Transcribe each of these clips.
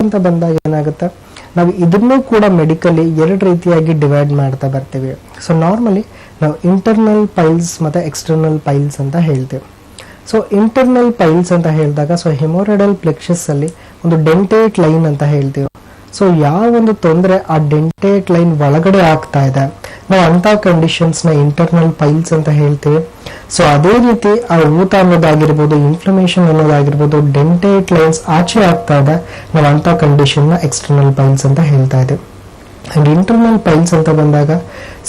ಅಂತ ಬಂದಾಗ ಏನಾಗುತ್ತೆ, ನಾವು ಇದನ್ನೂ ಕೂಡ ಮೆಡಿಕಲಿ ಎರಡು ರೀತಿಯಾಗಿ ಡಿವೈಡ್ ಮಾಡ್ತಾ ಬರ್ತೀವಿ. ಸೊ ನಾರ್ಮಲಿ ನಾವು ಇಂಟರ್ನಲ್ ಪೈಲ್ಸ್ ಮತ್ತು ಎಕ್ಸ್ಟರ್ನಲ್ ಪೈಲ್ಸ್ ಅಂತ ಹೇಳ್ತೀವಿ. ಸೊ ಇಂಟರ್ನಲ್ ಪೈಲ್ಸ್ ಅಂತ ಹೇಳಿದಾಗ ಸೊ ಹೆಮೋರೈಡಲ್ ಪ್ಲೆಕ್ಸಸ್ ಅಲ್ಲಿ ಒಂದು ಡೆಂಟೇಟ್ ಲೈನ್ ಅಂತ ಹೇಳ್ತೀವಿ. ಸೊ ಯಾವ ಒಂದು ತೊಂದರೆ ಆ ಡೆಂಟೇಟ್ ಲೈನ್ ಒಳಗಡೆ ಆಗ್ತಾ ಇದೆ, ನಾವು ಅಂತ ಕಂಡೀಷನ್ಸ್ ನ ಇಂಟರ್ನಲ್ ಪೈಲ್ಸ್ ಅಂತ ಹೇಳ್ತೀವಿ. ಸೊ ಅದೇ ರೀತಿ ಆ ಊತ ಅನ್ನೋದಾಗಿರ್ಬೋದು, ಇನ್ಫ್ಲಮೇಷನ್ ಅನ್ನೋದಾಗಿರ್ಬೋದು, ಡೆಂಟೇಟ್ ಲೈನ್ಸ್ ಆಚೆ ಆಗ್ತಾ ಇದೆ, ನಾವು ಅಂತ ಕಂಡೀಷನ್ ನ ಎಕ್ಸ್ಟರ್ನಲ್ ಪೈಲ್ಸ್ ಅಂತ ಹೇಳ್ತಾ ಇದ್ದೀವಿ. ಅಂಡ್ ಇಂಟರ್ನಲ್ ಪೈಲ್ಸ್ ಅಂತ ಬಂದಾಗ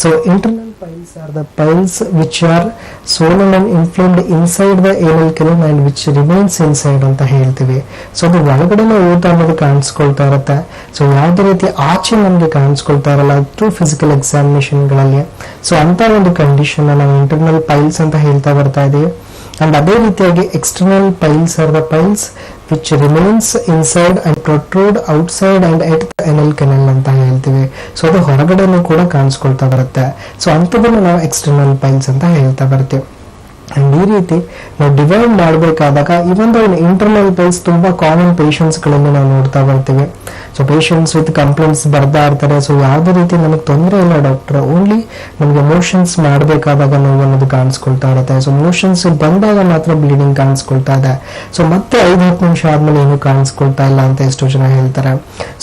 so internal piles are the piles which are swollen and inflamed inside the anal canal and which remains inside ಅಂತ ಹೇಳ್ತೀವಿ. ಸೊ ಅದು ಒಳಗಡೆನೆ ಊತ ಅನ್ನೋದು ಕಾಣಿಸ್ಕೊಳ್ತಾ ಇರುತ್ತೆ. ಸೊ ಯಾವುದೇ ರೀತಿ ಆಚೆ ನಮಗೆ ಕಾಣಿಸ್ಕೊಳ್ತಾ ಇರಲ್ಲ ಥ್ರೂ ಫಿಸಿಕಲ್ ಎಕ್ಸಾಮಿನೇಷನ್ಗಳಲ್ಲಿ. ಸೊ ಅಂತ ಒಂದು ಕಂಡೀಷನ್ ನಾವು ಇಂಟರ್ನಲ್ ಪೈಲ್ಸ್ ಅಂತ ಹೇಳ್ತಾ ಬರ್ತಾ ಇದೀವಿ. ಅಂಡ್ ಅದೇ ರೀತಿಯಾಗಿ external piles are the piles which remains inside and protrude outside and at the anal canal ಅಂತ ಹೇಳ್ತೀವಿ. ಸೊ ಅದು ಹೊರಗಡೆನೂ ಕೂಡ ಕಾಣಿಸ್ಕೊಳ್ತಾ ಬರುತ್ತೆ. ಸೊ ಅಂಥದನ್ನು ನಾವು ಎಕ್ಸ್ಟರ್ನಲ್ ಪೈಲ್ಸ್ ಅಂತ ಹೇಳ್ತಾ ಬರ್ತೀವಿ. ಅಂಡ್ ಈ ರೀತಿ ನಾವು ಡಿವೈಡ್ ಮಾಡಬೇಕಾದಾಗ ಇವೊಂದು ಇಂಟರ್ನಲ್ ಪೈಲ್ಸ್ ತುಂಬಾ ಕಾಮನ್ ಪೇಷಂಟ್ಸ್ ಗಳಲ್ಲಿ ನಾವು ನೋಡ್ತಾ ಬರ್ತೀವಿ. ಸೊ ಪೇಷಂಟ್ಸ್ ವಿತ್ ಕಂಪ್ಲೇಂಟ್ಸ್ ಬರ್ತಾ ಇರ್ತಾರೆ. ಸೊ ಯಾವುದೇ ರೀತಿ ನನಗೆ ತೊಂದರೆ ಇಲ್ಲ ಡಾಕ್ಟರ್, ಓನ್ಲಿ ನಮಗೆ ಮೋಷನ್ಸ್ ಮಾಡಬೇಕಾದಾಗ ನೋವು ಅನ್ನೋದು ಕಾಣಿಸ್ಕೊಳ್ತಾ ಇರುತ್ತೆ. ಸೊ ಮೋಷನ್ಸ್ ಬಂದಾಗ ಮಾತ್ರ ಬ್ಲೀಡಿಂಗ್ ಕಾಣಿಸ್ಕೊಳ್ತಾ ಇದೆ. ಸೊ ಮತ್ತೆ 5-10 ನಿಮಿಷ ಆದ್ಮೇಲೆ ಏನು ಕಾಣಿಸ್ಕೊಳ್ತಾ ಇಲ್ಲ ಅಂತ ಎಷ್ಟೋ ಜನ ಹೇಳ್ತಾರೆ.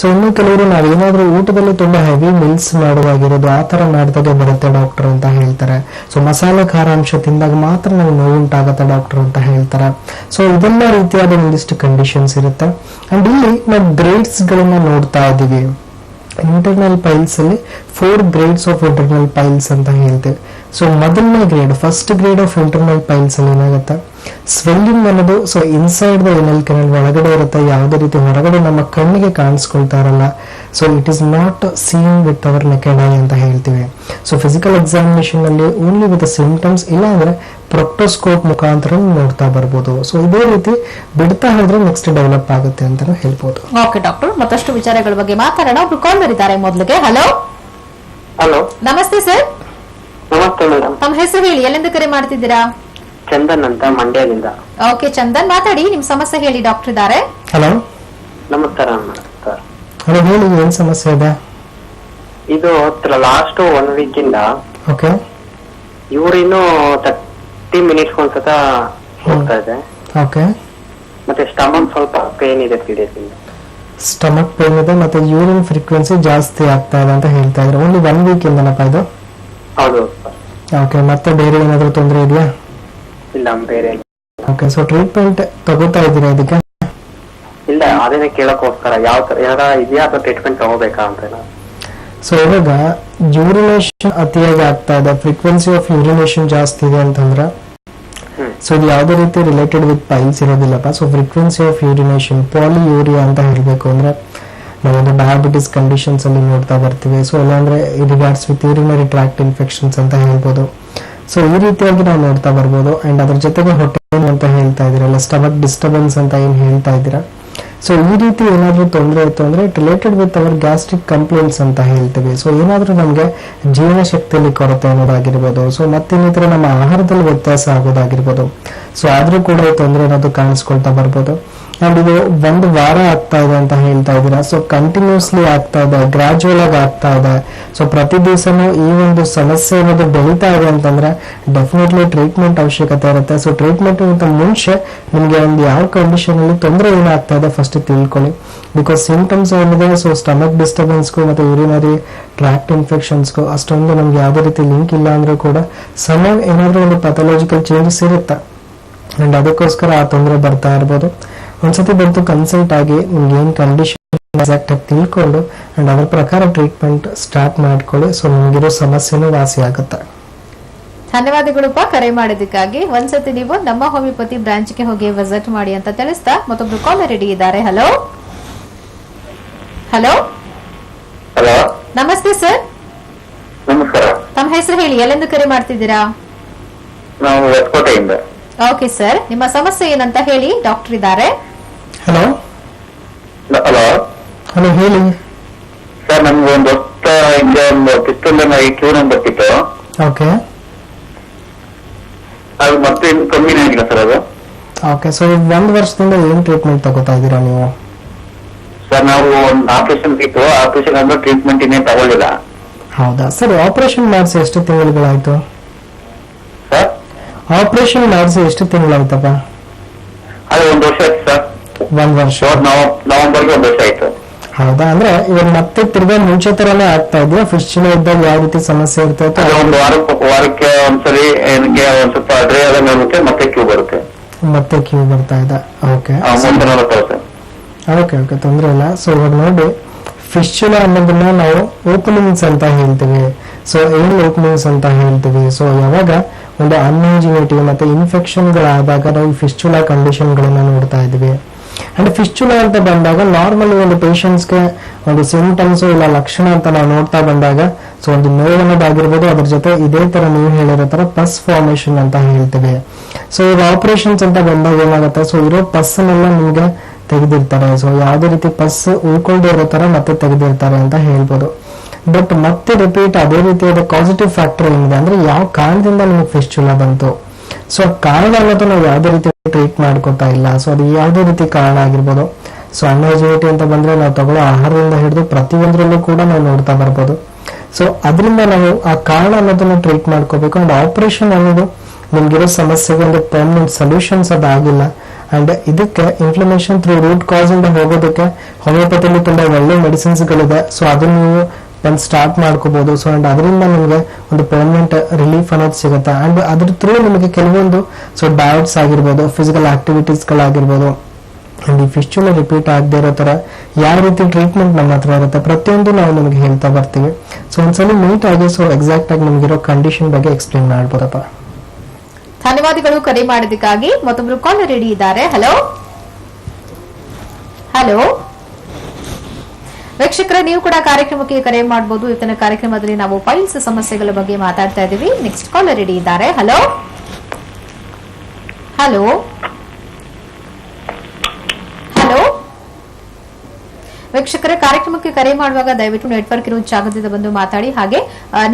ಸೊ ಇನ್ನು ಕೆಲವರು ನಾವೇನಾದ್ರೂ ಊಟದಲ್ಲಿ ತುಂಬಾ ಹೆವಿ ಮಿಲ್ಸ್ ಮಾಡುವಾಗಿರೋದು ಆ ತರ ಮಾಡಿದಾಗೆ ಬರುತ್ತೆ ಡಾಕ್ಟರ್ ಅಂತ ಹೇಳ್ತಾರೆ. ಸೊ ಮಸಾಲೆ ಖಾರ ಅಂಶ ತಿಂದಾಗ ಮಾತ್ರ ನಮ್ಗೆ ನೋವು ಉಂಟಾಗತ್ತೆ ಡಾಕ್ಟರ್ ಅಂತ ಹೇಳ್ತಾರೆ. ಸೊ ಇದೆಲ್ಲ ರೀತಿಯಾದ ಒಂದಿಷ್ಟು ಕಂಡೀಷನ್ಸ್ ಇರುತ್ತೆ. ಅಂಡ್ ಇಲ್ಲಿ ನಾವು ಗ್ರೇಡ್ಸ್ ಗಳನ್ನ ನೋಡ್ತಾ ಇದ್ದೀವಿ. ಇಂಟರ್ನಲ್ ಪೈಲ್ಸ್ ಅಲ್ಲಿ 4 ಗ್ರೇಡ್ಸ್ ಆಫ್ ಇಂಟರ್ನಲ್ ಪೈಲ್ಸ್ ಅಂತ ಹೇಳ್ತೇವೆ. ಸೊ ಮೊದಲನೇ grade, first grade of internal piles ಅಲ್ಲಿ ಏನಾಗುತ್ತೆ, ಸ್ವೆಲ್ಲಿಂಗ್ ಅನ್ನೋದು so inside the anal canal ಒಳಗಡೆ ಇರುತ್ತೆ, ಯಾವುದೇ ರೀತಿ ಹೊರಗಡೆ ನಮ್ಮ ಕಣ್ಣಿಗೆ ಕಾಣಿಸ್ಕೊಳ್ತಾ ಇರಲ್ಲ. So it is not seen with our naked eye ಅಂತ ಹೇಳ್ತೀವಿ. ಸೊ ಫಿಸಿಕಲ್ ಎಕ್ಸಾಮಿನೇಷನ್ ಅಲ್ಲಿ ಓನ್ಲಿ ವಿತ್ ಸಿಂಪ್ಟಮ್ಸ್, ಇಲ್ಲ ಅಂದ್ರೆ ಪ್ರೊಕ್ಟೋಸ್ಕೋಪ್ ಮುಖಾಂತರ ನೋಡ್ತಾ ಬರ್ಬೋದು. ಸೊ ಇದೇ ರೀತಿ ಬಿಡ್ತಾ ಹೋದ್ರೆ ನೆಕ್ಸ್ಟ್ ಡೆವಲಪ್ ಆಗುತ್ತೆ ಅಂತ ಹೇಳ್ಬೋದು. ಓಕೆ ಡಾಕ್ಟರ್, ಮತ್ತಷ್ಟು ವಿಚಾರಗಳ ಬಗ್ಗೆ ಮಾತಾಡೋಣ. ಒಬ್ರು ಕಾಲರ್ ಇದ್ದಾರೆ ಮೊದಲಿಗೆ. ಹಲೋ ಹಲೋ, ನಮಸ್ತೆ ಸರ್. ನಮಸ್ತೆ ಮೇಡಮ್. ತಮ್ಮ ಹೆಸರು ಹೇಳಿ, ಎಲ್ಲಿಂದ ಕರೆ ಮಾಡ್ತಿದ್ದೀರಾ? ಚಂದನ್ ಅಂತ, ಮಂಡ್ಯದಿಂದ. ಓಕೆ ಚಂದನ್, ಮಾತಾಡಿ, ನಿಮ್ ಸಮಸ್ಯೆ ಹೇಳಿ, ಡಾಕ್ಟರ್ ಇದ್ದಾರೆ. ಹಲೋ ನಮಸ್ಕಾರ ಸರ್. ಹಲೋ, ಹೇಳಿ, ಏನ್ ಸಮಸ್ಯೆ ಇದೆ? ಇದು ಲಾಸ್ಟ್ 1 ವೀಕ್ ಇಂದ ಓಕೆ ಯೂರಿನ್ 30 ಮಿನಿಟ್ಸ್ ಒಂದ್ಸತ ಹೋಗ್ತಾ ಇದೆ. ಓಕೆ, ಮತ್ತೆ ಸ್ಟಮಕ್ ಸ್ವಲ್ಪ ಪೇನ್ ಇದೆ 3 days ಇಂದ. ಸ್ಟಮಕ್ ಪೇನ್ ಇದೆ ಮತ್ತೆ ಯೂರಿನ್ ಫ್ರೀಕ್ವೆನ್ಸಿ ಜಾಸ್ತಿ ಆಗ್ತಾ ಇದೆ ಅಂತ ಹೇಳ್ತಾ ಇದ್ರೆ ಓನ್ಲಿ 1 ವೀಕ್ ಇಂದನಪ್ಪ ಇದು? ಹೌದು. ಓಕೆ, ಮತ್ತೆ ಬೇರೆ ಏನಾದ್ರೂ ತೊಂದರೆ ಇದೆಯಾ? ಇಲ್ಲ, ಬೇರೆ ಓಕೆ, ಸೊ ಟ್ರೀಟ್ಮೆಂಟ್ ತಗೋತಾ ಇದ್ದೀರಾ ಇದಕ್ಕೆ? ಇಲ್ಲ, ಅದೇನೆ ಕೇಳಕ್ಕೋಸ್ಕರ ಯಾವ ತರ ಏನಾರ ಇದೆಯಾ ಅಥವಾ ಟ್ರೀಟ್ಮೆಂಟ್ ತಗೋಬೇಕಾ ಅಂತ. ಸೊ ಇವಾಗ ಯೂರಿನೇಷನ್ ಅತಿಯಾಗಿ ಆಗ್ತಾ ಇದೆ, ಫ್ರೀಕ್ವೆನ್ಸಿ ಆಫ್ ಯೂರಿನೇಷನ್ ಜಾಸ್ತಿ ಇದೆ ಅಂತಂದ್ರೆ ಸೊ ಇದು ಯಾವುದೇ ರೀತಿ ರಿಲೇಟೆಡ್ ವಿತ್ ಪೈಲ್ಸ್ ಇರೋದಿಲ್ಲಪ್ಪ. So frequency of urination, polyuria ಅಂತ ಹೇಳಬೇಕು ಅಂದ್ರೆ ನಾವೊಂದು ಡಯಾಬಿಟಿಸ್ ಕಂಡೀಷನ್ಸ್ ಅಲ್ಲಿ ನೋಡ್ತಾ ಬರ್ತೀವಿ. ಸೊ ಇಲ್ಲಾಂದ್ರೆ regards with urinary tract infections ಅಂತ ಹೇಳ್ಬೋದು. ಸೊ ಈ ರೀತಿಯಾಗಿ ನಾವು ನೋಡ್ತಾ ಬರ್ಬೋದು. ಅಂಡ್ ಅದ್ರ ಜೊತೆಗೆ ಹೊಟ್ಟೆ ಅಂತ ಹೇಳ್ತಾ ಇದ್ದೀರಲ್ಲ, ಸ್ಟಮಕ್ ಡಿಸ್ಟರ್ಬೆನ್ಸ್ ಅಂತ ಏನ್ ಹೇಳ್ತಾ ಇದ್ದೀರಾ, ಸೊ ಈ ರೀತಿ ಏನಾದ್ರೂ ತೊಂದರೆ ಇತ್ತು ಅಂದ್ರೆ related with our gastric complaints ಅಂತ ಹೇಳ್ತೀವಿ. ಸೊ ಏನಾದ್ರೂ ನಮ್ಗೆ ಜೀವನ ಶಕ್ತಿಯಲ್ಲಿ ಕೊರತೆ ಅನ್ನೋದಾಗಿರ್ಬೋದು, ಸೊ ಮತ್ತಿನ್ನಿತರ ನಮ್ಮ ಆಹಾರದಲ್ಲಿ ವ್ಯತ್ಯಾಸ ಆಗೋದಾಗಿರ್ಬೋದು. ಸೊ ಆದ್ರೂ ಕೂಡ ಈ ತೊಂದರೆ ಅನ್ನೋದು ಕಾಣಿಸ್ಕೊಳ್ತಾ ಬರ್ಬೋದು. ಅಂಡ್ ಇದು 1 ವಾರ ಆಗ್ತಾ ಇದೆ ಅಂತ ಹೇಳ್ತಾ ಇದ್ದೀರಾ. ಸೊ ಕಂಟಿನ್ಯೂಸ್ಲಿ ಆಗ್ತಾ ಇದೆ, ಗ್ರಾಜುವಲ್ ಆಗಿ ಆಗ್ತಾ ಇದೆ. ಸೊ ಪ್ರತಿ ದಿವಸನೂ ಈ ಒಂದು ಸಮಸ್ಯೆ ಅನ್ನೋದು ಬೆಳೀತಾ ಇದೆ ಅಂತಂದ್ರೆ ಡೆಫಿನೆಟ್ಲಿ ಟ್ರೀಟ್ಮೆಂಟ್ ಅವಶ್ಯಕತೆ ಇರುತ್ತೆ. ಸೊ ಟ್ರೀಟ್ಮೆಂಟ್ ಅಂತ ಮುಂಚೆ ನಿಮ್ಗೆ ಒಂದು ಯಾವ ಕಂಡೀಷನ್ ಅಲ್ಲಿ ತೊಂದರೆ ಏನಾಗ್ತಾ ಇದೆ ಫಸ್ಟ್ ತಿಳ್ಕೊಳ್ಳಿ. ಬಿಕಾಸ್ ಸಿಂಪ್ಟಮ್ಸ್ ಏನಿದೆ, ಸೊ ಸ್ಟಮಕ್ ಡಿಸ್ಟರ್ಬೆನ್ಸ್ಗೂ ಮತ್ತೆ ಯೂರಿನರಿ ಟ್ರಾಕ್ಟ್ ಇನ್ಫೆಕ್ಷನ್ಸ್ಗೂ ಅಷ್ಟೊಂದು ನಮ್ಗೆ ಯಾವುದೇ ರೀತಿ ಲಿಂಕ್ ಇಲ್ಲ ಅಂದ್ರೂ ಕೂಡ ಸಮ ಏನಾದ್ರೂ ಒಂದು ಪಥಾಲಜಿಕಲ್ ಚೇಂಜಸ್ ಇರುತ್ತೆ. ಅಂಡ್ ಅದಕ್ಕೋಸ್ಕರ ಆ ತೊಂದರೆ ಬರ್ತಾ ಇರ್ಬೋದು. ಒಂದ್ಸತಿ ಬಂತು ಕನ್ಸಲ್ಟ್ ಆಗಿ ನಿಮ್ಗೆ ಏನ್ ಕಂಡೀಷನ್ ಎಕ್ಸಾಕ್ಟ್ ಆಗಿ ತಿಳ್ಕೊಂಡು ಅಂಡ್ ಅದ್ರ ಪ್ರಕಾರ ಟ್ರೀಟ್ಮೆಂಟ್ ಸ್ಟಾರ್ಟ್ ಮಾಡ್ಕೊಳ್ಳಿ. ಸೊ ನಿಮಗಿರೋ ಸಮಸ್ಯೆನೂ ವಾಸಿ ಆಗುತ್ತೆ. ಧನ್ಯವಾದಗಳಪ್ಪ ಕರೆ ಮಾಡೋದಕ್ಕಾಗಿ. ಒಂದ್ಸತಿ ನೀವು ನಮ್ಮ ಹೋಮಿಯೋಪತಿ ಬ್ರಾಂಚ್ಗೆ ಹೋಗಿ ವಿಸಿಟ್ ಮಾಡಿ ಅಂತ ತಿಳಿಸ್ತಾ ಮತ್ತೊಬ್ರು ಕಾಲರ್ ರೆಡಿ ಇದ್ದಾರೆ. ಹಲೋ ಹಲೋ ಹಲೋ, ನಮಸ್ತೆ ಸರ್. ನಮಸ್ಕಾರ. ತಮ್ಮ ಹೆಸರು ಹೇಳಿ, ಎಲ್ಲಿಂದ ಕರೆ ಮಾಡ್ತಿದ್ದೀರಾ? ನಾವು ಹೊಸಕೋಟೆಯಿಂದ. ಓಕೆ ಸರ್, ನಿಮ್ಮ ಸಮಸ್ಯೆ ಏನಂತ ಹೇಳಿ, ಡಾಕ್ಟರ್ ಇದ್ದಾರೆ. ಹಲೋ ಹಲೋ ಹಲೋ, ಹೇಳಿ ಸರ್. ನಮ್ಗೆ ಒಂದು ಒಂದು ಕಿತ್ತೂರಿನ ಕ್ಯೂರನ್ ಬರ್ತಿತ್ತು. ಓಕೆ ಅದು ಮತ್ತೆ ಕಮ್ಮಿನೇ ಆಗಿಲ್ಲ ಸರ್ ಅದು. ಓಕೆ, ಸೊ 1 ವರ್ಷದಿಂದ ಏನ್ ಟ್ರೀಟ್ಮೆಂಟ್ ತಗೋತಾ ಇದ್ದೀರಾ ನೀವು? ಸರ್ ನಾವು ಒಂದು ಆಪರೇಷನ್ ಇತ್ತು, ಆಪರೇಷನ್ ಅಂದ್ರೆ ಟ್ರೀಟ್ಮೆಂಟ್ ಇನ್ನೇನು ತಗೊಳ್ಳಿಲ್ಲ ಹೌದಾ ಸರ್, ಆಪರೇಷನ್ ಮಾಡಿಸಿ ಎಷ್ಟು ತಿಂಗಳುಗಳಾಯ್ತು? ಸರ್. ಆಪರೇಷನ್ ಮಾಡಿಸಿ ಎಷ್ಟು ತಿಂಗಳಾಯ್ತಪ್ಪ? ಅದು 1 ವರ್ಷ ಆಯ್ತು ಸರ್. 1 ವರ್ಷ. ನವೆಂಬರ್ಗೆ 1 ವರ್ಷ ಆಯ್ತು. ಹೌದಾ, ಅಂದ್ರೆ ಇವಾಗ ಮತ್ತೆ ತಿರ್ಗಾ ಮುಂಚೆ ತರಾನೇ ಆಗ್ತಾ ಇದೆಯಾ? ಫಿಸ್ಚುಲಾ ಇದ್ದಾಗ ಯಾವ ರೀತಿ ಸಮಸ್ಯೆ ಇರ್ತೈತೆ? ಅದು ಒಂದು ವಾರಕ್ಕೆ ಒಂದ್ಸರಿ ಏನಕ್ಕೆ ಒಂದ್ ಸ್ವಲ್ಪ ಡ್ರೈ ಆದಂಗೆ ಆಗುತ್ತೆ, ಮತ್ತೆ ಕ್ಯೂ ಬರುತ್ತೆ. ಮತ್ತೆ ಕ್ಯೂ ಬರ್ತಾ ಇದೆ. ಓಕೆ ಓಕೆ, ಓಕೆ, ತೊಂದರೆ ಇಲ್ಲ. ಸೊ ಇವಾಗ ನೋಡಿ, ಫಿಸ್ಚುಲಾ ಅನ್ನೋದನ್ನ ನಾವು ಓಪನಿಂಗ್ಸ್ ಅಂತ ಹೇಳ್ತೀವಿ. ಸೊ ಏನ್ ಓಪನಿಂಗ್ಸ್ ಅಂತ ಹೇಳ್ತೀವಿ? ಸೊ ಯಾವಾಗ ಒಂದು ಅನ್ಹೈಜಿನಿಟಿ ಮತ್ತೆ ಇನ್ಫೆಕ್ಷನ್ಗಳಾದಾಗ ನಾವು ಫಿಸ್ಚುಲಾ ಕಂಡೀಷನ್ಗಳನ್ನ ನೋಡ್ತಾ ಇದ್ವಿ. ಅಂಡ್ ಫಿಸ್ಚುಲಾ ಅಂತ ಬಂದಾಗ ನಾರ್ಮಲಿ ಒಂದು ಪೇಷಂಟ್ಸ್ಗೆ ಒಂದು ಸಿಂಟಮ್ಸ್ ಇಲ್ಲ ಲಕ್ಷಣ ಅಂತ ನಾವು ನೋಡ್ತಾ ಬಂದಾಗ, ಸೊ ಒಂದು ನೋವನ್ನೋದಾಗಿರ್ಬೋದು, ಅದ್ರ ಜೊತೆ ಇದೇ ತರ ನೀವು ಹೇಳಿರೋ ತರ ಪಸ್ ಫಾರ್ಮೇಶನ್ ಅಂತ ಹೇಳ್ತೀವಿ. ಸೊ ಈಗ ಆಪರೇಷನ್ಸ್ ಅಂತ ಬಂದಾಗ ಏನಾಗುತ್ತೆ, ಸೊ ಇರೋ ಪಸ್ ಅನ್ನೆಲ್ಲ ನಿಮ್ಗೆ ತೆಗೆದಿರ್ತಾರೆ. ಸೊ ಯಾವುದೇ ರೀತಿ ಪಸ್ ಉಳ್ಕೊಳ್ದೇ ಇರೋ ತರ ಮತ್ತೆ ತೆಗೆದಿರ್ತಾರೆ ಅಂತ ಹೇಳ್ಬೋದು. ಬಟ್ ಮತ್ತೆ ರಿಪೀಟ್ ಅದೇ ರೀತಿಯಾದ ಪಾಸಿಟಿವ್ ಫ್ಯಾಕ್ಟರ್ ಏನಿದೆ ಅಂದ್ರೆ ಯಾವ ಕಾರಣದಿಂದ ನಿಮಗೆ ಫಿಸ್ಚುಲಾ ಬಂತು, ಸೊ ಕಾರಣ ಅನ್ನೋದು ನಾವು ಯಾವುದೇ ರೀತಿ ಟ್ರೀಟ್ ಮಾಡ್ಕೊತಾ ಇಲ್ಲ. ಸೊ ಅದು ಯಾವುದೇ ರೀತಿ ಕಾರಣ ಆಗಿರ್ಬೋದು. ಸೊ ಅನ್ಹೈಜಿನಿಟಿ ಅಂತ ಬಂದ್ರೆ ನಾವು ತಗೊಳ್ಳೋ ಆಹಾರದಿಂದ ಹಿಡಿದು ಪ್ರತಿಯೊಂದರಲ್ಲೂ ಕೂಡ ನಾವು ನೋಡ್ತಾ ಬರ್ಬೋದು. ಸೊ ಅದರಿಂದ ನಾವು ಆ ಕಾರಣ ಅನ್ನೋದನ್ನ ಟ್ರೀಟ್ ಮಾಡ್ಕೋಬೇಕು. ಅಂಡ್ ಆಪರೇಷನ್ ಅನ್ನೋದು ನಿಮ್ಗಿರೋ ಸಮಸ್ಯೆಗೆ ಒಂದು ಪರ್ಮನೆಂಟ್ ಸೊಲ್ಯೂಷನ್ಸ್ ಅದಾಗಿಲ್ಲ. ಅಂಡ್ ಇದಕ್ಕೆ ಇನ್ಫ್ಲಮೇಷನ್ ಥ್ರೂ ರೂಟ್ ಕಾಸ್ ಇಂದ ಹೋಗೋದಕ್ಕೆ ಹೋಮಿಯೋಪತಿಲಿ ತುಂಬಾ ಒಳ್ಳೆ ಮೆಡಿಸಿನ್ಸ್ ಗಳಿದೆ. ಸೊ ಅದನ್ನ ನೀವು ಒಂದು ಸ್ಟಾರ್ಟ್ ಮಾಡ್ಕೋಬಹುದು. ಸೊ ಅಂಡ್ ಅದರಿಂದ ನಿಮಗೆ ಒಂದು ಪರ್ಮನೆಂಟ್ ರಿಲೀಫ್ ಅನ್ನೋದು ಸಿಗುತ್ತೆ. ಅಂಡ್ ಅದ್ರ ಥ್ರೂ ನಿಮಗೆ ಕೆಲವೊಂದು ಸೊ ಡಯಟ್ಸ್ ಆಗಿರ್ಬೋದು, ಫಿಸಿಕಲ್ ಆಕ್ಟಿವಿಟೀಸ್ ಗಳಾಗಿರ್ಬೋದು, ಅಂಡ್ ಈ ಫಿಸ್ಚುಲಾ ರಿಪೀಟ್ ಆಗದೆ ಇರೋ ತರ ಯಾವ ರೀತಿ ಟ್ರೀಟ್ಮೆಂಟ್ ನಮ್ಮ ಹತ್ರ ಇರುತ್ತೆ ಪ್ರತಿಯೊಂದು ನಾವು ನಿಮಗೆ ಹೇಳ್ತಾ ಬರ್ತೀವಿ. ಸೊ ಒಂದ್ಸಲ ಮೀಟ್ ಆಗಿ ಸೊ ಎಕ್ಸಾಕ್ಟ್ ಆಗಿ ನಿಮ್ಗಿರೋ ಕಂಡೀಷನ್ ಬಗ್ಗೆ ಎಕ್ಸ್ಪ್ಲೇನ್ ಮಾಡ್ಬೋದಪ್ಪ. ಧನ್ಯವಾದಗಳು ಕರೆ ಮಾಡಿದ್ದಕ್ಕಾಗಿ. ಮತ್ತೊಬ್ರು ಕಾಲ್ ರೆಡಿ ಇದ್ದಾರೆ. ಹಲೋ ಹಲೋ ವೀಕ್ಷಕರ, ನೀವು ಕೂಡ ಕಾರ್ಯಕ್ರಮಕ್ಕೆ ಕರೆ ಮಾಡಬಹುದು. ಇವತ್ತಿನ ಕಾರ್ಯಕ್ರಮದಲ್ಲಿ ನಾವು ಪೈಲ್ಸ್ ಸಮಸ್ಯೆಗಳ ಬಗ್ಗೆ ಮಾತಾಡ್ತಾ ಇದ್ದೀವಿ. ನೆಕ್ಸ್ಟ್ ಕಾಲ್ ರೆಡಿ ಇದ್ದಾರೆ. ಹಲೋ ಹಲೋ ಹಲೋ ವೀಕ್ಷಕರ, ಕಾರ್ಯಕ್ರಮಕ್ಕೆ ಕರೆ ಮಾಡುವಾಗ ದಯವಿಟ್ಟು ನೆಟ್ವರ್ಕ್ ಇರೋ ಜಾಗದಿಂದ ಬಂದು ಮಾತಾಡಿ. ಹಾಗೆ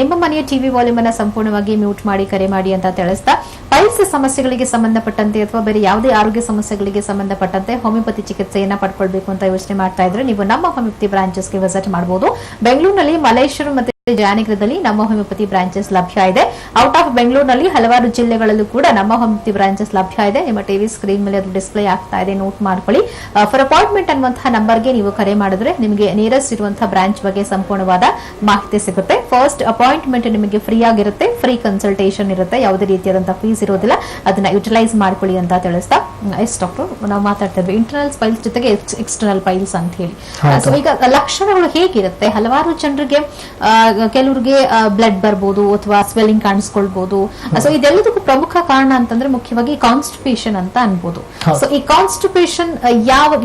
ನಿಮ್ಮ ಮನೆಯ ಟಿವಿ ವಾಲ್ಯೂಮ್ ಅನ್ನ ಸಂಪೂರ್ಣವಾಗಿ ಮ್ಯೂಟ್ ಮಾಡಿ ಕರೆ ಮಾಡಿ ಅಂತ ತಿಳಿಸ್ತಾ, ಪೈಲ್ಸ್ ಸಮಸ್ಯೆಗಳಿಗೆ ಸಂಬಂಧಪಟ್ಟಂತೆ ಅಥವಾ ಬೇರೆ ಯಾವುದೇ ಆರೋಗ್ಯ ಸಮಸ್ಯೆಗಳಿಗೆ ಸಂಬಂಧಪಟ್ಟಂತೆ ಹೋಮಿಯೋಪತಿ ಚಿಕಿತ್ಸೆಯನ್ನ ಪಡ್ಕೊಳ್ಬೇಕು ಅಂತ ಯೋಚನೆ ಮಾಡ್ತಾ ಇದ್ರೆ ನೀವು ನಮ್ಮ ಹೋಮಿಯೋಪತಿ ಬ್ರಾಂಚಸ್ಗೆ ವಿಸಿಟ್ ಮಾಡಬಹುದು. ಬೆಂಗಳೂರಿನಲ್ಲಿ, ಮಲೇಶ್ವರ ಮತ್ತೆ ಜಯನಗರದಲ್ಲಿ ನಮ್ಮ ಹೋಮಿಯೋಪತಿ ಬ್ರಾಂಚಸ್ ಲಭ್ಯ ಇದೆ. ಔಟ್ ಆಫ್ ಬೆಂಗಳೂರಿನಲ್ಲಿ ಹಲವಾರು ಜಿಲ್ಲೆಗಳಲ್ಲೂ ಕೂಡ ನಮ್ಮ ಹೋಮಿಯೋಪತಿ ಬ್ರಾಂಚಸ್ ಲಭ್ಯ ಇದೆ. ನಿಮ್ಮ ಟಿವಿ ಸ್ಕ್ರೀನ್ ಮೇಲೆ ಅದು ಡಿಸ್ಪ್ಲೇ ಆಗ್ತಾ ಇದೆ, ನೋಟ್ ಮಾಡ್ಕೊಳ್ಳಿ. ಫಾರ್ ಅಪಾಯಿಂಟ್ಮೆಂಟ್ ಅನ್ನುವಂತಹ ನಂಬರ್ಗೆ ನೀವು ಕರೆ ಮಾಡಿದ್ರೆ ನಿಮಗೆ ನಿಯರೆಸ್ಟ್ ಇರುವಂತಹ ಬ್ರಾಂಚ್ ಬಗ್ಗೆ ಸಂಪೂರ್ಣವಾದ ಮಾಹಿತಿ ಸಿಗುತ್ತೆ. ಫಸ್ಟ್ ಅಪಾಯಿಂಟ್ಮೆಂಟ್ ನಿಮಗೆ ಫ್ರೀ ಆಗಿರುತ್ತೆ, ಫ್ರೀ ಕನ್ಸಲ್ಟೇಷನ್ ಇರುತ್ತೆ, ಯಾವುದೇ ರೀತಿಯಾದಂತಹ ಫೀಸ್ ಇರೋದಿಲ್ಲ. ಅದನ್ನ ಯುಟಿಲೈಸ್ ಮಾಡ್ಕೊಳ್ಳಿ ಅಂತ ತಿಳಿಸ್ತಾ, ಎಸ್ ಡಾಕ್ಟರ್, ನಾವು ಮಾತಾಡ್ತಾ ಇದ್ವಿ ಇಂಟರ್ನಲ್ ಪೈಲ್ಸ್ ಜೊತೆಗೆ ಎಕ್ಸ್ಟರ್ನಲ್ ಪೈಲ್ಸ್ ಅಂತ ಹೇಳಿ. ಸೊ ಈಗ ಲಕ್ಷಣಗಳು ಹೇಗಿರುತ್ತೆ? ಹಲವಾರು ಜನರಿಗೆ ಕೆಲವರಿಗೆ ಬ್ಲಡ್ ಬರ್ಬೋದು ಅಥವಾ ಸ್ವೆಲ್ಲಿಂಗ್ ಕಾಣಿಸ್ಕೊಳ್ಬಹುದು. ಸೊ ಇದೆಲ್ಲದಕ್ಕೂ ಪ್ರಮುಖ ಕಾರಣ ಅಂತಂದ್ರೆ ಮುಖ್ಯವಾಗಿ ಕಾನ್ಸ್ಟಿಪೇಷನ್ ಅಂತ ಅನ್ಬೋದು. ಸೊ ಈ ಕಾನ್ಸ್ಟಿಪೇಷನ್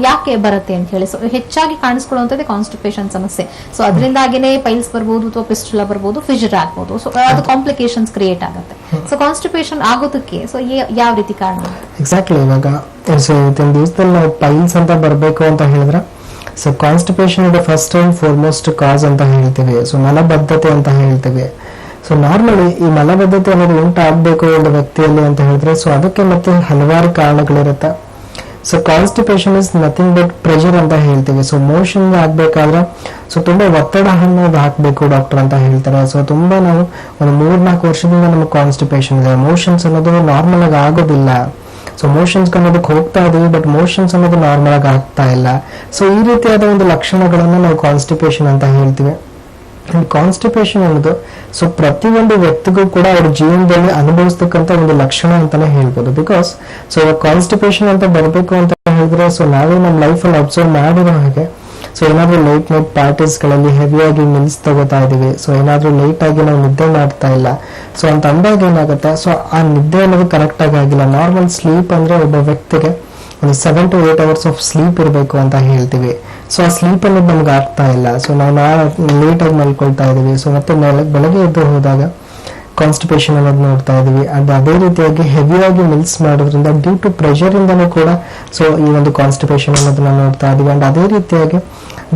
ಯಾಕೆ ಬರುತ್ತೆ ಅಂತ ಹೇಳಿ, ಸೊ ಹೆಚ್ಚಾಗಿ ಕಾಣಿಸ್ಕೊಳ್ಳುವಂತದ್ದೇ ಕಾನ್ಸ್ಟಿಪೇಷನ್ ಸಮಸ್ಯೆ. ಸೊ ಅದರಿಂದಾಗಿನೇ ಪೈಲ್ಸ್ ಬರ್ಬೋದು ಅಥವಾ ಪಿಸ್ಟುಲಾ ಬರ್ಬೋದು, ಫಿಜರ್ ಆಗ್ಬೋದು. ಸೊ ಅದು ಕಾಂಪ್ಲಿಕೇಶನ್ಸ್ ಕ್ರಿಯೇಟ್ ಆಗುತ್ತೆ. ಸೊ ಕಾನ್ಸ್ಟಿಪೇಷನ್ ಆಗೋದಕ್ಕೆ ಸೊ ಯಾವ ರೀತಿ ಕಾರಣ? ಎಕ್ಸಾಕ್ಟ್ಲಿ. ಇವಾಗ ಇವತ್ತಿನ ದಿವಸದಲ್ಲಿ ನಾವು ಪೈಲ್ಸ್ ಅಂತ ಬರಬೇಕು ಅಂತ ಹೇಳಿದ್ರೆ, ಸೊ ಕಾನ್ಸ್ಟಿಪೇಷನ್ ಇದೆ ಫಸ್ಟ್ ಅಂಡ್ ಫಾರ್ಮೋಸ್ಟ್ ಕಾಸ್ ಅಂತ ಹೇಳ್ತೀವಿ. ಸೊ ಮಲಬದ್ಧತೆ ಅಂತ ಹೇಳ್ತೀವಿ. ಸೊ ನಾರ್ಮಲಿ ಈ ಮಲಬದ್ಧತೆ ಅನ್ನೋದು ಉಂಟಾಗಬೇಕು ಒಂದು ವ್ಯಕ್ತಿಯಲ್ಲಿ ಅಂತ ಹೇಳಿದ್ರೆ, ಸೊ ಅದಕ್ಕೆ ಮತ್ತೆ ಹಲವಾರು ಕಾರಣಗಳಿರುತ್ತೆ. So constipation is nothing but pressure ಅಂತ ಹೇಳ್ತೀವಿ. ಸೊ ಮೋಷನ್ ಆಗ್ಬೇಕಾದ್ರೆ ಸೊ ತುಂಬಾ ಒತ್ತಡ ಅನ್ನೋದು ಹಾಕ್ಬೇಕು ಡಾಕ್ಟರ್ ಅಂತ ಹೇಳ್ತಾರೆ. ಸೊ ತುಂಬಾ ನಾವು ಒಂದು 3-4 ವರ್ಷದಿಂದ ನಮಗೆ ಕಾನ್ಸ್ಟಿಪೇಷನ್ ಇದೆ. ಮೋಷನ್ಸ್ ಅನ್ನೋದು ನಾರ್ಮಲ್ ಆಗಿ ಆಗೋದಿಲ್ಲ. ಸೊ ಮೋಷನ್ಸ್ ಅನ್ನೋದಕ್ಕೆ ಹೋಗ್ತಾ ಇದೀವಿ, ಬಟ್ ಮೋಷನ್ಸ್ ಅನ್ನೋದು ನಾರ್ಮಲ್ ಆಗಿ ಆಗ್ತಾ ಇಲ್ಲ. ಸೊ ಈ ರೀತಿಯಾದ ಒಂದು ಲಕ್ಷಣಗಳನ್ನ ನಾವು ಕಾನ್ಸ್ಟಿಪೇಷನ್ ಅಂತ ಹೇಳ್ತೀವಿ. ಕಾನ್ಸ್ಟಿಪೇಷನ್ ಅನ್ನೋದು ಸೊ ಪ್ರತಿಯೊಂದು ವ್ಯಕ್ತಿಗೂ ಕೂಡ ಅವ್ರ ಜೀವನದಲ್ಲಿ ಅನುಭವಿಸ್ತಕ್ಕಂಥ ಒಂದು ಲಕ್ಷಣ ಅಂತಾನೆ ಹೇಳ್ಬೋದು. ಬಿಕಾಸ್ ಸೊ ಕಾನ್ಸ್ಟಿಪೇಷನ್ ಅಂತ ಬರಬೇಕು ಅಂತ ಹೇಳಿದ್ರೆ, ಸೊ ನಾವೇ ನಮ್ಮ ಲೈಫಲ್ಲಿ ಅಬ್ಸರ್ವ್ ಮಾಡಿರೋ ಹಾಗೆ, ಸೊ ಏನಾದ್ರೂ ಲೈಟ್ ನೈಟ್ ಪಾರ್ಟೀಸ್ ಗಳಲ್ಲಿ ಹೆವಿಯಾಗಿ ಮಿಲ್ಸ್ ತಗೋತಾ ಇದೀವಿ, ಸೊ ಏನಾದ್ರೂ ಲೈಟ್ ಆಗಿ ನಾವು ನಿದ್ದೆ ಮಾಡ್ತಾ ಇಲ್ಲ, ಸೊ ಅಂತ ಅಂದಾಗ ಏನಾಗುತ್ತೆ, ಸೊ ಆ ನಿದ್ದೆ ಅನ್ನೋದು ಕರೆಕ್ಟ್ ಆಗಿ ಆಗಿಲ್ಲ. ನಾರ್ಮಲ್ ಸ್ಲೀಪ್ ಅಂದ್ರೆ ಒಬ್ಬ ವ್ಯಕ್ತಿಗೆ ಒಂದು 7 to 8 hours ಆಫ್ ಸ್ಲೀಪ್ ಇರಬೇಕು ಅಂತ ಹೇಳ್ತೀವಿ. ಸೊ ಆ ಸ್ಲೀಪ್ ಅನ್ನೋದು ನಮ್ಗೆ ಆಗ್ತಾ ಇಲ್ಲ. ಸೊ ನಾವು ಲೇಟ್ ಆಗಿ ಮಲ್ಕೊಳ್ತಾ ಇದೀವಿ. ಸೊ ಮತ್ತೆ ಬೆಳಗ್ಗೆ ಎದ್ದು ಹೋದಾಗ ಕಾನ್ಸ್ಟಿಪೇಷನ್ ಅನ್ನೋದು ನೋಡ್ತಾ ಇದೀವಿ. ಅದು ಅದೇ ರೀತಿಯಾಗಿ ಹೆವಿಯಾಗಿ ಮಿಲ್ಸ್ ಮಾಡೋದ್ರಿಂದ ಡ್ಯೂ ಟು ಪ್ರೆಷರ್ ಇಂದನೂ ಕೂಡ ಸೊ ಈ ಒಂದು ಕಾನ್ಸ್ಟಿಪೇಷನ್ ಅನ್ನೋದನ್ನ ನೋಡ್ತಾ ಇದೀವಿ. ಅಂಡ್ ಅದೇ ರೀತಿಯಾಗಿ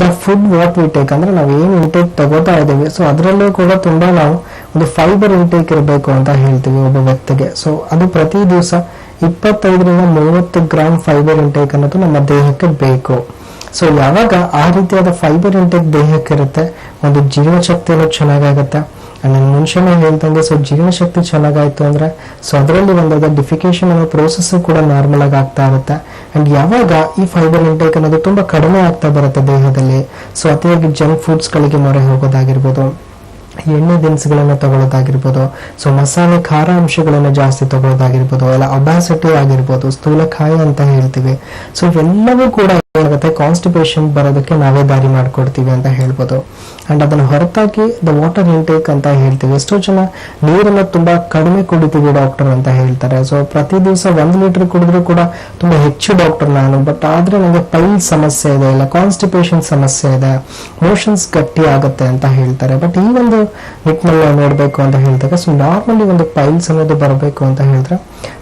the food what we take ಅಂದ್ರೆ ನಾವು ಏನು ಇಂಟೇಕ್ ತಗೋತಾ ಇದೀವಿ, ಸೊ ಅದರಲ್ಲೂ ಕೂಡ ತುಂಬಾ ನಾವು ಒಂದು ಫೈಬರ್ ಇಂಟೇಕ್ ಇರಬೇಕು ಅಂತ ಹೇಳ್ತೀವಿ ಒಬ್ಬ ವ್ಯಕ್ತಿಗೆ. ಸೊ ಅದು ಪ್ರತಿ ದಿವಸ 25 ರಿಂದ 30 ಗ್ರಾಮ್ ಫೈಬರ್ ಇಂಟೇಕ್ ಅನ್ನೋದು ನಮ್ಮ ದೇಹಕ್ಕೆ ಬೇಕು. ಸೊ ಯಾವಾಗ ಆ ರೀತಿಯಾದ ಫೈಬರ್ ಇಂಟೇಕ್ ದೇಹಕ್ಕೆ ಇರುತ್ತೆ, ಒಂದು ಜೀರ್ಣಶಕ್ತಿನೂ ಚೆನ್ನಾಗಾಗುತ್ತೆ. ಅಂಡ್ ನಾನು ಮುಂಚೆನೇ ಹೇಳ್ದಂಗೆ ಸೊ ಜೀರ್ಣಶಕ್ತಿ ಚೆನ್ನಾಗಾಯ್ತು ಅಂದ್ರೆ ಸೊ ಅದರಲ್ಲಿ ಒಂದಾದ ಡಿಫಿಕೇಶನ್ ಅನ್ನೋ ಪ್ರೋಸೆಸ್ ಕೂಡ ನಾರ್ಮಲ್ ಆಗಿ ಆಗ್ತಾ ಇರುತ್ತೆ. ಅಂಡ್ ಯಾವಾಗ ಈ ಫೈಬರ್ ಇಂಟೇಕ್ ಅನ್ನೋದು ತುಂಬಾ ಕಡಿಮೆ ಆಗ್ತಾ ಬರುತ್ತೆ ದೇಹದಲ್ಲಿ, ಸೊ ಅತಿಯಾಗಿ ಜಂಕ್ ಫುಡ್ಸ್ ಗಳಿಗೆ ಮೊರೆ ಹೋಗೋದಾಗಿರ್ಬೋದು, ಎಣ್ಣೆ ದಿನಸುಗಳನ್ನು ತಗೊಳ್ಳೋದಾಗಿರ್ಬೋದು, ಸೊ ಮಸಾಲೆ ಖಾರ ಅಂಶಗಳನ್ನು ಜಾಸ್ತಿ ತಗೊಳ್ಳೋದಾಗಿರ್ಬೋದು, ಅಲ್ಲ ಒಬಾಸಿಟಿ ಆಗಿರ್ಬೋದು, ಸ್ಥೂಲಕಾಯ ಅಂತ ಹೇಳ್ತೀವಿ. ಸೊ ಇವೆಲ್ಲವೂ ಕೂಡ ಏನಾಗುತ್ತೆ, ಕಾನ್ಸ್ಟಿಪೇಷನ್ ಬರೋದಕ್ಕೆ ನಾವೇ ದಾರಿ ಮಾಡ್ಕೊಡ್ತೀವಿ ಅಂತ ಹೇಳ್ಬೋದು. ಅಂಡ್ ಅದನ್ನು ಹೊರತಾಗಿ ದ ವಾಟರ್ ಇಂಟೇಕ್ ಅಂತ ಹೇಳ್ತೀವಿ. ಎಷ್ಟೋ ಜನ ನೀರನ್ನು ತುಂಬಾ ಕಡಿಮೆ ಕುಡಿತೀವಿ ಡಾಕ್ಟರ್ ಅಂತ ಹೇಳ್ತಾರೆ. ಸೊ ಪ್ರತಿ ದಿವಸ 1 ಲೀಟರ್ ಕುಡಿದ್ರು ಕೂಡ ತುಂಬಾ ಹೆಚ್ಚು ಡಾಕ್ಟರ್ ನಾನು, ಬಟ್ ಆದ್ರೆ ನನಗೆ ಪೈಲ್ ಸಮಸ್ಯೆ ಇದೆ, ಇಲ್ಲ ಕಾನ್ಸ್ಟಿಪೇಷನ್ ಸಮಸ್ಯೆ ಇದೆ, ಮೋಷನ್ಸ್ ಗಟ್ಟಿ ಆಗುತ್ತೆ ಅಂತ ಹೇಳ್ತಾರೆ. ಬಟ್ ಈ ಒಂದು ನಿಟ್ಟಿನಲ್ಲಿ ನಾವು ನೋಡ್ಬೇಕು ಅಂತ ಹೇಳಿದಾಗ ಸೊ ನಾರ್ಮಲಿ ಒಂದು ಪೈಲ್ಸ್ ಅನ್ನೋದು ಬರಬೇಕು ಅಂತ ಹೇಳಿದ್ರೆ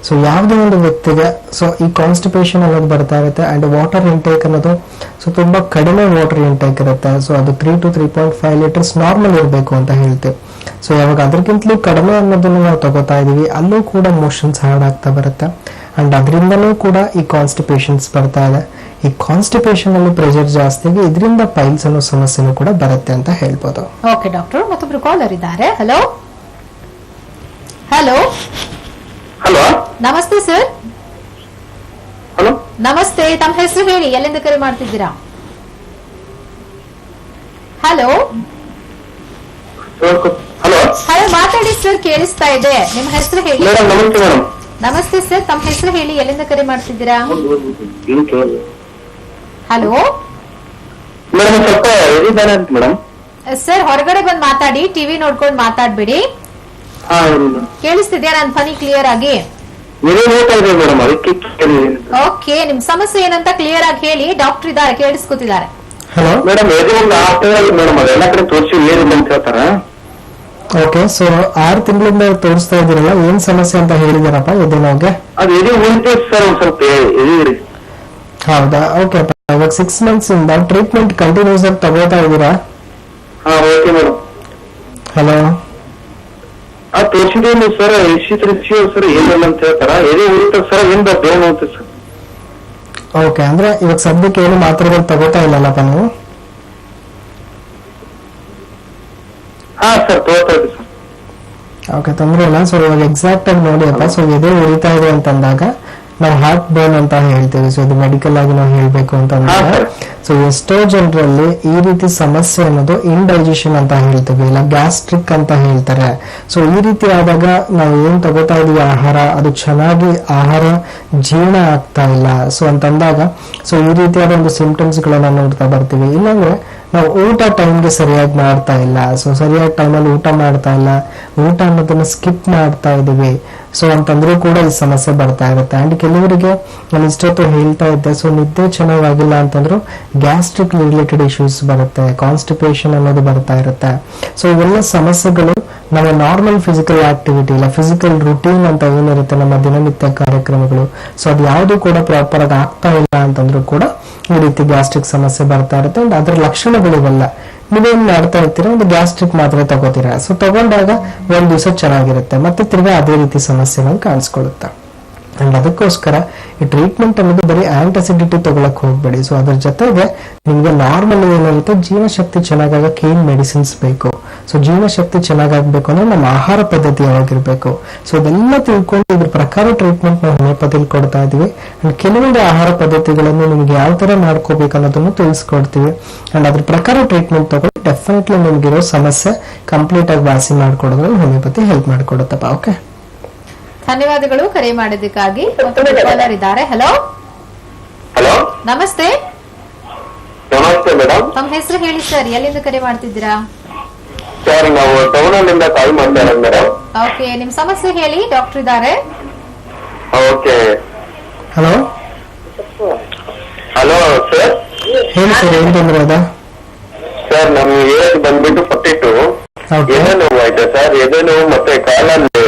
ಸೊ ಯಾವುದೇ ಒಂದು ವ್ಯಕ್ತಿಗೆ ಸೊ ಈ ಕಾನ್ಸ್ಟಿಪೇಷನ್ ಅನ್ನೋದು ಬರ್ತಾ ಇರುತ್ತೆ. ಅಂಡ್ ವಾಟರ್ ಇಂಟೇಕ್ ಅನ್ನೋದು ಸೊ ತುಂಬಾ ಕಡಿಮೆ ವಾಟರ್ ಇಂಟೇಕ್ ಇರುತ್ತೆ. ಸೊ ಅದು 3 to 3.5 ಲೀಟರ್ಸ್ ನಾರ್ಮಲ್ ಇರಬೇಕು ಅಂತ ಹೇಳ್ತೀವಿ. ಸೊ ಯಾವಾಗ ಅದಕ್ಕಿಂತಲೂ ಕಡಿಮೆ ಅನ್ನೋದನ್ನು ನಾವು ತಗೋತಾ ಇದೀವಿ, ಅಲ್ಲೂ ಕೂಡ ಮೋಷನ್ಸ್ ಹಾರ್ಡ್ ಆಗ್ತಾ ಬರುತ್ತೆ. ಅಂಡ್ ಅದರಿಂದನೂ ಕೂಡ ಈ ಕಾನ್ಸ್ಟಿಪೇಷನ್ಸ್ ಬರ್ತಾ ಇದೆ. ಈ ಕಾನ್ಸ್ಟಿಪೇಷನ್ ಅಲ್ಲಿ ಪ್ರೆಷರ್ ಜಾಸ್ತಿಯಾಗಿ ಇದರಿಂದ ಪೈಲ್ಸ್ ಅನ್ನೋ ಸಮಸ್ಯೆನೂ ಕೂಡ ಬರುತ್ತೆ ಅಂತ ಹೇಳ್ಬೋದು. ಓಕೆ ಡಾಕ್ಟರ್, ಮತ್ತೊಬ್ರು ಕಾಲರ್ ಇದ್ದಾರೆ. ಹಲೋ ಹಲೋ ಹಲೋ ನಮಸ್ತೆ ಸರ್. ಹಲೋ ನಮಸ್ತೆ, ತಮ್ಮ ಹೆಸರು ಹೇಳಿ, ಎಲ್ಲಿಂದ ಕರೆ ಮಾಡ್ತಿದ್ದೀರಾ? ಹಲೋ ಹಲೋ ಹಲೋ ಮಾತಾಡಿ ಸರ್, ಕೇಳಿಸ್ತಾ ಇದೆ. ನಿಮ್ಮ ಹೆಸರು ಹೇಳಿ. ಮೇಡಮ್ ನಮಸ್ತೆ. ಮೇಡಮ್ ನಮಸ್ತೆ ಸರ್, ತಮ್ಮ ಹೆಸರು ಹೇಳಿ, ಎಲ್ಲಿಂದ ಕರೆ ಮಾಡ್ತಿದ್ದೀರಾ? ಹಲೋ ಮೇಡಮ್ ಸ್ವಲ್ಪ ಎಲ್ಲಿದ್ದಾರೆ ಅಂತ ಮೇಡಮ್? ಸರ್ ಹೊರಗಡೆ ಬಂದು ಮಾತಾಡಿ, ಟಿವಿ ನೋಡ್ಕೊಂಡು ಮಾತಾಡ್ಬೇಡಿ. ಹಾ ಕೇಳಿಸ್ತಿದ್ಯಾ ನನ್ನ ಧ್ವನಿ ಕ್ಲಿಯರ್ ಆಗಿ? ಮೇಡಮ್ ಅದಕ್ಕೆ ಓಕೆ, ನಿಮ್ ಸಮಸ್ಯೆ ಏನಂತ ಕ್ಲಿಯರ್ ಆಗಿ ಹೇಳಿ, ಡಾಕ್ಟರ್ ಇದ್ದಾರೆ, ಕೇಳಿಸ್ಕೊತಿದ್ದಾರೆ. ಹಲೋ ಮೇಡಮ್ ಎದೆ ಒಂದು 6 ತಿಂಗಳಲ್ಲಿ ಮೇಡಮ್ ಅದೆಲ್ಲ ಕಡೆ ತೋರಿಸಿ ಏನಿಲ್ಲ ಅಂತ ಹೇಳ್ತಾರ. ಓಕೆ, ಸೊ 6 ತಿಂಗಳಿಂದ ತೋರಿಸ್ತಾ ಇದ್ದೀರಲ್ಲ, ಏನ್ ಸಮಸ್ಯೆ ಅಂತ ಹೇಳಿದಾರಪ್ಪ ಎದೆ ನೋವಿಗೆ? ಅದು ಎದೆ ಉಳಿತೆ ಸರ್, ಒಂದ್ ಸ್ವಲ್ಪ ಎದೆ. ಹೌದಾ, ಓಕೆ. ಇವಾಗ 6 ಮಂತ್ಸ್ ಇಂದ ಟ್ರೀಟ್ಮೆಂಟ್ ಕಂಟಿನ್ಯೂಸ್ ಆಗಿ ತಗೋತಾ ಇದ್ದೀರಾ? ಹಾ ಓಕೆ ಮೇಡಮ್. ಹಲೋ, ತೋರಿಸಿದೇನು ಸರ್, ಸರ್ ಏನಿಲ್ಲ ಅಂತ ಹೇಳ್ತಾರ. ಎದೆ ಉಳಿತ ಸರ್, ಏನ್ ಬೇರೆ ಹೋಗುತ್ತೆ ಸರ್. ಓಕೆ, ಅಂದ್ರೆ ಇವಾಗ ಸದ್ಯಕ್ಕೆ ಏನು ಮಾತ್ರೆಗಳು ತಗೋತಾ ಇಲ್ಲಲ್ಲಪ್ಪ ನೀವು? ಹಾ ಸರ್ ತಗೋತಾ ಇದ್ದೀವಿ ಸರ್. ಓಕೆ, ತೊಂದ್ರೆ ಇಲ್ಲ. ಸೊ ಇವಾಗ ಎಕ್ಸಾಕ್ಟ್ ಆಗಿ ನೋಡಿ ಅಪ್ಪ, ಸೊ ಎದೆ ಉಳಿತಾ ಇದೆ ಅಂತಂದಾಗ ನಾವು ಹಾರ್ಟ್ ಬರ್ನ್ ಅಂತ ಹೇಳ್ತೀವಿ. ಸೊ ಇದು ಮೆಡಿಕಲ್ ಆಗಿ ನಾವು ಹೇಳ್ಬೇಕು ಅಂತಂದ್ರೆ ಸೊ ಎಷ್ಟೋ ಜನರಲ್ಲಿ ಈ ರೀತಿ ಸಮಸ್ಯೆ ಅನ್ನೋದು ಇಂಡೈಜೆಷನ್ ಅಂತ ಹೇಳ್ತೀವಿ, ಇಲ್ಲ ಗ್ಯಾಸ್ಟ್ರಿಕ್ ಅಂತ ಹೇಳ್ತಾರೆ. ಸೊ ಈ ರೀತಿ ಆದಾಗ ನಾವು ಏನ್ ತಗೋತಾ ಇದೀವಿ ಆಹಾರ, ಅದು ಚೆನ್ನಾಗಿ ಆಹಾರ ಜೀರ್ಣ ಆಗ್ತಾ ಇಲ್ಲ. ಸೊ ಅಂತಂದಾಗ ಸೊ ಈ ರೀತಿಯಾದ ಒಂದು ಸಿಂಪ್ಟಮ್ಸ್ ಗಳನ್ನ ನೋಡ್ತಾ ಬರ್ತೀವಿ. ಇಲ್ಲಾಂದ್ರೆ ನಾವು ಊಟ ಟೈಮ್ಗೆ ಸರಿಯಾಗಿ ಮಾಡ್ತಾ ಇಲ್ಲ, ಸೊ ಸರಿಯಾದ ಟೈಮಲ್ಲಿ ಊಟ ಮಾಡ್ತಾ ಇಲ್ಲ, ಊಟ ಅನ್ನೋದನ್ನ ಸ್ಕಿಪ್ ಮಾಡ್ತಾ ಇದೀವಿ. ಸೊ ಅಂತಂದ್ರೂ ಕೂಡ ಈ ಸಮಸ್ಯೆ ಬರ್ತಾ ಇರುತ್ತೆ. ಅಂಡ್ ಕೆಲವರಿಗೆ ನಾನು ಇಷ್ಟೊತ್ತು ಹೇಳ್ತಾ ಇದ್ದೆ, ಸೊ ನಿದ್ದೆ ಚೆನ್ನಾಗಿಲ್ಲ ಅಂತಂದ್ರು ಗ್ಯಾಸ್ಟ್ರಿಕ್ ರಿಲೇಟೆಡ್ ಇಶ್ಯೂಸ್ ಬರುತ್ತೆ, ಕಾನ್ಸ್ಟಿಪೇಷನ್ ಅನ್ನೋದು ಬರ್ತಾ ಇರುತ್ತೆ. ಸೊ ಇವೆಲ್ಲ ಸಮಸ್ಯೆಗಳು ನಮ್ಮ ನಾರ್ಮಲ್ ಫಿಸಿಕಲ್ ಆಕ್ಟಿವಿಟಿ, ಇಲ್ಲ ಫಿಸಿಕಲ್ ರುಟೀನ್ ಅಂತ ಏನಿರುತ್ತೆ ನಮ್ಮ ದಿನನಿತ್ಯ ಕಾರ್ಯಕ್ರಮಗಳು, ಸೊ ಅದು ಯಾವುದು ಕೂಡ ಪ್ರಾಪರ್ ಆಗಿ ಆಗ್ತಾ ಇಲ್ಲ ಅಂತಂದ್ರೂ ಕೂಡ ಈ ರೀತಿ ಗ್ಯಾಸ್ಟ್ರಿಕ್ ಸಮಸ್ಯೆ ಬರ್ತಾ ಇರುತ್ತೆ. ಅಂಡ್ ಅದರ ಲಕ್ಷಣಗಳಿವೆಲ್ಲ ನೀವೇನ್ ಮಾಡ್ತಾ ಇರ್ತೀರಾ, ಒಂದು ಗ್ಯಾಸ್ಟ್ರಿಕ್ ಮಾತ್ರೆ ತಗೋತೀರಾ. ಸೊ ತಗೊಂಡಾಗ 1 ದಿವಸ ಚೆನ್ನಾಗಿರುತ್ತೆ, ಮತ್ತೆ ತಿರ್ಗಾ ಅದೇ ರೀತಿ ಸಮಸ್ಯೆಗಳು ಕಾಣಿಸ್ಕೊಳ್ಳುತ್ತೆ. ಅಂಡ್ ಅದಕ್ಕೋಸ್ಕರ ಈ ಟ್ರೀಟ್ಮೆಂಟ್ ಅನ್ನೋದು ಬರೀ ಆಂಟಾಸಿಡಿಟಿ ತಗೊಳಕ್ ಹೋಗ್ಬೇಡಿ. ಸೊ ಅದ್ರ ಜೊತೆಗೆ ನಿಮ್ಗೆ ನಾರ್ಮಲ್ ಏನಿರುತ್ತೆ, ಜೀರ್ಣಶಕ್ತಿ ಚೆನ್ನಾಗಾಗಕ್ಕೆ ಏನ್ ಮೆಡಿಸಿನ್ಸ್ ಬೇಕು, ಸೊ ಜೀರ್ಣಶಕ್ತಿ ಚೆನ್ನಾಗಾಗ್ಬೇಕು ಅಂದ್ರೆ ನಮ್ಮ ಆಹಾರ ಪದ್ಧತಿ ಯಾವಾಗಿರ್ಬೇಕು, ಸೊ ಇದೆಲ್ಲ ತಿಳ್ಕೊಂಡು ಇದ್ರ ಪ್ರಕಾರ ಟ್ರೀಟ್ಮೆಂಟ್ ನಾವು ಹೋಮಿಯೋಪತಿಲಿ ಕೊಡ್ತಾ ಇದೀವಿ. ಅಂಡ್ ಕೆಲವೊಂದು ಆಹಾರ ಪದ್ಧತಿಗಳನ್ನು ನಿಮ್ಗೆ ಯಾವ ತರ ಮಾಡ್ಕೋಬೇಕು ಅನ್ನೋದನ್ನು ತಿಳಿಸ್ಕೊಡ್ತೀವಿ. ಅಂಡ್ ಅದ್ರ ಪ್ರಕಾರ ಟ್ರೀಟ್ಮೆಂಟ್ ತಗೊಂಡು ಡೆಫಿನೆಟ್ಲಿ ನಿಮ್ಗಿರೋ ಸಮಸ್ಯೆ ಕಂಪ್ಲೀಟ್ ಆಗಿ ವಾಸಿ ಮಾಡ್ಕೊಡೋದ್ರಲ್ಲಿ ಹೋಮಿಯೋಪತಿ ಹೆಲ್ಪ್ ಮಾಡ್ಕೊಡುತ್ತಪ್ಪ. ಓಕೆ, ಧನ್ಯವಾದಗಳು ಕರೆ ಮಾಡೋದಕ್ಕಾಗಿ. ಕಾಲರ್ ಇದ್ದಾರೆ. ಹಲೋ ಹಲೋ ನಮಸ್ತೆ. ನಮಸ್ತೆ ಮೇಡಮ್. ತಮ್ಮ ಹೆಸರು ಹೇಳಿ ಸರ್, ಎಲ್ಲಿಂದ ಕರೆ ಮಾಡ್ತಿದ್ದೀರಾ? ಸರ್ ನಾವು ಟೌನಲ್ಲಿಂದ ಕಾಲ್ ಮಾಡ್ತಾ ಇರೋದು ಮೇಡಮ್. ಓಕೆ, ನಿಮ್ ಸಮಸ್ಯೆ ಹೇಳಿ, ಡಾಕ್ಟರ್ ಇದ್ದಾರೆ. ಓಕೆ. Hello hello sir. ಹೇಳಿ ಸರ್, ಏನ್ ತೊಂದ್ರೆ ಅದ? ಸರ್ ನಮ್ ಏಜ್ ಬಂದ್ಬಿಟ್ಟು 42. ಎದೆ ನೋವು ಆಯ್ತಾ ಸರ್, ಎದೆ ನೋವು ಮತ್ತೆ ಕಾಲಲ್ಲಿ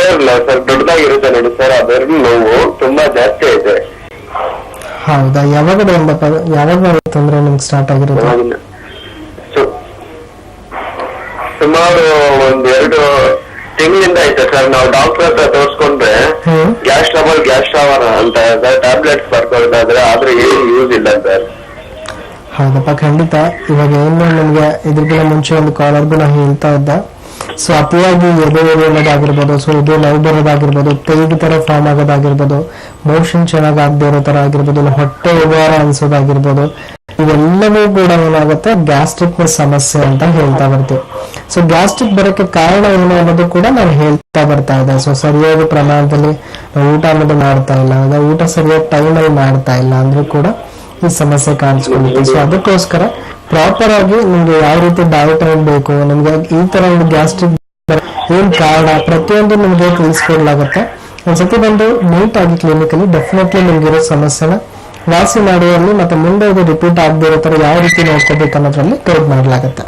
ಇರಲ್ಲ ಸರ್, ದೊಡ್ಡದಾಗಿರುತ್ತೆ ನೋಡಿ ಸರ್, ಅದರ ನೋವು ತುಂಬಾ ಜಾಸ್ತಿ ಐತೆ. ಹೌದಾ, ಯಾವಾಗ ತೊಂದ್ರೆ ನಿಮ್ಗೆ ಸ್ಟಾರ್ಟ್ ಆಗಿರೋದು? ಸುಮಾರು ಒಂದ್ ತಿಂಗಳಿಂದ ಐತೆ ಸರ್. ನಾವು ಡಾಕ್ಟರ್ ಹತ್ರ ತೋರ್ಸ್ಕೊಂಡ್ರೆ ಗ್ಯಾಸ್ ಟ್ರಬಲ್ ಅಂತ ಟ್ಯಾಬ್ಲೆಟ್ಸ್ ಬರ್ಕೊಳ್ತಾದ್ರೆ ಆದ್ರೆ ಏನು ಯೂಸ್ ಇಲ್ಲ ಸರ್. ಹೌದಪ್ಪ, ಖಂಡಿತ. ಇವಾಗ ಏನು ನಮ್ಗೆ ಇದ್ರಗಿನ ಮುಂಚೆ ಒಂದು ಕಾಲರ್ಗೂ ನಾವು ಹೇಳ್ತಾ ಇದ್ದ, ಸೊ ಅತಿಯಾಗಿ ಎದೆ ಅನ್ನೋದಾಗಿರ್ಬೋದು, ಸೊ ಇದು ನೋವು ಬರೋದಾಗಿರ್ಬೋದು, ತೇಗಿ ತರ ಫಾರ್ಮ್ ಆಗೋದಾಗಿರ್ಬೋದು, ಮೋಷನ್ ಚೆನ್ನಾಗಿ ಆಗದೆ ಇರೋ ತರ ಆಗಿರ್ಬೋದು, ಇಲ್ಲ ಹೊಟ್ಟೆ ಉಗಾರ ಅನ್ಸೋದಾಗಿರ್ಬೋದು, ಇವೆಲ್ಲವೂ ಕೂಡ ಏನಾಗುತ್ತೆ ಗ್ಯಾಸ್ಟ್ರಿಕ್ ನ ಸಮಸ್ಯೆ ಅಂತ ಹೇಳ್ತಾ ಬರ್ತೀವಿ. ಸೊ ಗ್ಯಾಸ್ಟ್ರಿಕ್ ಬರೋಕ್ಕೆ ಕಾರಣ ಏನು ಅನ್ನೋದು ಕೂಡ ನಾನು ಹೇಳ್ತಾ ಬರ್ತಾ ಇದ್ದೆ. ಸೊ ಸರಿಯಾದ ಪ್ರಮಾಣದಲ್ಲಿ ಊಟ ಅನ್ನೋದು ಮಾಡ್ತಾ ಇಲ್ಲ, ಊಟ ಸರಿಯಾದ ಟೈಮ್ ಅಲ್ಲಿ ಮಾಡ್ತಾ ಇಲ್ಲ ಅಂದ್ರೂ ಕೂಡ ಈ ಸಮಸ್ಯೆ ಕಾಣಿಸ್ಕೊಳ್ಳುತ್ತೆ. ಸೊ ಅದಕ್ಕೋಸ್ಕರ ಪ್ರಾಪರ್ ಆಗಿ ನಿಮ್ಗೆ ಯಾವ ರೀತಿ ಡಯಟ್ ಬೇಕು, ನಿಮ್ಗೆ ಈ ತರ ಒಂದು ಗ್ಯಾಸ್ಟ್ರಿಕ್ ಏನ್ ಕಾರಣ ಪ್ರತಿಯೊಂದು ನಿಮ್ಗೆ ತಿಳಿಸ್ಕೊಡ್ಲಾಗುತ್ತೆ. ಒಂದ್ಸತಿ ಬಂದು ನೀಟ್ ಆಗಿ ಕ್ಲಿನಿಕಲ್ಲಿ ಡೆಫಿನೆಟ್ಲಿ ನಿಮ್ಗಿರೋ ಸಮಸ್ಯೆನ ವಾಸಿ ಮಾಡುವಲ್ಲಿ ಮತ್ತೆ ಮುಂದೆ ಇದು ರಿಪೀಟ್ ಆಗದೆ ಇರೋ ತರ ಯಾವ ರೀತಿ ನೋಡ್ಕೋಬೇಕು ಅನ್ನೋದ್ರಲ್ಲಿ ಗೈಡ್ ಮಾಡ್ಲಾಗತ್ತೆ.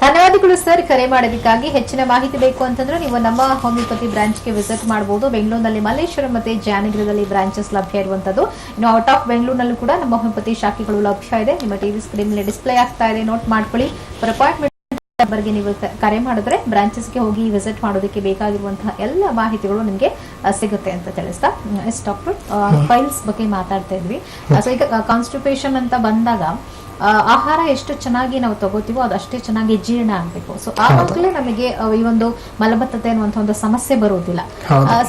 ಧನ್ಯವಾದಗಳು ಸರ್ ಕರೆ ಮಾಡೋದಕ್ಕಾಗಿ. ಹೆಚ್ಚಿನ ಮಾಹಿತಿ ಬೇಕು ಅಂತಂದ್ರೆ ನೀವು ನಮ್ಮ ಹೋಮಿಯೋಪತಿ ಬ್ರಾಂಚ್ಗೆ ವಿಸಿಟ್ ಮಾಡಬಹುದು. ಬೆಂಗಳೂರಿನಲ್ಲಿ ಮಲ್ಲೇಶ್ವರಂ ಮತ್ತೆ ಜಾನಗಿರದಲ್ಲಿ ಬ್ರಾಂಚಸ್ ಲಭ್ಯ ಇರುವಂತದ್ದು. ಇನ್ನು ಔಟ್ ಆಫ್ ಬೆಂಗಳೂರಿನಲ್ಲೂ ಕೂಡ ನಮ್ಮ ಹೋಮಿಯೋಪತಿ ಶಾಖೆಗಳು ಲಭ್ಯ ಇದೆ. ನಿಮ್ಮ ಟಿವಿ ಸ್ಕ್ರೀನ್ ಮೇಲೆ ಡಿಸ್ಪ್ಲೇ ಆಗ್ತಾ ಇದೆ, ನೋಟ್ ಮಾಡ್ಕೊಳ್ಳಿ. ಫಾರ್ ಅಪಾಯಿಂಟ್ಮೆಂಟ್ ಬಗ್ಗೆ ನೀವು ಕರೆ ಮಾಡಿದ್ರೆ ಬ್ರಾಂಚಸ್ಗೆ ಹೋಗಿ ವಿಸಿಟ್ ಮಾಡೋದಕ್ಕೆ ಬೇಕಾಗಿರುವಂತಹ ಎಲ್ಲ ಮಾಹಿತಿಗಳು ನಿಮಗೆ ಸಿಗುತ್ತೆ ಅಂತ ತಿಳಿಸ್ತಾ, ಎಸ್ ಡಾಕ್ಟರ್ ಫೈಲ್ಸ್ ಬಗ್ಗೆ ಮಾತಾಡ್ತಾ ಇದ್ವಿ. ಸೊ ಈಗ ಕಾನ್ಸ್ಟಿಪೇಷನ್ ಅಂತ ಬಂದಾಗ ಆಹಾರ ಎಷ್ಟು ಚೆನ್ನಾಗಿ ನಾವು ತಗೋತೀವೋ ಅದಷ್ಟೇ ಚೆನ್ನಾಗಿ ಜೀರ್ಣ ಆಗ್ಬೇಕು. ಸೊ ಆವಾಗಲೇ ನಮಗೆ ಈ ಒಂದು ಮಲಬದ್ಧತೆ ಅನ್ನುವಂತ ಒಂದು ಸಮಸ್ಯೆ ಬರುವುದಿಲ್ಲ.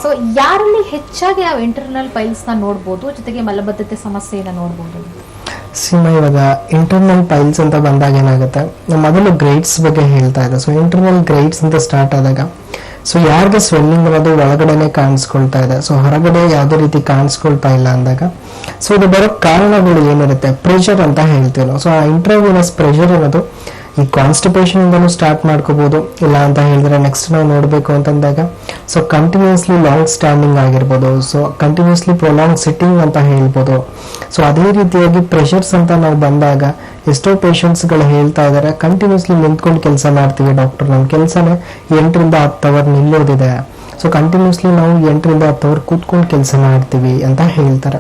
ಸೊ ಯಾರಲ್ಲಿ ಹೆಚ್ಚಾಗಿ ನಾವು ಇಂಟರ್ನಲ್ ಪೈಲ್ಸ್ ನ ನೋಡ್ಬೋದು, ಜೊತೆಗೆ ಮಲಬದ್ಧತೆ ಸಮಸ್ಯೆಯನ್ನ ನೋಡ್ಬೋದು? ಇವಾಗ ಇಂಟರ್ನಲ್ ಪೈಲ್ಸ್ ಅಂತ ಬಂದಾಗ ಏನಾಗುತ್ತೆ, ಮೊದಲು ಗ್ರೇಡ್ಸ್ ಬಗ್ಗೆ ಹೇಳ್ತಾ ಇದೆ. ಸೊ ಇಂಟರ್ನಲ್ ಗ್ರೇಡ್ಸ್ ಅಂತ ಸ್ಟಾರ್ಟ್ ಆದಾಗ ಸೊ ಯಾರಿಗೆ ಸ್ವೆಲ್ಲಿಂಗ್ ಅನ್ನೋದು ಒಳಗಡೆನೆ ಕಾಣಿಸ್ಕೊಳ್ತಾ ಇದೆ, ಸೊ ಹೊರಗಡೆ ಯಾವುದೇ ರೀತಿ ಕಾಣಿಸ್ಕೊಳ್ತಾ ಇಲ್ಲ ಅಂದಾಗ ಸೊ ಇದು ಬರೋ ಕಾರಣಗಳು ಏನಿರುತ್ತೆ, ಪ್ರೆಷರ್ ಅಂತ ಹೇಳ್ತೀವಿ ನಾವು. ಸೊ ಆ ಇಂಟ್ರಾವಿನಸ್ ಪ್ರೆಷರ್ ಅನ್ನೋದು ಈ ಕಾನ್ಸ್ಟಿಪೇಷನ್ ಇಂದನೂ ಸ್ಟಾರ್ಟ್ ಮಾಡ್ಕೋಬಹುದು. ಇಲ್ಲ ಅಂತ ಹೇಳಿದ್ರೆ ನೆಕ್ಸ್ಟ್ ನಾವು ನೋಡ್ಬೇಕು ಅಂತಂದಾಗ ಸೊ ಕಂಟಿನ್ಯೂಸ್ಲಿ ಲಾಂಗ್ ಸ್ಟ್ಯಾಂಡಿಂಗ್ ಆಗಿರ್ಬೋದು, ಸೊ ಕಂಟಿನ್ಯೂಸ್ಲಿ ಪ್ರೊಲಾಂಗ್ ಸಿಟ್ಟಿಂಗ್ ಅಂತ ಹೇಳ್ಬೋದು. ಸೊ ಅದೇ ರೀತಿಯಾಗಿ ಪ್ರೆಷರ್ಸ್ ಅಂತ ನಾವು ಬಂದಾಗ ಎಷ್ಟೋ ಪೇಷಂಟ್ಸ್ ಗಳು ಹೇಳ್ತಾ ಇದಾರೆ, ಕಂಟಿನ್ಯೂಸ್ಲಿ ನಿಂತ್ಕೊಂಡು ಕೆಲಸ ಮಾಡ್ತೀವಿ ಡಾಕ್ಟರ್, ನಮ್ಮ ಕೆಲಸನೇ 8 ರಿಂದ 10 ಅವರ್ ನಿಲ್ಲೋದಿದೆ, ಸೊ ಕಂಟಿನ್ಯೂಸ್ಲಿ ನಾವು 8 ರಿಂದ 10 ಅವರ್ ಕೂತ್ಕೊಂಡು ಕೆಲಸ ಮಾಡ್ತೀವಿ ಅಂತ ಹೇಳ್ತಾರೆ.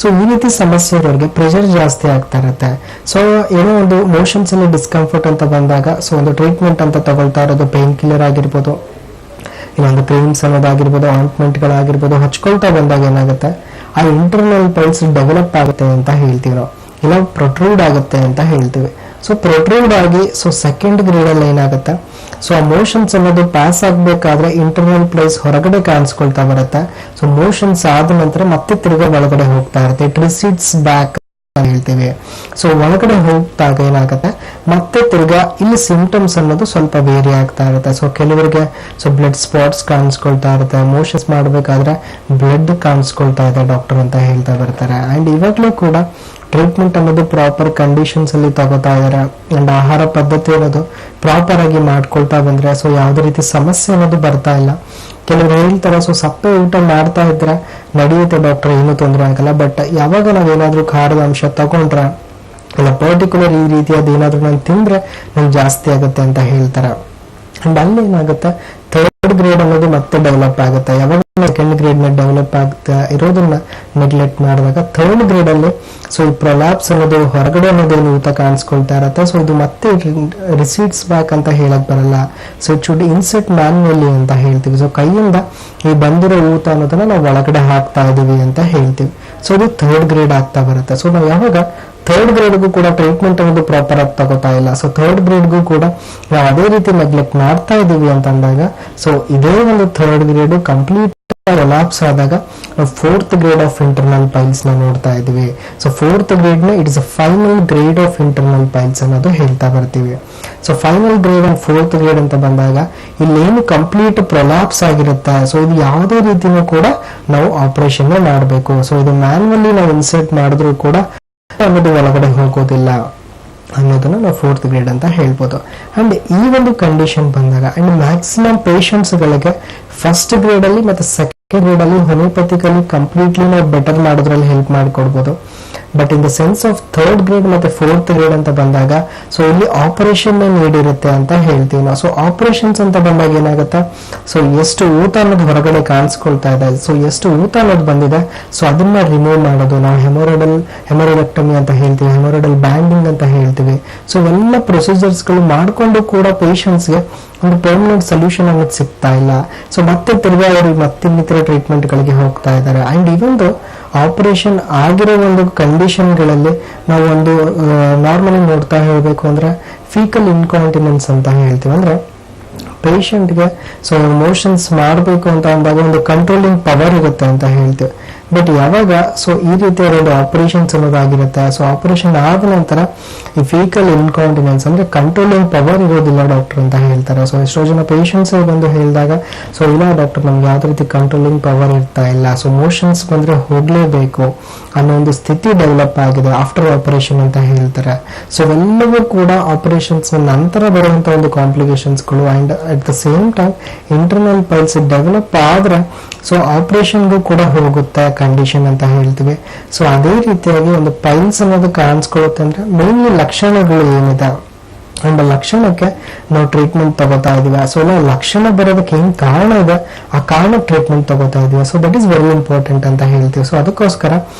ಸೊ ಈ ರೀತಿ ಸಮಸ್ಯೆ ಇರೋರಿಗೆ ಪ್ರೆಷರ್ ಜಾಸ್ತಿ ಆಗ್ತಾ ಇರುತ್ತೆ. ಸೊ ಏನೋ ಒಂದು ಮೋಷನ್ಸ್ ಅಲ್ಲಿ ಡಿಸ್ಕಂಫರ್ಟ್ ಅಂತ ಬಂದಾಗ ಸೊ ಒಂದು ಟ್ರೀಟ್ಮೆಂಟ್ ಅಂತ ತಗೊಳ್ತಾ ಇರೋದು ಪೇನ್ ಕಿಲ್ಲರ್ ಆಗಿರ್ಬೋದು, ಇನ್ನೊಂದು ಕ್ರೀಮ್ಸ್ ಅನ್ನೋದಾಗಿರ್ಬೋದು, ಆಯಿಂಟ್ಮೆಂಟ್ಗಳಾಗಿರ್ಬೋದು, ಹಚ್ಕೊಳ್ತಾ ಬಂದಾಗ ಏನಾಗುತ್ತೆ ಆ ಇಂಟರ್ನಲ್ ಪೈಲ್ಸ್ ಡೆವಲಪ್ ಆಗುತ್ತೆ ಅಂತ ಹೇಳ್ತೀವಿ ನಾವು, ಇಲ್ಲ ಪ್ರೊಟ್ರೂಡ್ ಆಗುತ್ತೆ ಅಂತ ಹೇಳ್ತೀವಿ. ಸೊ ಪ್ರೊಟ್ರೂಡ್ ಆಗಿ ಸೊ ಸೆಕೆಂಡ್ ಗ್ರೇಡ್ ಅಲ್ಲಿ ಏನಾಗುತ್ತೆ, ಸೊ ಆ ಮೋಷನ್ಸ್ ಅನ್ನೋದು ಪಾಸ್ ಆಗ್ಬೇಕಾದ್ರೆ ಇಂಟರ್ನಲ್ ಪ್ಲೇಸ್ ಹೊರಗಡೆ ಕಾಣಿಸ್ಕೊಳ್ತಾ ಬರುತ್ತೆ. ಸೊ ಮೋಷನ್ಸ್ ಆದ ನಂತರ ಮತ್ತೆ ತಿರ್ಗಾ ಒಳಗಡೆ ಹೋಗ್ತಾ ಇರುತ್ತೆ, ಇಟ್ ರಿಸೀಡ್ಸ್ ಬ್ಯಾಕ್ ಅಂತ ಹೇಳ್ತೀವಿ. ಸೊ ಒಳಗಡೆ ಹೋಗ್ದಾಗ ಏನಾಗುತ್ತೆ ಮತ್ತೆ ತಿರ್ಗಾ ಇಲ್ಲಿ ಸಿಂಪ್ಟಮ್ಸ್ ಅನ್ನೋದು ಸ್ವಲ್ಪ ವೇರಿ ಆಗ್ತಾ ಇರುತ್ತೆ. ಸೊ ಕೆಲವರಿಗೆ ಸೊ ಬ್ಲಡ್ ಸ್ಪಾಟ್ಸ್ ಕಾಣಿಸ್ಕೊಳ್ತಾ ಇರುತ್ತೆ, ಮೋಷನ್ಸ್ ಮಾಡ್ಬೇಕಾದ್ರೆ ಬ್ಲಡ್ ಕಾಣಿಸ್ಕೊಳ್ತಾ ಇದೆ ಡಾಕ್ಟರ್ ಅಂತ ಹೇಳ್ತಾ ಬರ್ತಾರೆ. ಅಂಡ್ ಇವಾಗ್ಲೂ ಕೂಡ ಟ್ರೀಟ್ಮೆಂಟ್ ಅನ್ನೋದು ಪ್ರಾಪರ್ ಕಂಡೀಷನ್ಸ್ ಅಲ್ಲಿ ತಗೋತಾ ಇದಾರೆ. ಅಂಡ್ ಆಹಾರ ಪದ್ಧತಿ ಅನ್ನೋದು ಪ್ರಾಪರ್ ಆಗಿ ಮಾಡ್ಕೊಳ್ತಾ ಬಂದ್ರೆ ಸೊ ಯಾವುದೇ ರೀತಿ ಸಮಸ್ಯೆ ಅನ್ನೋದು ಬರ್ತಾ ಇಲ್ಲ. ಕೆಲವರು ಹೇಳ್ತಾರೆ ಸೊ ಸಪ್ಪೆ ಊಟ ಮಾಡ್ತಾ ಇದ್ರೆ ನಡೆಯುತ್ತೆ ಡಾಕ್ಟರ್, ಏನು ತೊಂದರೆ ಆಗಲ್ಲ. ಬಟ್ ಯಾವಾಗ ನಾವೇನಾದ್ರೂ ಖಾರದ ಅಂಶ ತಗೊಂಡ್ರೆ ಇಲ್ಲ ಪರ್ಟಿಕ್ಯುಲರ್ ಈ ರೀತಿಯಾದ ಏನಾದ್ರು ನಾನು ತಿಂದ್ರೆ ನಂಗೆ ಜಾಸ್ತಿ ಆಗುತ್ತೆ ಅಂತ ಹೇಳ್ತಾರೆ. ಅಂಡ್ ಅಲ್ಲಿ ಏನಾಗುತ್ತೆ ಥರ್ಡ್ ಗ್ರೇಡ್ ಅನ್ನೋದು ಮತ್ತೆ ಡೆವಲಪ್ ಆಗುತ್ತೆ. ಯಾವಾಗ ಸೆಕೆಂಡ್ ಗ್ರೇಡ್ ನ ಡೆವಲಪ್ ಆಗ್ತಾ ಇರೋದನ್ನ ನೆಗ್ಲೆಕ್ಟ್ ಮಾಡಿದಾಗ ಥರ್ಡ್ ಗ್ರೇಡ್ ಅಲ್ಲಿ ಸೊ ಈ ಪ್ರೊಲ್ಯಾಪ್ಸ್ ಅನ್ನೋದು ಹೊರಗಡೆ ಅನ್ನೋದೇನು ಊತ ಕಾಣಿಸ್ಕೊಳ್ತಾ ಇರತ್ತೆ. ಸೊ ಇದು ಮತ್ತೆ ರಿಸೀಡ್ಸ್ ಬ್ಯಾಕ್ ಅಂತ ಹೇಳಕ್ ಬರಲ್ಲ. So it should inset manually ಅಂತ ಹೇಳ್ತೀವಿ. ಸೊ ಕೈಯಿಂದ ಈ ಬಂದಿರೋ ಊತ ಅನ್ನೋದನ್ನ ನಾವು ಒಳಗಡೆ ಹಾಕ್ತಾ ಇದೀವಿ ಅಂತ ಹೇಳ್ತೀವಿ. ಸೊ ಇದು ಥರ್ಡ್ ಗ್ರೇಡ್ ಆಗ್ತಾ ಬರುತ್ತೆ. ಸೊ ನಾವು ಯಾವಾಗ ಥರ್ಡ್ ಗ್ರೇಡ್ಗೂ ಕೂಡ ಟ್ರೀಟ್ಮೆಂಟ್ ಅನ್ನೋದು ಪ್ರಾಪರ್ ಆಗಿ ತಗೋತಾ ಇಲ್ಲ, ಸೊ ಥರ್ಡ್ ಗ್ರೇಡ್ಗೂ ಕೂಡ ನಾವು ಅದೇ ರೀತಿ ನೆಗ್ಲೆಕ್ಟ್ ಮಾಡ್ತಾ ಇದೀವಿ ಅಂತ ಅಂದಾಗ ಸೊ ಇದೇ ಒಂದು ಥರ್ಡ್ ಗ್ರೇಡ್ ಕಂಪ್ಲೀಟ್ ಕೊಲಾಪ್ಸ್ ಆದಾಗ ನಾವು fourth grade of internal piles ನ ನೋಡ್ತಾ ಇದೀವಿ. ಸೊ ಫೋರ್ತ್ ಗ್ರೇಡ್ ನ it is a final grade of internal piles ಅನ್ನೋದು ಹೇಳ್ತಾ ಬರ್ತೀವಿ. So final grade and fourth grade ಅಂತ ಬಂದಾಗ ಇಲ್ಲೇನು ಕಂಪ್ಲೀಟ್ ಪ್ರೊಲಾಪ್ಸ್ ಆಗಿರುತ್ತೆ. ಸೊ ಇದು ಯಾವುದೇ ರೀತಿನೂ ಕೂಡ ನಾವು ಆಪರೇಷನ್ ಮಾಡಬೇಕು. ಸೊ ಇದು ಮ್ಯಾನ್ಯುವಲಿ ನಾವು ಇನ್ಸರ್ಟ್ ಮಾಡಿದ್ರು ಕೂಡ ಅನ್ನೋದು ಒಳಗಡೆ ಹೋಗೋದಿಲ್ಲ ಅನ್ನೋದನ್ನ ನಾವು ಫೋರ್ತ್ ಗ್ರೇಡ್ ಅಂತ ಹೇಳ್ಬೋದು. ಅಂಡ್ ಈ ಒಂದು ಕಂಡೀಷನ್ ಬಂದಾಗ ಅಂಡ್ ಮ್ಯಾಕ್ಸಿಮಮ್ ಪೇಷಂಟ್ಸ್ ಗಳಿಗೆ ಫಸ್ಟ್ ಗ್ರೇಡ್ ಅಲ್ಲಿ ಮತ್ತೆ ಸೆಕೆಂಡ್ ಗ್ರೇಡ್ ಅಲ್ಲಿ ಹೋಮಿಯೋಪತಿಕಲಿ ಕಂಪ್ಲೀಟ್ಲಿ ನಾವು ಬೆಟರ್ ಮಾಡೋದ್ರಲ್ಲಿ ಹೆಲ್ಪ್ ಮಾಡಿಕೊಡ್ಬೋದು. But in the sense of third grade ಮತ್ತೆ ಫೋರ್ತ್ ಗ್ರೇಡ್ ಅಂತ ಬಂದಾಗ ಸೊ ಇಲ್ಲಿ ಆಪರೇಷನ್ ನೀಡ್ ಇರುತ್ತೆ ಅಂತ ಹೇಳ್ತೀವಿ ನಾವು. ಸೊ ಆಪರೇಷನ್ಸ್ ಅಂತ ಬಂದಾಗ ಏನಾಗುತ್ತೆ, ಸೊ ಎಷ್ಟು ಊತ ಅನ್ನೋದು ಹೊರಗಡೆ ಕಾಣಿಸ್ಕೊಳ್ತಾ ಇದೆ, ಸೊ ಎಷ್ಟು ಊತ ಅನ್ನೋದು ಬಂದಿದೆ, ಸೊ ಅದನ್ನ ರಿಮೂವ್ ಮಾಡೋದು ನಾವು ಹೆಮೊರೈಡೆಕ್ಟಮಿ ಅಂತ ಹೇಳ್ತೀವಿ, ಹೆಮೊರೈಡಲ್ ಬ್ಯಾಂಡಿಂಗ್ ಅಂತ ಹೇಳ್ತೀವಿ. ಸೊ ಎಲ್ಲ ಪ್ರೊಸೀಜರ್ಸ್ ಗಳು ಮಾಡಿಕೊಂಡು ಕೂಡ ಪೇಷಂಟ್ಸ್ಗೆ ಒಂದು ಪರ್ಮನೆಂಟ್ ಸೊಲ್ಯೂಷನ್ ಅನ್ನೋದು ಸಿಗ್ತಾ ಇಲ್ಲ. ಸೊ ಮತ್ತೆ ತಿರ್ಗಾ ಅವರು ಮತ್ತಿನ್ನಿತರ ಟ್ರೀಟ್ಮೆಂಟ್ಗಳಿಗೆ ಹೋಗ್ತಾ ಇದ್ದಾರೆ. ಅಂಡ್ ಇವೊಂದು ಆಪರೇಷನ್ ಆಗಿರೋ ಒಂದು ಕಂಡೀಷನ್ಗಳಲ್ಲಿ ನಾವು ಒಂದು ನಾರ್ಮಲಿ ನೋಡ್ತಾ ಹೇಳಬೇಕು ಅಂದ್ರೆ ಫೀಕಲ್ ಇನ್ಕಾಂಟಿನೆನ್ಸ್ ಅಂತ ಹೇಳ್ತೀವಿ. ಅಂದ್ರೆ ಪೇಷಂಟ್ಗೆ ಸೊ ಮೋಷನ್ಸ್ ಮಾಡಬೇಕು ಅಂತ ಅಂದಾಗ ಒಂದು ಕಂಟ್ರೋಲಿಂಗ್ ಪವರ್ ಇರುತ್ತೆ ಅಂತ ಹೇಳ್ತೀವಿ. ಬಟ್ ಯಾವಾಗ ಸೊ ಈ ರೀತಿಯ ಒಂದು ಆಪರೇಷನ್ಸ್ ಅನ್ನೋದಾಗಿರುತ್ತೆ, ಸೊ ಆಪರೇಷನ್ ಆದ ನಂತರ ಈ ಫೀಕಲ್ ಇನ್ಕಾಂಟಿನೆನ್ಸ್ ಅಂದ್ರೆ ಕಂಟ್ರೋಲಿಂಗ್ ಪವರ್ ಇರೋದಿಲ್ಲ ಡಾಕ್ಟರ್ ಅಂತ ಹೇಳ್ತಾರೆ. ಸೊ ಎಷ್ಟೋ ಜನ ಪೇಷಂಟ್ಸ್ ಬಂದು ಹೇಳಿದಾಗ ಸೊ ಇಲ್ಲ ಡಾಕ್ಟರ್ ನಮ್ಗೆ ಯಾವ್ದು ರೀತಿ ಕಂಟ್ರೋಲಿಂಗ್ ಪವರ್ ಇರ್ತಾ ಇಲ್ಲ, ಸೊ ಮೋಷನ್ಸ್ ಬಂದ್ರೆ ಹೋಗ್ಲೇಬೇಕು ಅನ್ನೋ ಒಂದು ಸ್ಥಿತಿ ಡೆವಲಪ್ ಆಗಿದೆ ಆಫ್ಟರ್ ಆಪರೇಷನ್ ಅಂತ ಹೇಳ್ತಾರೆ. ಸೊ ಎಲ್ಲವೂ ಕೂಡ ಆಪರೇಷನ್ಸ್ ನಂತರ ಬರುವಂತ ಒಂದು ಕಾಂಪ್ಲಿಕೇಶನ್ಸ್ಗಳು. And at the same time internal piles develop ಆದ್ರೆ ಸೊ ಆಪರೇಷನ್ಗೂ ಕೂಡ ಹೋಗುತ್ತೆ ಕಂಡೀಷನ್ ಅಂತ ಹೇಳ್ತೀವಿ. ಸೊ ಅದೇ ರೀತಿಯಾಗಿ ಒಂದು ಪೈಲ್ಸ್ ಅನ್ನೋದು ಕಾಣಿಸ್ಕೊಳ್ಳುತ್ತೆ ಅಂದ್ರೆ ಮೇನ್ಲಿ ಲಕ್ಷಣಗಳು ಏನಿದೆ ಅಂಡ್ ಲಕ್ಷಣಕ್ಕೆ ನಾವು ಟ್ರೀಟ್ಮೆಂಟ್ ತಗೋತಾ ಇದೀವಿ. ಸೊ ನಾವು ಲಕ್ಷಣ ಬರೋದಕ್ಕೆ ಏನ್ ಕಾರಣ ಇದೆ ಆ ಕಾರಣಕ್ಕೆ ಟ್ರೀಟ್ಮೆಂಟ್ ತಗೋತಾ ಇದೀವಿ. So that is very important ಅಂತ ಹೇಳ್ತೀವಿ. ಸೊ ಅದಕ್ಕೋಸ್ಕರ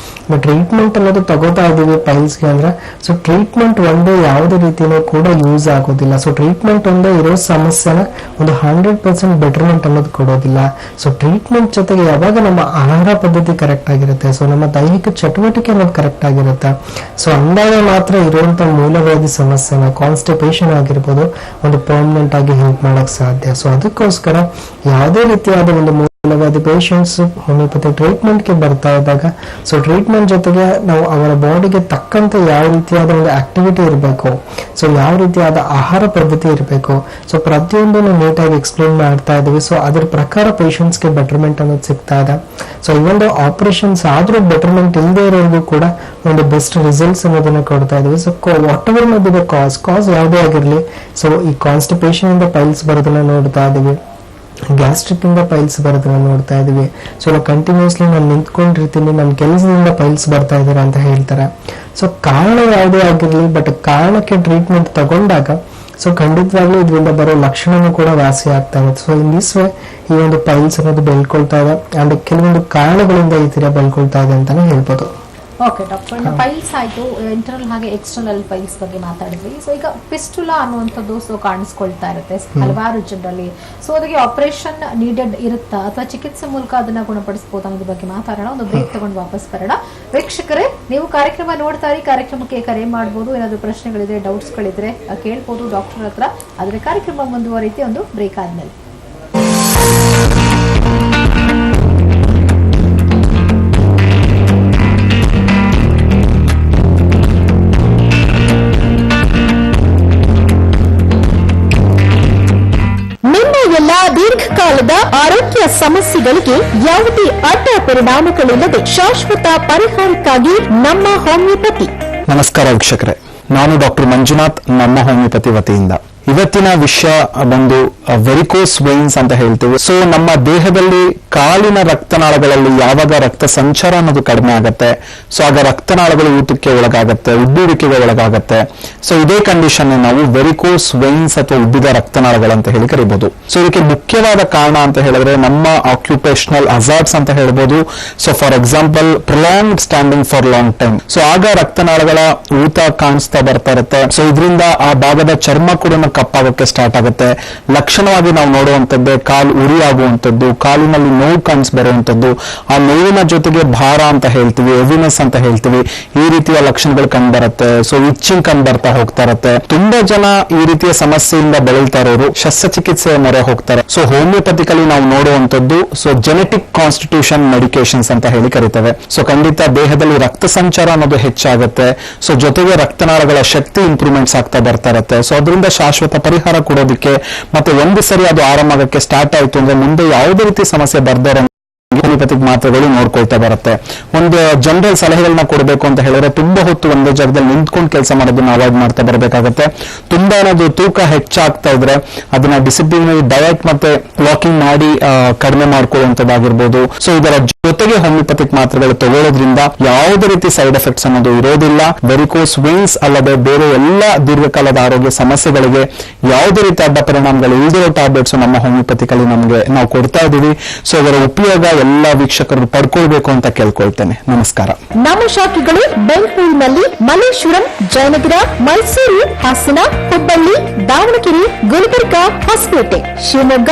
ನಾವು ಟ್ರೀಟ್ಮೆಂಟ್ ಅನ್ನೋದು ತಗೋತಾ ಇದೀವಿ ಪೈಲ್ಸ್ಗೆ ಅಂದ್ರೆ ಸೊ ಟ್ರೀಟ್ಮೆಂಟ್ ಒಂದೇ ಯಾವುದೇ ರೀತಿಯೂ ಕೂಡ ಯೂಸ್ ಆಗೋದಿಲ್ಲ. ಸೊ ಟ್ರೀಟ್ಮೆಂಟ್ ಒಂದೇ ಇರೋ ಸಮಸ್ಯೆನ ಒಂದು 100% ಬೆಟರ್ಮೆಂಟ್ ಅನ್ನೋದು ಕೊಡೋದಿಲ್ಲ. ಸೊ ಟ್ರೀಟ್ಮೆಂಟ್ ಜೊತೆಗೆ ಯಾವಾಗ ನಮ್ಮ ಆಹಾರ ಪದ್ಧತಿ ಕರೆಕ್ಟ್ ಆಗಿರುತ್ತೆ, ಸೊ ನಮ್ಮ ದೈಹಿಕ ಚಟುವಟಿಕೆ ಅನ್ನೋದು ಕರೆಕ್ಟ್ ಆಗಿರುತ್ತೆ, ಸೊ ಅಂದಾಗ ಮಾತ್ರ ಇರುವಂತ ಮೂಲವ್ಯಾಧಿ ಸಮಸ್ಯೆನ ಕಾನ್ಸ್ಟಿಪೇಷನ್ ಆಗಿರ್ಬೋದು ಒಂದು ಪರ್ಮನೆಂಟ್ ಆಗಿ ಹೆಲ್ಪ್ ಮಾಡಕ್ ಸಾಧ್ಯ. ಸೊ ಅದಕ್ಕೋಸ್ಕರ ಯಾವುದೇ ರೀತಿಯಾದ ಒಂದು ಮೂಲವ್ಯಾಧಿ ಪೇಷಂಟ್ಸ್ ಹೋಮಿಯೋಪತಿ ಟ್ರೀಟ್ಮೆಂಟ್ಗೆ ಬರ್ತಾ ಇದ್ದಾಗ ಸೊ ಟ್ರೀಟ್ಮೆಂಟ್ ಜೊತೆಗೆ ನಾವು ಅವರ ಬಾಡಿಗೆ ತಕ್ಕಂತೆ ಯಾವ ರೀತಿಯಾದ ಒಂದು ಆಕ್ಟಿವಿಟಿ ಇರಬೇಕು, ಸೊ ಯಾವ ರೀತಿಯಾದ ಆಹಾರ ಪದ್ಧತಿ ಇರಬೇಕು, ಸೊ ಪ್ರತಿಯೊಂದನ್ನು ನೀಟಾಗಿ ಎಕ್ಸ್ಪ್ಲೇನ್ ಮಾಡ್ತಾ ಇದೀವಿ. ಸೊ ಅದ್ರ ಪ್ರಕಾರ ಪೇಷಂಟ್ಸ್ಗೆ ಬೆಟರ್ಮೆಂಟ್ ಅನ್ನೋದು ಸಿಗ್ತಾ ಇದೆ. ಸೊ ಇವೊಂದು ಆಪರೇಷನ್ಸ್ ಆದ್ರೂ ಬೆಟರ್ಮೆಂಟ್ ಇಲ್ಲದೆ ಇರೋರಿಗೂ ಕೂಡ ಒಂದು ಬೆಸ್ಟ್ ರಿಸಲ್ಟ್ಸ್ ಅನ್ನೋದನ್ನ ಕೊಡ್ತಾ ಇದೀವಿ. So what ever may be the ಕಾಸ್ ಯಾವುದೇ ಆಗಿರ್ಲಿ, ಸೊ ಈ ಕಾನ್ಸ್ಟಿಪೇಷನ್ ಇಂದ ಪೈಲ್ಸ್ ಬರೋದನ್ನ ನೋಡ್ತಾ ಇದೀವಿ, ಗ್ಯಾಸ್ಟ್ರಿಕ್ ಇಂದ ಪೈಲ್ಸ್ ಬರೋದನ್ನ ನೋಡ್ತಾ ಇದೀವಿ. ಸೊ ನಾವು ಕಂಟಿನ್ಯೂಸ್ಲಿ ನಾನು ನಿಂತ್ಕೊಂಡಿರ್ತೀನಿ, ನನ್ನ ಕೆಲಸದಿಂದ ಪೈಲ್ಸ್ ಬರ್ತಾ ಇದಾರೆ ಅಂತ ಹೇಳ್ತಾರೆ. ಸೊ ಕಾರಣ ಯಾವುದೇ ಆಗಿರ್ಲಿ, ಬಟ್ ಕಾರಣಕ್ಕೆ ಟ್ರೀಟ್ಮೆಂಟ್ ತಗೊಂಡಾಗ ಸೊ ಖಂಡಿತವಾಗ್ಲೂ ಇದರಿಂದ ಬರೋ ಲಕ್ಷಣನೂ ಕೂಡ ವಾಸಿ ಆಗ್ತಾ ಇರುತ್ತೆ. ಸೊ ಇನ್ ದಿಸ್ ವೇ ಈ ಒಂದು ಪೈಲ್ಸ್ ಅನ್ನೋದು ಬೆಳ್ಕೊಳ್ತಾ ಇದೆ ಅಂಡ್ ಕೆಲವೊಂದು ಕಾರಣಗಳಿಂದ ಈ ತರ ಬೆಳ್ಕೊಳ್ತಾ ಇದೆ ಅಂತಾನೆ ಹೇಳ್ಬೋದು. ಓಕೆ ಡಾಕ್ಟರ್, ಪೈಲ್ಸ್ ಆಯ್ತು, ಇಂಟರ್ನಲ್ ಹಾಗೆ ಎಕ್ಸ್ಟರ್ನಲ್ ಪೈಲ್ಸ್ ಬಗ್ಗೆ ಮಾತಾಡಿದ್ವಿ. ಸೊ ಈಗ ಪಿಸ್ಟುಲಾ ಅನ್ನುವಂಥದ್ದು ಸೊ ಕಾಣಿಸ್ಕೊಳ್ತಾ ಇರುತ್ತೆ ಹಲವಾರು ಜನರಲ್ಲಿ. ಸೊ ಅದಕ್ಕೆ ಆಪರೇಷನ್ ನೀಡೆಡ್ ಇರುತ್ತಾ ಅಥವಾ ಚಿಕಿತ್ಸೆ ಮೂಲಕ ಅದನ್ನ ಗುಣಪಡಿಸಬಹುದು ಅನ್ನೋದ್ರ ಬಗ್ಗೆ ಮಾತಾಡೋಣ. ಒಂದು ಬ್ರೇಕ್ ತಗೊಂಡು ವಾಪಸ್ ಬರೋಣ. ವೀಕ್ಷಕರೇ, ನೀವು ಕಾರ್ಯಕ್ರಮ ನೋಡ್ತಾ ಇರಿ, ಕಾರ್ಯಕ್ರಮಕ್ಕೆ ಕರೆ ಮಾಡಬಹುದು. ಏನಾದ್ರು ಪ್ರಶ್ನೆಗಳಿದ್ರೆ, ಡೌಟ್ಸ್ ಗಳಿದ್ರೆ ಕೇಳ್ಬೋದು ಡಾಕ್ಟರ್ ಹತ್ರ. ಆದ್ರೆ ಕಾರ್ಯಕ್ರಮ ಮುಂದುವರಿಯುತ್ತೆ ಒಂದು ಬ್ರೇಕ್ ಆದ್ಮೇಲೆ. ಎಲ್ಲ ದೀರ್ಘಕಾಲದ ಆರೋಗ್ಯ ಸಮಸ್ಯೆಗಳಿಗೆ ಯಾವುದೇ ಅಡ್ಡ ಪರಿಣಾಮಗಳಿಲ್ಲದೆ ಶಾಶ್ವತ ಪರಿಹಾರಕ್ಕಾಗಿ ನಮ್ಮ ಹೋಮಿಯೋಪತಿ. ನಮಸ್ಕಾರ ವೀಕ್ಷಕರೇ, ನಾನು ಡಾಕ್ಟರ್ ಮಂಜುನಾಥ್, ನಮ್ಮ ಹೋಮಿಯೋಪತಿ ವತಿಯಿಂದ. ಇವತ್ತಿನ ವಿಷಯ ಬಂದು ವೆರಿಕೋಸ್ ವೈನ್ಸ್ ಅಂತ ಹೇಳ್ತೀವಿ. ಸೊ ನಮ್ಮ ದೇಹದಲ್ಲಿ ಕಾಲಿನ ರಕ್ತನಾಳಗಳಲ್ಲಿ ಯಾವಾಗ ರಕ್ತ ಸಂಚಾರ ಅನ್ನೋದು ಕಡಿಮೆ ಆಗುತ್ತೆ, ಸೊ ಆಗ ರಕ್ತನಾಳಗಳು ಊತಕ್ಕೆ ಒಳಗಾಗತ್ತೆ, ಉಬ್ಬುವಿಕೆಗೆ ಒಳಗಾಗತ್ತೆ. ಸೊ ಇದೇ ಕಂಡೀಷನ್ ನಾವು ವೆರಿಕೋಸ್ ವೈನ್ಸ್ ಅಥವಾ ಉಬ್ಬಿದ ರಕ್ತನಾಳಗಳು ಅಂತ ಹೇಳಿ ಕರಿಬಹುದು. ಸೊ ಇದಕ್ಕೆ ಮುಖ್ಯವಾದ ಕಾರಣ ಅಂತ ಹೇಳಿದ್ರೆ ನಮ್ಮ ಆಕ್ಯುಪೇಷನಲ್ ಹಜಾರ್ಡ್ಸ್ ಅಂತ ಹೇಳ್ಬೋದು. So for example prolonged standing for long time, so ಆಗ ರಕ್ತನಾಳಗಳ ಊತ ಕಾಣಿಸ್ತಾ ಬರ್ತಾ ಇರುತ್ತೆ. ಸೊ ಇದರಿಂದ ಆ ಭಾಗದ ಚರ್ಮ ಕೂಡ ಕಪ್ಪಾಗಕ್ಕೆ ಸ್ಟಾರ್ಟ್ ಆಗುತ್ತೆ. ಲಕ್ಷಣವಾಗಿ ನಾವು ನೋಡುವಂತದ್ದೇ ಕಾಲು ಉರಿ ಆಗುವಂಥದ್ದು, ಕಾಲಿನಲ್ಲಿ ನೋವು ಕಾಣಿಸ್ ಬರುವಂತದ್ದು, ಆ ನೋವಿನ ಜೊತೆಗೆ ಭಾರ ಅಂತ ಹೇಳ್ತೀವಿ, ಹೆವಿನೆಸ್ ಅಂತ ಹೇಳ್ತೀವಿ, ಈ ರೀತಿಯ ಲಕ್ಷಣಗಳು ಕಂಡು ಬರುತ್ತೆ. ಸೊ ಇಚ್ಚಿಂಗ್ ಕಂಡು ಬರ್ತಾ ಹೋಗ್ತಾ ಇರುತ್ತೆ. ತುಂಬಾ ಜನ ಈ ರೀತಿಯ ಸಮಸ್ಯೆಯಿಂದ ಬಳಲ್ತಾ ಇರೋರು ಶಸ್ತ್ರಚಿಕಿತ್ಸೆಯ ಮೊರೆ ಹೋಗ್ತಾರೆ. ಸೊ ಹೋಮಿಯೋಪತಿಕಲಿ ನಾವು ನೋಡುವಂತದ್ದು ಸೊ ಜೆನೆಟಿಕ್ ಕಾನ್ಸ್ಟಿಟ್ಯೂಷನ್ ಮೆಡಿಕೇಶನ್ಸ್ ಅಂತ ಹೇಳಿ ಕರಿತೇವೆ. ಸೊ ಖಂಡಿತ ದೇಹದಲ್ಲಿ ರಕ್ತ ಸಂಚಾರ ಅನ್ನೋದು ಹೆಚ್ಚಾಗುತ್ತೆ. ಸೊ ಜೊತೆಗೆ ರಕ್ತನಾಳಗಳ ಶಕ್ತಿ ಇಂಪ್ರೂವ್ಮೆಂಟ್ಸ್ ಆಗ್ತಾ ಬರ್ತಾ ಇರುತ್ತೆ. ಸೊ ಅದರಿಂದ ಶಾಶ್ವತ ಪರಿಹಾರ ಕೊಡೋದಕ್ಕೆ ಮತ್ತೆ ಒಂದು ಸರಿ ಅದು ಆರಾಮ ಆಗಕ್ಕೆ ಸ್ಟಾರ್ಟ್ ಆಯ್ತು ಅಂದ್ರೆ ಮುಂದೆ ಯಾವುದೇ ರೀತಿ ಸಮಸ್ಯೆ ಬರ್ದಾರೆ ಹೋಮಿಯೋಪತಿಕ್ ಮಾತ್ರೆಗಳು ನೋಡ್ಕೊಳ್ತಾ ಬರುತ್ತೆ. ಒಂದು ಜನರಲ್ ಸಲಹೆಗಳನ್ನ ಕೊಡಬೇಕು ಅಂತ ಹೇಳಿದ್ರೆ ತುಂಬಾ ಹೊತ್ತು ಒಂದೇ ಜಾಗದಲ್ಲಿ ನಿಂತ್ಕೊಂಡು ಕೆಲಸ ಮಾಡೋದನ್ನ ಅವಾಯ್ಡ್ ಮಾಡ್ತಾ ಬರಬೇಕಾಗುತ್ತೆ. ತುಂಬಾ ಏನಾದ್ರು ತೂಕ ಹೆಚ್ಚಾಗ್ತಾ ಇದ್ರೆ ಅದನ್ನ ಡಿಸಿಪ್ಲಿನರಿ ಡಯಟ್ ಮತ್ತೆ ವಾಕಿಂಗ್ ಮಾಡಿ ಕಡಿಮೆ ಮಾಡ್ಕೊಳ್ಳುವಂತದ್ದಾಗಿರ್ಬೋದು. ಸೊ ಇದರ ಜೊತೆಗೆ ಹೋಮಿಯೋಪತಿಕ್ ಮಾತ್ರೆಗಳು ತಗೊಳ್ಳೋದ್ರಿಂದ ಯಾವುದೇ ರೀತಿ ಸೈಡ್ ಎಫೆಕ್ಟ್ಸ್ ಅನ್ನೋದು ಇರೋದಿಲ್ಲ. ವೆರಿಕೋಸ್ ವೇನ್ಸ್ ಅಲ್ಲದೆ ಬೇರೆ ಎಲ್ಲ ದೀರ್ಘಕಾಲದ ಆರೋಗ್ಯ ಸಮಸ್ಯೆಗಳಿಗೆ ಯಾವುದೇ ರೀತಿ ಅಡ್ಡ ಪರಿಣಾಮಗಳು ಇಲ್ದಿರೋ ಟ್ಯಾಬ್ಲೆಟ್ಸ್ ನಮ್ಮ ಹೋಮಿಯೋಪತಿಕಲ್ಲಿ ನಾವು ಕೊಡ್ತಾ ಇದೀವಿ. ಸೊ ಅದರ ಉಪಯೋಗ ಎಲ್ಲ ವೀಕ್ಷಕರು ಪಡ್ಕೊಳ್ಬೇಕು ಅಂತ ಕೇಳ್ಕೊಳ್ತೇನೆ. ನಮಸ್ಕಾರ. ನಮ್ಮ ಶಾಖೆಗಳು ಬೆಂಗಳೂರಿನಲ್ಲಿ ಮಲ್ಲೇಶ್ವರಂ, ಜಯನಗರ, ಮೈಸೂರು, ಹಾಸನ, ಹುಬ್ಬಳ್ಳಿ, ದಾವಣಗೆರೆ, ಗುಲ್ಬರ್ಗಾ, ಹೊಸಪೇಟೆ, ಶಿವಮೊಗ್ಗ.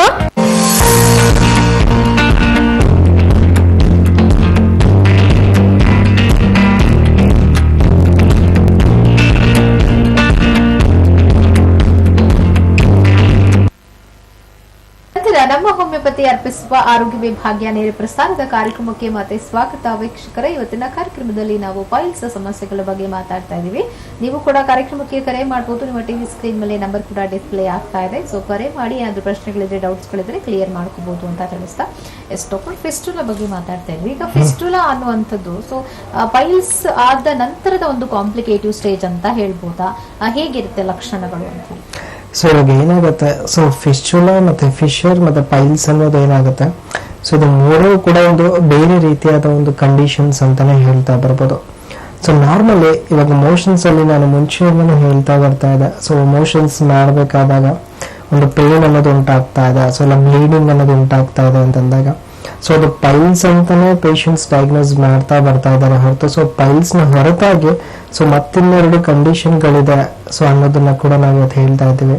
ನಮ್ಮ ಹೋಮಿಯೋಪತಿ ಅರ್ಪಿಸುವ ಆರೋಗ್ಯ ವಿಭಾಗ್ಯ ನೇರ ಪ್ರಸಾರದ ಕಾರ್ಯಕ್ರಮಕ್ಕೆ ಮತ್ತೆ ಸ್ವಾಗತ ವೀಕ್ಷಕರ. ಇವತ್ತಿನ ಕಾರ್ಯಕ್ರಮದಲ್ಲಿ ನಾವು ಪೈಲ್ಸ್ ಸಮಸ್ಯೆಗಳ ಬಗ್ಗೆ ಮಾತಾಡ್ತಾ ಇದೀವಿ. ನೀವು ಕೂಡ ಕಾರ್ಯಕ್ರಮಕ್ಕೆ ಕರೆ ಮಾಡಬಹುದು. ನಿಮ್ಮ ಟಿವಿ ಸ್ಕ್ರೀನ್ ಮೇಲೆ ನಂಬರ್ ಕೂಡ ಡಿಸ್ಪ್ಲೇ ಆಗ್ತಾ ಇದೆ. ಸೊ ಕರೆ ಮಾಡಿ ಏನಾದ್ರು ಪ್ರಶ್ನೆಗಳಿದ್ರೆ, ಡೌಟ್ಸ್ ಗಳಿದ್ರೆ ಕ್ಲಿಯರ್ ಮಾಡ್ಕೋಬಹುದು ಅಂತ ತಿಳಿಸ್ತಾ ಫಿಸ್ಟುಲಾ ಬಗ್ಗೆ ಮಾತಾಡ್ತಾ ಇದ್ವಿ. ಈಗ ಫಿಸ್ಟುಲಾ ಅನ್ನುವಂಥದ್ದು ಸೊ ಪೈಲ್ಸ್ ಆದ ನಂತರದ ಒಂದು ಕಾಂಪ್ಲಿಕೇಟಿವ್ ಸ್ಟೇಜ್ ಅಂತ ಹೇಳ್ಬೋದಾ? ಹೇಗಿರುತ್ತೆ ಲಕ್ಷಣಗಳು ಅಂತ? ಸೊ ಇವಾಗ ಏನಾಗುತ್ತೆ, ಸೊ ಫಿಸ್ಟುಲಾ ಮತ್ತೆ ಫಿಶರ್ ಮತ್ತೆ ಪೈಲ್ಸ್ ಅನ್ನೋದು ಏನಾಗುತ್ತೆ, ಸೊ ಇದು ಮೂರೂ ಕೂಡ ಒಂದು ಬೇರೆ ರೀತಿಯಾದ ಒಂದು ಕಂಡೀಷನ್ಸ್ ಅಂತಾನೆ ಹೇಳ್ತಾ ಬರ್ಬೋದು. ಸೊ ನಾರ್ಮಲಿ ಇವಾಗ ಮೋಷನ್ಸ್ ಅಲ್ಲಿ ನಾನು ಮುಂಚೆಯಿಂದನೂ ಹೇಳ್ತಾ ಬರ್ತಾ ಇದೆ. ಸೊ ಮೋಷನ್ಸ್ ಮಾಡಬೇಕಾದಾಗ ಒಂದು ಪೇನ್ ಅನ್ನೋದು ಉಂಟಾಗ್ತಾ ಇದೆ, ಸೊ ಇಲ್ಲ ಬ್ಲೀಡಿಂಗ್ ಅನ್ನೋದು ಉಂಟಾಗ್ತಾ ಇದೆ ಅಂತಂದಾಗ ಸೊ ಅದು ಪೈಲ್ಸ್ ಅಂತಾನೆ ಪೇಷಂಟ್ಸ್ ಡಯಾಗ್ನೋಸ್ ಮಾಡ್ತಾ ಬರ್ತಾ ಇದ್ದಾರೆ ಹೊರತು ಸೊ ಪೈಲ್ಸ್ ನ ಹೊರತಾಗಿ ಸೊ ಮತ್ತಿನ್ನೆರಡು ಕಂಡೀಷನ್ಗಳಿದೆ ಸೊ ಅನ್ನೋದನ್ನ ಕೂಡ ನಾವು ಇವತ್ತು ಹೇಳ್ತಾ ಇದ್ದೀವಿ.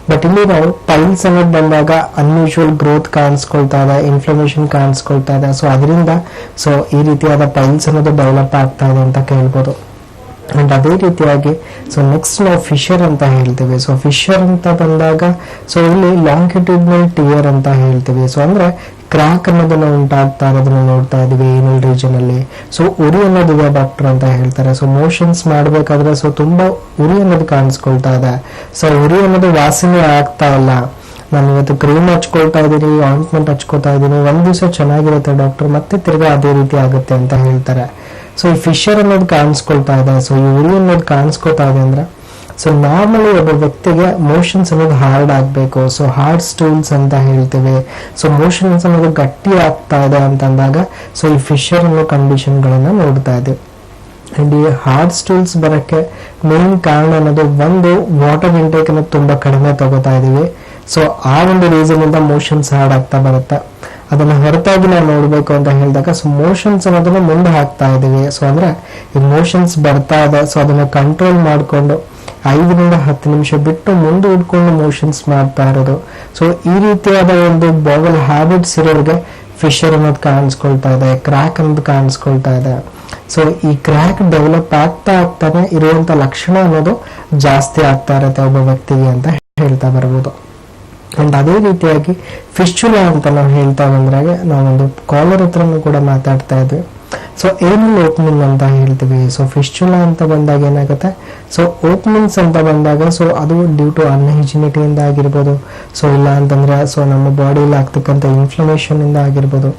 ಬಟ್ ಇಲ್ಲಿ ನಾವು ಪೈಲ್ಸ್ ಅನ್ನೋದು ಬಂದಾಗ ಅನ್ಯೂಶುವಲ್ ಗ್ರೋತ್ ಕಾಣಿಸ್ಕೊಳ್ತಾ ಇದೆ, ಇನ್ಫ್ಲಮೇಷನ್ ಕಾಣಿಸ್ಕೊಳ್ತಾ ಇದೆ. ಸೊ ಅದರಿಂದ ಸೊ ಈ ರೀತಿಯಾದ ಪೈಲ್ಸ್ ಅನ್ನೋದು ಡೆವಲಪ್ ಆಗ್ತಾ ಇದೆ ಅಂತ ಕೇಳ್ಬೋದು. ಅಂಡ್ ಅದೇ ರೀತಿಯಾಗಿ ಸೊ ನೆಕ್ಸ್ಟ್ ನಾವು ಫಿಶರ್ ಅಂತ ಹೇಳ್ತೀವಿ. ಸೊ ಫಿಶರ್ ಅಂತ ಬಂದಾಗ ಸೊ ಇಲ್ಲಿ ಲಾಂಗಿಟ್ಯೂಡ್ನಲ್ ಟಿಯರ್ ಅಂತ ಹೇಳ್ತೀವಿ. ಸೊ ಅಂದ್ರೆ ಕ್ರ್ಯಾಕ್ ಅನ್ನೋದನ್ನ ಉಂಟಾಗ್ತಾ ಇರೋದನ್ನ ನೋಡ್ತಾ ಇದೀವಿ ಏನಲ್ ರೀಜನ್ ಅಲ್ಲಿ. ಸೊ ಉರಿ ಅನ್ನೋದಿದೆ ಡಾಕ್ಟರ್ ಅಂತ ಹೇಳ್ತಾರೆ. ಸೊ ಮೋಷನ್ಸ್ ಮಾಡ್ಬೇಕಾದ್ರೆ ಸೊ ತುಂಬಾ ಉರಿ ಅನ್ನೋದು ಕಾಣಿಸ್ಕೊಳ್ತಾ ಇದೆ. ಸೊ ಉರಿ ಅನ್ನೋದು ವಾಸನೆ ಆಗ್ತಾ ಇಲ್ಲ. ನಾನು ಇವತ್ತು ಕ್ರೀಮ್ ಹಚ್ಕೊಳ್ತಾ ಇದ್ದೀನಿ, ಆಯಿಂಟ್ಮೆಂಟ್ ಹಚ್ಕೊಳ್ತಾ ಇದ್ದೀನಿ, ಒಂದ್ ದಿವಸ ಚೆನ್ನಾಗಿರುತ್ತೆ ಡಾಕ್ಟರ್, ಮತ್ತೆ ತಿರ್ಗಾ ಅದೇ ರೀತಿ ಆಗುತ್ತೆ ಅಂತ ಹೇಳ್ತಾರೆ. ಸೊ ಈ ಫಿಶರ್ ಅನ್ನೋದು ಕಾಣಿಸ್ಕೊಳ್ತಾ ಇದೆ, ಸೊ ಈ ಉರಿ ಅನ್ನೋದು ಕಾಣಿಸ್ಕೊಳ್ತಾ ಇದೆ ಅಂದ್ರೆ ಸೊ ನಾರ್ಮಲಿ ಒಬ್ಬ ವ್ಯಕ್ತಿಗೆ ಮೋಷನ್ಸ್ ಅನ್ನೋದು ಹಾರ್ಡ್ ಆಗ್ಬೇಕು. ಸೊ ಹಾರ್ಡ್ ಸ್ಟೂಲ್ಸ್ ಅಂತ ಹೇಳ್ತೀವಿ. ಸೊ ಮೋಷನ್ಸ್ ಅನ್ನೋದು ಗಟ್ಟಿ ಆಗ್ತಾ ಇದೆ ಅಂತಂದಾಗ ಸೊ ಈ ಫಿಶರ್ ಅನ್ನೋ ಕಂಡೀಷನ್ ಗಳನ್ನ ನೋಡ್ತಾ ಇದ್ದೀವಿ. ಅಂಡ್ ಈ ಹಾರ್ಡ್ ಸ್ಟೂಲ್ಸ್ ಬರಕ್ಕೆ ಮೇನ್ ಕಾರಣ ಅನ್ನೋದು ಒಂದು ವಾಟರ್ ಇಂಟೇಕ್ ಅನ್ನೋದು ತುಂಬಾ ಕಡಿಮೆ ತಗೋತಾ ಇದೀವಿ. ಸೊ ಆ ಒಂದು ರೀಸನ್ ಇಂದ ಮೋಷನ್ಸ್ ಹಾರ್ಡ್ ಆಗ್ತಾ ಬರುತ್ತೆ. ಅದನ್ನ ಹೊರತಾಗಿ ನಾವು ನೋಡ್ಬೇಕು ಅಂತ ಹೇಳಿದಾಗ ಸೊ ಮೋಷನ್ಸ್ ಅನ್ನೋದನ್ನ ಮುಂದೆ ಹಾಕ್ತಾ ಇದೀವಿ. ಸೊ ಅಂದ್ರೆ ಈ ಮೋಷನ್ಸ್ ಬರ್ತಾ ಇದೆ, ಸೊ ಅದನ್ನ ಕಂಟ್ರೋಲ್ ಮಾಡ್ಕೊಂಡು 5 to 10 ನಿಮಿಷ ಬಿಟ್ಟು ಮುಂದೆ ಉಡ್ಕೊಂಡು ಮೋಷನ್ಸ್ ಮಾಡ್ತಾ ಇರೋದು. ಸೊ ಈ ರೀತಿಯಾದ ಒಂದು ಬೌಲ್ ಹ್ಯಾಬಿಟ್ಸ್ ಇರೋರಿಗೆ ಫಿಶರ್ ಅನ್ನೋದು ಕಾಣಿಸ್ಕೊಳ್ತಾ ಇದೆ, ಕ್ರ್ಯಾಕ್ ಅನ್ನೋದು ಕಾಣಿಸ್ಕೊಳ್ತಾ ಇದೆ. ಸೊ ಈ ಕ್ರ್ಯಾಕ್ ಡೆವಲಪ್ ಆಗ್ತಾನೆ ಇರುವಂತ ಲಕ್ಷಣ ಅನ್ನೋದು ಜಾಸ್ತಿ ಆಗ್ತಾ ಇರುತ್ತೆ ಒಬ್ಬ ವ್ಯಕ್ತಿಗೆ ಅಂತ ಹೇಳ್ತಾ ಬರ್ಬೋದು. ಅಂಡ್ ಅದೇ ರೀತಿಯಾಗಿ ಫಿಸ್ಟುಲಾ ಅಂತ ನಾವು ಹೇಳ್ತಾ ಬಂದ್ರಾಗ ನಾವೊಂದು ಕಾಲರ್ ಹತ್ರನೂ ಕೂಡ ಮಾತಾಡ್ತಾ ಇದ್ವಿ. ಸೊ ಏನಲ್ ಓಪನಿಂಗ್ ಅಂತ ಹೇಳ್ತೀವಿ. ಸೊ ಫಿಸ್ಟುಲಾ ಅಂತ ಬಂದಾಗ ಏನಾಗುತ್ತೆ, ಸೊ ಓಪನಿಂಗ್ಸ್ ಅಂತ ಬಂದಾಗ ಸೊ ಅದು ಡ್ಯೂ ಟು ಅನ್ಹೈಜಿನಿಟಿಯಿಂದ ಆಗಿರ್ಬೋದು, ಸೊ ಇಲ್ಲ ಅಂತಂದ್ರೆ ಸೊ ನಮ್ಮ ಬಾಡಿಯಲ್ಲಿ ಆಗ್ತಕ್ಕಂಥ ಇನ್ಫ್ಲಮೇಷನ್ ಇಂದ ಆಗಿರ್ಬೋದು.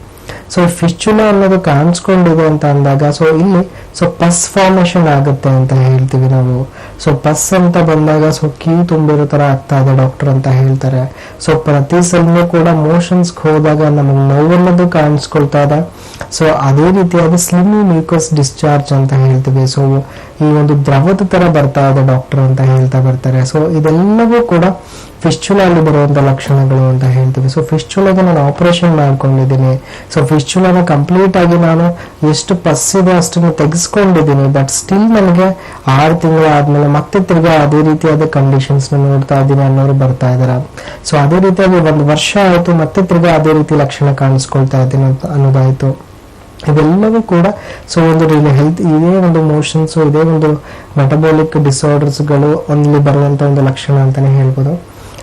ಸೊ ಫಿಸ್ಟುಲಾ ಅನ್ನೋದು ಕಾಣಿಸ್ಕೊಂಡಿದೆ ಅಂತ ಅಂದಾಗ ಸೊ ಇಲ್ಲಿ ಸೊ ಪಸ್ ಫಾರ್ಮೇಶನ್ ಆಗುತ್ತೆ ಅಂತ ಹೇಳ್ತೀವಿ ನಾವು. ಸೊ ಪಸ್ ಅಂತ ಬಂದಾಗ ಸೊ ಕೀ ತುಂಬಿರೋ ತರ ಆಗ್ತಾ ಇದೆ ಡಾಕ್ಟರ್ ಅಂತ ಹೇಳ್ತಾರೆ. ಸೊ ಪ್ರತಿ ಸಲನೂ ಕೂಡ ಮೋಷನ್ಸ್ ಹೋದಾಗ ನಮಗೆ ನೋವನ್ನೋದು ಕಾಣಿಸ್ಕೊಳ್ತಾ ಇದೆ. ಸೊ ಅದೇ ರೀತಿಯಾದ ಸ್ಲಿಮ್ಮಿ ಮ್ಯೂಕಸ್ ಡಿಸ್ಚಾರ್ಜ್ ಅಂತ ಹೇಳ್ತೀವಿ. ಸೊ ಈ ಒಂದು ದ್ರವದ ತರ ಬರ್ತಾ ಇದೆ ಡಾಕ್ಟರ್ ಅಂತ ಹೇಳ್ತಾ ಬರ್ತಾರೆ. ಸೊ ಇದೆಲ್ಲವೂ ಕೂಡ ಫಿಸ್ಟುಲಾ ಅಲ್ಲಿ ಬರುವಂತ ಲಕ್ಷಣಗಳು ಅಂತ ಹೇಳ್ತೀವಿ. ಸೊ ಫಿಸ್ಟುಲಾಗೆ ನಾನು ಆಪರೇಷನ್ ಮಾಡ್ಕೊಂಡಿದ್ದೀನಿ. ಸೊ ಫಿಸ್ಟುಲಾನ ಕಂಪ್ಲೀಟ್ ಆಗಿ ನಾನು ಎಷ್ಟು ಪಸ್ ಇದೆ ಅಷ್ಟನ್ನು ತೆಗೆಸ್ಕೊಂಡಿದ್ದೀನಿ. ಬಟ್ ಸ್ಟಿಲ್ ನನಗೆ 6 ತಿಂಗಳು ಆದ್ಮೇಲೆ ಮತ್ತೆ ತಿರ್ಗಾ ಅದೇ ರೀತಿಯಾದ ಕಂಡೀಷನ್ಸ್ ನೋಡ್ತಾ ಇದ್ದೀನಿ ಅನ್ನೋರು ಬರ್ತಾ ಇದಾರೆ. ಸೊ ಅದೇ ರೀತಿಯಾಗಿ 1 ವರ್ಷ ಆಯ್ತು, ಮತ್ತೆ ತಿರ್ಗಾ ಅದೇ ರೀತಿ ಲಕ್ಷಣ ಕಾಣಿಸ್ಕೊಳ್ತಾ ಇದ್ದೀನಿ ಅನ್ನೋದಾಯ್ತು. ಇದೆಲ್ಲವೂ ಕೂಡ ಸೊ ಒಂದು ಹೆಲ್ತ್ ಇದೇ ಒಂದು ಮೋಷನ್ಸ್, ಇದೇ ಒಂದು ಮೆಟಬಾಲಿಕ್ ಡಿಸಾರ್ಡರ್ಸ್ಗಳು ಅಲ್ಲಿ ಬರುವಂತ ಒಂದು ಲಕ್ಷಣ ಅಂತಾನೆ ಹೇಳ್ಬೋದು.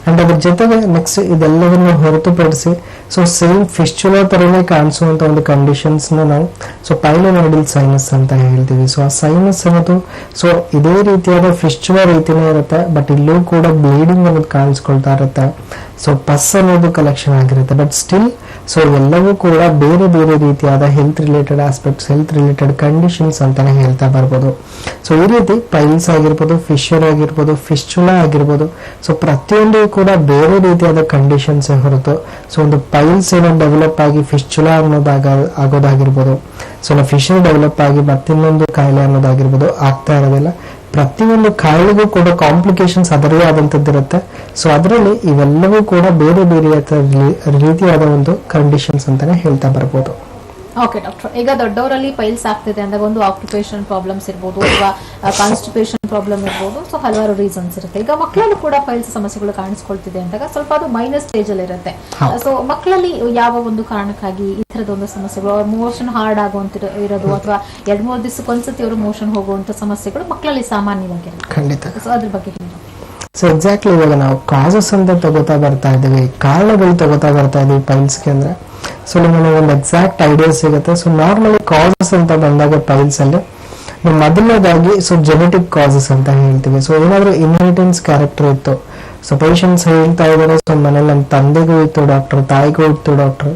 ಅಂಡ್ ಅದ್ರ ಜೊತೆಗೆ ನೆಕ್ಸ್ಟ್ ಇದೆಲ್ಲವನ್ನು ಹೊರತುಪಡಿಸಿ ಸೊ ಸೇಮ್ ಫಿಸ್ಟುಲಾ ತರನೇ ಕಾಣಿಸುವಂತ ಒಂದು ಕಂಡೀಷನ್ಸ್ ನಾವು ಸೊ ಪೈಲೋನೈಡಲ್ ಸೈನಸ್ ಅಂತ ಹೇಳ್ತೀವಿ. ಸೊ ಆ ಸೈನಸ್ ಅನ್ನೋದು ಸೊ ಇದೇ ರೀತಿಯಾದ ಫಿಸ್ಟುಲಾ ರೀತಿನೇ ಇರುತ್ತೆ, ಬಟ್ ಇಲ್ಲೂ ಕೂಡ ಬ್ಲೀಡಿಂಗ್ ಅನ್ನೋದು ಕಾಣಿಸ್ಕೊಳ್ತಾ ಇರುತ್ತೆ. ಸೊ ಪಸ್ ಅನ್ನೋದು ಕಲೆಕ್ಷನ್ ಆಗಿರುತ್ತೆ, ಬಟ್ ಸ್ಟಿಲ್ ಸೊ ಎಲ್ಲವೂ ಕೂಡ ಬೇರೆ ಬೇರೆ ರೀತಿಯಾದ health related aspects, health related conditions ಅಂತಾನೆ ಹೇಳ್ತಾ ಬರ್ಬೋದು. ಸೊ ಈ ರೀತಿ ಪೈಲ್ಸ್ ಆಗಿರ್ಬೋದು, ಫಿಶರ್ ಆಗಿರ್ಬೋದು, ಫಿಸ್ಚುಲಾ ಆಗಿರ್ಬೋದು, ಸೊ ಪ್ರತಿಯೊಂದು ಕೂಡ ಬೇರೆ ರೀತಿಯಾದ ಕಂಡೀಷನ್ಸ್ ಹೊರತು ಸೊ ಒಂದು ಪೈಲ್ಸ್ ಏನೋ ಡೆವಲಪ್ ಆಗಿ ಫಿಸ್ಚುಲಾ ಆಗೋದಾಗಿರ್ಬೋದು, ಸೊ ಫಿಶರ್ ಡೆವಲಪ್ ಆಗಿ ಮತ್ತಿನ್ನೊಂದು ಕಾಯಿಲೆ ಅನ್ನೋದಾಗಿರ್ಬೋದು ಆಗ್ತಾ ಇರೋದಿಲ್ಲ. ಪ್ರತಿಯೊಂದು ಕಾಯಿಲೆಗೂ ಕೂಡ ಕಾಂಪ್ಲಿಕೇಶನ್ಸ್ ಅದರದೇ ಆದಂತದ್ದಿರುತ್ತೆ. ಸೊ ಅದರಲ್ಲಿ ಇವೆಲ್ಲವೂ ಕೂಡ ಬೇರೆ ಬೇರೆ ರೀತಿಯಾದ ಒಂದು ಕಂಡೀಷನ್ಸ್ ಅಂತಾನೆ ಹೇಳ್ತಾ ಬರ್ಬೋದು. ಓಕೆ ಡಾಕ್ಟರ್, ಈಗ ದೊಡ್ಡವರಲ್ಲಿ ಪೈಲ್ಸ್ ಆಗ್ತಿದೆ ಅಂದಾಗ ಒಂದು ಆಕ್ಯುಪೇಷನ್ ಪ್ರಾಬ್ಲಮ್ಸ್ ಇರ್ಬೋದು ಅಥವಾ ಕಾನ್ಸ್ಟಿಪೇಷನ್ ಪ್ರಾಬ್ಲಮ್ ಇರ್ಬೋದು. ಸೊ ಹಲವಾರು ರೀಸನ್ಸ್ ಇರುತ್ತೆ. ಈಗ ಮಕ್ಕಳಲ್ಲೂ ಕೂಡ ಪೈಲ್ಸ್ ಸಮಸ್ಯೆಗಳು ಕಾಣಿಸ್ಕೊಳ್ತಿದೆ ಅಂದಾಗ ಸ್ವಲ್ಪ ಅದು ಮೈನಸ್ ಸ್ಟೇಜ್ ಅಲ್ಲಿ ಇರುತ್ತೆ. ಸೊ ಮಕ್ಕಳಲ್ಲಿ ಯಾವ ಒಂದು ಕಾರಣಕ್ಕಾಗಿ ಈ ತರದ ಒಂದು ಸಮಸ್ಯೆಗಳು, ಮೋಷನ್ ಹಾರ್ಡ್ ಆಗುವಂತ ಇರೋದು ಅಥವಾ 2-3 ದಿವಸಕ್ಕೊಂದ್ಸತಿ ಅವರು ಮೋಷನ್ ಹೋಗುವಂತ ಸಮಸ್ಯೆಗಳು ಮಕ್ಕಳಲ್ಲಿ ಸಾಮಾನ್ಯವಾಗಿರುತ್ತೆ. ಖಂಡಿತ. ಸೊ ಅದ್ರ ಬಗ್ಗೆ ಹೇಳಿ. ಸೊ ಎಕ್ಸಾಕ್ಟ್ಲಿ ಇವಾಗ ನಾವು ಕಾಸಸ್ ಅಂತ ತಗೋತಾ ಬರ್ತಾ ಇದ್ದೀವಿ, ಕಾರಣಗಳು ತಗೋತಾ ಬರ್ತಾ ಇದೀವಿ ಪೈಲ್ಸ್ಗೆ ಅಂದ್ರೆ ಸೊ ನಿಮಗೆ ಒಂದು ಎಕ್ಸಾಕ್ಟ್ ಐಡಿಯಾ ಸಿಗುತ್ತೆ. ಸೊ ನಾರ್ಮಲಿ ಕಾಸಸ್ ಅಂತ ಬಂದಾಗ ಪೈಲ್ಸ್ ಅಲ್ಲಿ ಮೊದಲನೇದಾಗಿ ಸೊ ಜೆನೆಟಿಕ್ ಕಾಸಸ್ ಅಂತ ಹೇಳ್ತೀವಿ. ಸೊ ಏನಾದ್ರೂ ಇನ್ಹೆರಿಟೆನ್ಸ್ ಕ್ಯಾರೆಕ್ಟರ್ ಇತ್ತು, ಸೊ ಪೇಷಂಟ್ಸ್ ಹೇಳ್ತಾ ಇದ್ದಾರೆ ಸೊ ಮನೇಲಿ ನಮ್ಮ ತಂದೆಗೂ ಇತ್ತು ಡಾಕ್ಟರ್, ತಾಯಿಗೂ ಇತ್ತು ಡಾಕ್ಟರ್,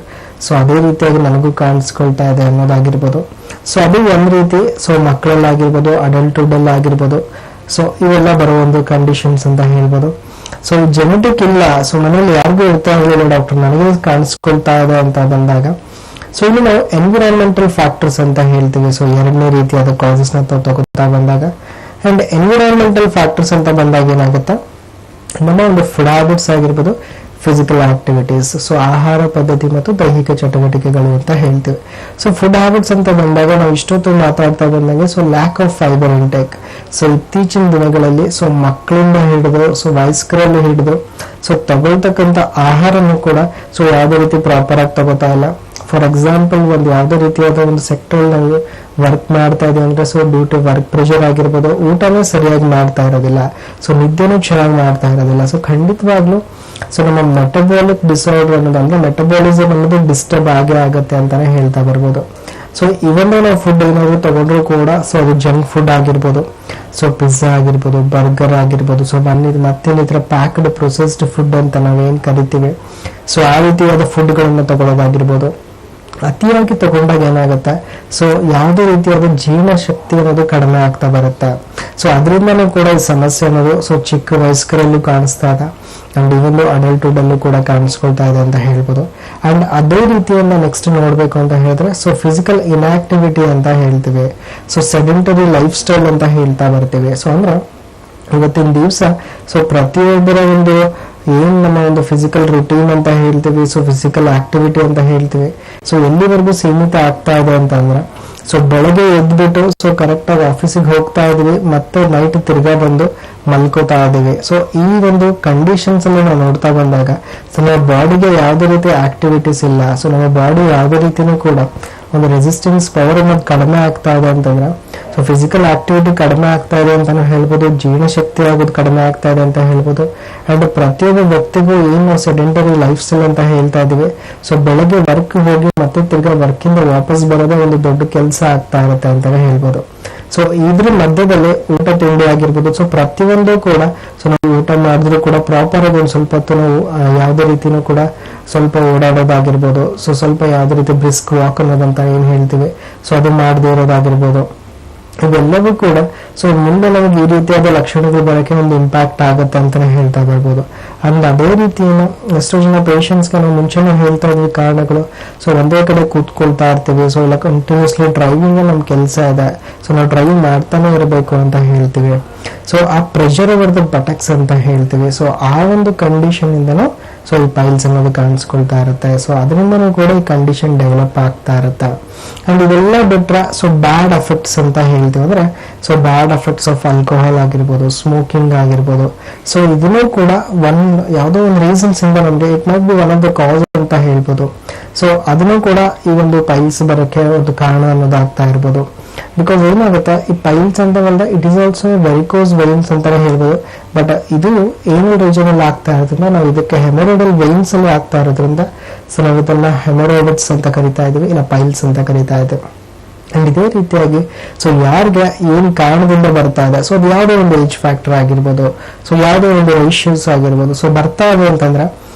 ಸೊ ಅದೇ ರೀತಿಯಾಗಿ ನನಗೂ ಕಾಣಿಸ್ಕೊಳ್ತಾ ಇದೆ ಅನ್ನೋದಾಗಿರ್ಬೋದು. ಸೊ ಅದು ಒಂದ್ ರೀತಿ. ಸೊ ಮಕ್ಕಳಲ್ಲಾಗಿರ್ಬೋದು, ಅಡಲ್ಟ್ಹುಡ್ ಅಲ್ಲಿ ಆಗಿರ್ಬೋದು, ಸೊ ಇವೆಲ್ಲ ಬರೋ ಒಂದು ಕಂಡೀಷನ್ಸ್ ಅಂತ ಹೇಳ್ಬೋದು. ಸೊ ಜೆನೆಟಿಕ್ ಇಲ್ಲ, ಸೊ ಮನೇಲಿ ಯಾರಿಗೂ ಇರ್ತಾ ಇರಲಿಲ್ಲ ಡಾಕ್ಟರ್, ನನಗೆ ಕಾಣಿಸ್ಕೊಳ್ತಾ ಇದೆ ಅಂತ ಬಂದಾಗ ಸೊ ಇಲ್ಲಿ ನಾವು ಎನ್ವಿರಾನ್ಮೆಂಟಲ್ ಫ್ಯಾಕ್ಟರ್ಸ್ ಅಂತ ಹೇಳ್ತೀವಿ. ಸೊ ಎರಡನೇ ರೀತಿಯಾದ ಕಾಸಸ್ ನ ತಗೋತಾ ಬಂದಾಗ ಅಂಡ್ ಎನ್ವಿರಾನ್ಮೆಂಟಲ್ ಫ್ಯಾಕ್ಟರ್ಸ್ ಅಂತ ಬಂದಾಗ ಏನಾಗುತ್ತೆ, ನಮ್ಮ ಒಂದು ಫುಡ್ ಹ್ಯಾಬಿಟ್ಸ್ ಆಗಿರ್ಬೋದು, ಫಿಸಿಕಲ್ ಆಕ್ಟಿವಿಟೀಸ್, ಸೊ ಆಹಾರ ಪದ್ಧತಿ ಮತ್ತು ದೈಹಿಕ ಚಟುವಟಿಕೆಗಳು ಅಂತ ಹೇಳ್ತೀವಿ. ಸೊ ಫುಡ್ ಹ್ಯಾಬಿಟ್ಸ್ ಅಂತ ಬಂದಾಗ ನಾವು ಇಷ್ಟೊತ್ತು ಮಾತಾಡ್ತಾ ಬಂದಂಗೆ so lack of fibre intake. So ಇತ್ತೀಚಿನ ದಿನಗಳಲ್ಲಿ ಸೊ ಮಕ್ಕಳಿಂದ ಹಿಡಿದು ಸೊ ವಯಸ್ಕರಲ್ಲಿ ಹಿಡಿದು ಸೊ ತಗೊಳ್ತಕ್ಕಂಥ ಆಹಾರನೂ ಕೂಡ ಸೊ ಯಾವುದೇ ರೀತಿ ಪ್ರಾಪರ್ ಆಗಿ ತಗೋತಾ ಇಲ್ಲ. ಫಾರ್ ಎಕ್ಸಾಂಪಲ್ ಒಂದು ಯಾವುದೇ ರೀತಿಯಾದ ಒಂದು ಸೆಕ್ಟರ್ ನಾವು ವರ್ಕ್ ಮಾಡ್ತಾ ಇದೀವಿ ಅಂದ್ರೆ so due to work pressure ಆಗಿರ್ಬೋದು, ಊಟನೇ ಸರಿಯಾಗಿ ಮಾಡ್ತಾ ಇರೋದಿಲ್ಲ, ಸೊ ನಿದ್ದೆನೂ ಚೆನ್ನಾಗಿ ಮಾಡ್ತಾ ಇರೋದಿಲ್ಲ. ಸೊ ಖಂಡಿತವಾಗ್ಲೂ ಸೊ ನಮ್ಮ ಮೆಟಬಾಲಿಕ್ ಡಿಸಾರ್ಡರ್ ಅನ್ನೋದಂದ್ರೆ ಮೆಟಬಾಲಿಸಮ್ ಅನ್ನೋದು ಡಿಸ್ಟರ್ಬ್ ಆಗೇ ಆಗುತ್ತೆ ಅಂತಾನೆ ಹೇಳ್ತಾ ಬರ್ಬೋದು. ಸೊ ಇವನ್ ನಾವು ಫುಡ್ ಏನಾದ್ರು ತಗೊಂಡ್ರು ಕೂಡ ಸೊ ಅದು ಜಂಕ್ ಫುಡ್ ಆಗಿರ್ಬೋದು, ಸೊ ಪಿಜ್ಜಾ ಆಗಿರ್ಬೋದು, ಬರ್ಗರ್ ಆಗಿರ್ಬೋದು, ಸೊ ಮತ್ತೇನಿತರ ಪ್ಯಾಕ್ಡ್ ಪ್ರೊಸೆಸ್ಡ್ ಫುಡ್ ಅಂತ ನಾವೇನ್ ಕರಿತೀವಿ, ಸೊ ಆ ರೀತಿಯಾದ ಫುಡ್ಗಳನ್ನ ತಗೊಳ್ಳೋದಾಗಿರ್ಬೋದು. ಅತಿಯಾಗಿ ತಗೊಂಡಾಗ ಏನಾಗುತ್ತೆ, ಸೊ ಯಾವುದೇ ರೀತಿಯಾದ ಜೀರ್ಣ ಶಕ್ತಿ ಅನ್ನೋದು ಕಡಿಮೆ ಆಗ್ತಾ ಬರುತ್ತೆ. ಸೊ ಅದರಿಂದನೂ ಕೂಡ ಈ ಸಮಸ್ಯೆ ಅನ್ನೋದು ಸೊ ಚಿಕ್ಕ ವಯಸ್ಕರಲ್ಲೂ ಕಾಣಿಸ್ತಾ ಇದೆ ಅಂಡ್ ಇವನ್ ಅಡಲ್ಟ್ಹುಡ್ ಅಲ್ಲೂ ಕೂಡ ಕಾಣಿಸ್ಕೊಳ್ತಾ ಇದೆ ಅಂತ ಹೇಳ್ಬೋದು. ಅಂಡ್ ಅದೇ ರೀತಿಯನ್ನ ನೆಕ್ಸ್ಟ್ ನೋಡ್ಬೇಕು ಅಂತ ಹೇಳಿದ್ರೆ ಸೊ ಫಿಸಿಕಲ್ ಇನ್ಆಕ್ಟಿವಿಟಿ ಅಂತ ಹೇಳ್ತೀವಿ, ಸೊ ಸೆಡೆಂಟರಿ ಲೈಫ್ ಸ್ಟೈಲ್ ಅಂತ ಹೇಳ್ತಾ ಬರ್ತೀವಿ. ಸೊ ಅಂದ್ರೆ ಇವತ್ತಿನ ದಿವಸ ಸೊ ಪ್ರತಿಯೊಬ್ಬರ ಒಂದು ಏನ್ ನಮ್ಮ ಒಂದು ಫಿಸಿಕಲ್ ರುಟೀನ್ ಅಂತ ಹೇಳ್ತೀವಿ, ಸೊ ಫಿಸಿಕಲ್ ಆಕ್ಟಿವಿಟಿ ಅಂತ ಹೇಳ್ತೀವಿ, ಸೊ ಎಲ್ಲಿವರೆಗೂ ಸೀಮಿತ ಆಗ್ತಾ ಇದೆ ಅಂತಂದ್ರೆ ಸೊ ಬೆಳಗ್ಗೆ ಎದ್ಬಿಟ್ಟು ಸೊ ಕರೆಕ್ಟ್ ಆಗಿ ಆಫೀಸಿಗೆ ಹೋಗ್ತಾ ಇದೀವಿ, ಮತ್ತೆ ನೈಟ್ ತಿರ್ಗಾ ಬಂದು ಮಲ್ಕೋತಾ ಇದೀವಿ. ಸೊ ಈ ಒಂದು ಕಂಡೀಷನ್ಸ್ ಅಲ್ಲಿ ನಾವು ನೋಡ್ತಾ ಬಂದಾಗ ಸೊ ನಮ್ಮ ಬಾಡಿಗೆ ಯಾವುದೇ ರೀತಿ ಆಕ್ಟಿವಿಟೀಸ್ ಇಲ್ಲ, ಸೊ ನಮ್ಮ ಬಾಡಿ ಯಾವುದೇ ರೀತಿನೂ ಕೂಡ ಒಂದು ರೆಸಿಸ್ಟೆನ್ಸ್ ಪವರ್ ಅನ್ನೋದು ಕಡಿಮೆ ಆಗ್ತಾ ಇದೆ ಅಂತಂದ್ರೆ ಸೊ ಫಿಸಿಕಲ್ ಆಕ್ಟಿವಿಟಿ ಕಡಿಮೆ ಆಗ್ತಾ ಇದೆ ಅಂತಾನು ಹೇಳ್ಬೋದು, ಜೀರ್ಣಶಕ್ತಿ ಆಗೋದು ಕಡಿಮೆ ಆಗ್ತಾ ಇದೆ ಅಂತ ಹೇಳ್ಬೋದು. ಅಂಡ್ ಪ್ರತಿಯೊಬ್ಬ ವ್ಯಕ್ತಿಗೂ ಏನು ಸೆಡೆಂಟರಿ ಲೈಫ್ ಸ್ಟೈಲ್ ಅಂತ ಹೇಳ್ತಾ ಇದೀವಿ, ಸೊ ಬೆಳಗ್ಗೆ ವರ್ಕ್ ಹೋಗಿ ಮತ್ತೆ ತಿರ್ಗಾ ವರ್ಕ್ ಇಂದ ವಾಪಸ್ ಬರೋದೇ ಒಂದು ದೊಡ್ಡ ಕೆಲಸ ಆಗ್ತಾ ಇರುತ್ತೆ ಅಂತಾನೆ ಹೇಳ್ಬೋದು. ಸೊ ಇದ್ರ ಮಧ್ಯದಲ್ಲಿ ಊಟ ತಿಂಡಿ ಆಗಿರ್ಬೋದು, ಸೊ ಪ್ರತಿಯೊಂದು ಕೂಡ ಸೊ ನಾವು ಊಟ ಮಾಡಿದ್ರು ಕೂಡ ಪ್ರಾಪರ್ ಆಗಿ ಒಂದು ಸ್ವಲ್ಪ ಹೊತ್ತು ನಾವು ಯಾವುದೇ ರೀತಿನೂ ಕೂಡ ಸ್ವಲ್ಪ ಓಡಾಡೋದಾಗಿರ್ಬೋದು, ಸೊ ಸ್ವಲ್ಪ ಯಾವುದೇ ರೀತಿ ಬ್ರಿಸ್ಕ್ ವಾಕ್ ಅನ್ನೋದಂತ ಏನ್ ಹೇಳ್ತೀವಿ, ಸೊ ಅದು ಮಾಡದೇ ಇರೋದಾಗಿರ್ಬೋದು, ಇವೆಲ್ಲವೂ ಕೂಡ ಸೊ ಮುಂದೆ ನಮಗೆ ಈ ರೀತಿಯಾದ ಲಕ್ಷಣಗಳು ಬರೋಕೆ ಒಂದು ಇಂಪ್ಯಾಕ್ಟ್ ಆಗುತ್ತೆ ಅಂತಾನೆ ಹೇಳ್ತಾ ಬರ್ಬೋದು. ಅಂಡ್ ಅದೇ ರೀತಿಯನ್ನ ಎಷ್ಟೋ ಜನ ಪೇಷಂಟ್ಸ್ಗೆ ನಾವು ಮುಂಚೆನೇ ಹೇಳ್ತಾ ಇದ್ವಿ ಕಾರಣಗಳು, ಸೊ ಒಂದೇ ಕಡೆ ಕೂತ್ಕೊಳ್ತಾ ಇರ್ತೀವಿ, ಸೊ ಇಲ್ಲ ಕಂಟಿನ್ಯೂಸ್ಲಿ ಡ್ರೈವಿಂಗ್ ನಮ್ ಕೆಲಸ ಇದೆ, ಸೊ ನಾವು ಡ್ರೈವಿಂಗ್ ಮಾಡ್ತಾನೆ ಇರಬೇಕು ಅಂತ ಹೇಳ್ತೀವಿ. ಸೊ ಆ ಪ್ರೆಷರ್ ಓವರ್ ದ ಬಟಕ್ಸ್ ಅಂತ ಹೇಳ್ತೀವಿ. ಸೊ ಆ ಒಂದು ಕಂಡೀಷನ್ ಇಂದನೂ ಸೊ ಈ ಪೈಲ್ಸ್ ಅನ್ನೋದು ಕಾಣಿಸ್ಕೊಳ್ತಾ ಇರುತ್ತೆ. ಸೊ ಅದರಿಂದನೂ ಕೂಡ ಈ ಕಂಡೀಷನ್ ಡೆವಲಪ್ ಆಗ್ತಾ ಇರುತ್ತೆ. ಅಂಡ್ ಇದೆಲ್ಲ ಬಿಟ್ರೆ ಸೊ ಬ್ಯಾಡ್ ಎಫೆಕ್ಟ್ಸ್ ಅಂತ ಹೇಳ್ತೀವಿ, ಅಂದ್ರೆ so bad effects of alcohol ಆಗಿರ್ಬೋದು, ಸ್ಮೋಕಿಂಗ್ ಆಗಿರ್ಬೋದು, ಸೊ ಇದನ್ನು ಕೂಡ ಯಾವುದೋ ಒಂದು ರೀಸನ್ಸ್ ಇಂದ ನಮಗೆ it might be one of the ಕಾಸ್ ಅಂತ ಹೇಳ್ಬೋದು. ಸೊ ಅದನ್ನು ಕೂಡ ಈ ಒಂದು ಪೈಲ್ಸ್ ಬರೋಕ್ಕೆ ಒಂದು ಕಾರಣ ಅನ್ನೋದಾಗ್ತಾ ಇರ್ಬೋದು. ಬಿಕಾಸ್ ಏನಾಗುತ್ತೆ, ಈ ಪೈಲ್ಸ್ ಅಂತ ಬಂದಾಗ it is also varicose veins ಅಂತಾನೆ ಹೇಳ್ಬೋದು. ಬಟ್ ಇದು ಏನು ರೀಜನ್ ಅಲ್ಲಿ ಆಗ್ತಾ ಇರೋದ್ರಿಂದ ನಾವು ಇದಕ್ಕೆ ಹೆಮೊರಾಯ್ಡಲ್ ವೆಯಿನ್ಸ್ ಅಲ್ಲಿ ಆಗ್ತಾ ಇರೋದ್ರಿಂದ ಸೊ ನಾವು ಇದನ್ನ ಹೆಮೊರಾಯ್ಡ್ಸ್ ಅಂತ ಕರಿತಾ ಇದೀವಿ, ಇಲ್ಲ ಪೈಲ್ಸ್ ಅಂತ ಕರಿತಾ ಇದ್ದೀವಿ. ಅಂಡ್ ಇದೇ ರೀತಿಯಾಗಿ ಸೊ ಯಾರಿಗೆ ಏನ್ ಕಾರಣದಿಂದ ಬರ್ತಾ ಇದೆ, ಸೊ ಅದು ಯಾವುದೋ ಒಂದು ಏಜ್ ಫ್ಯಾಕ್ಟರ್ ಆಗಿರ್ಬೋದು, ಸೊ ಯಾವುದೋ ಒಂದು ಇಶ್ಯೂಸ್ ಆಗಿರ್ಬೋದು, ಸೊ ಬರ್ತಾ ಇದೆ ಅಂತಂದ್ರೆ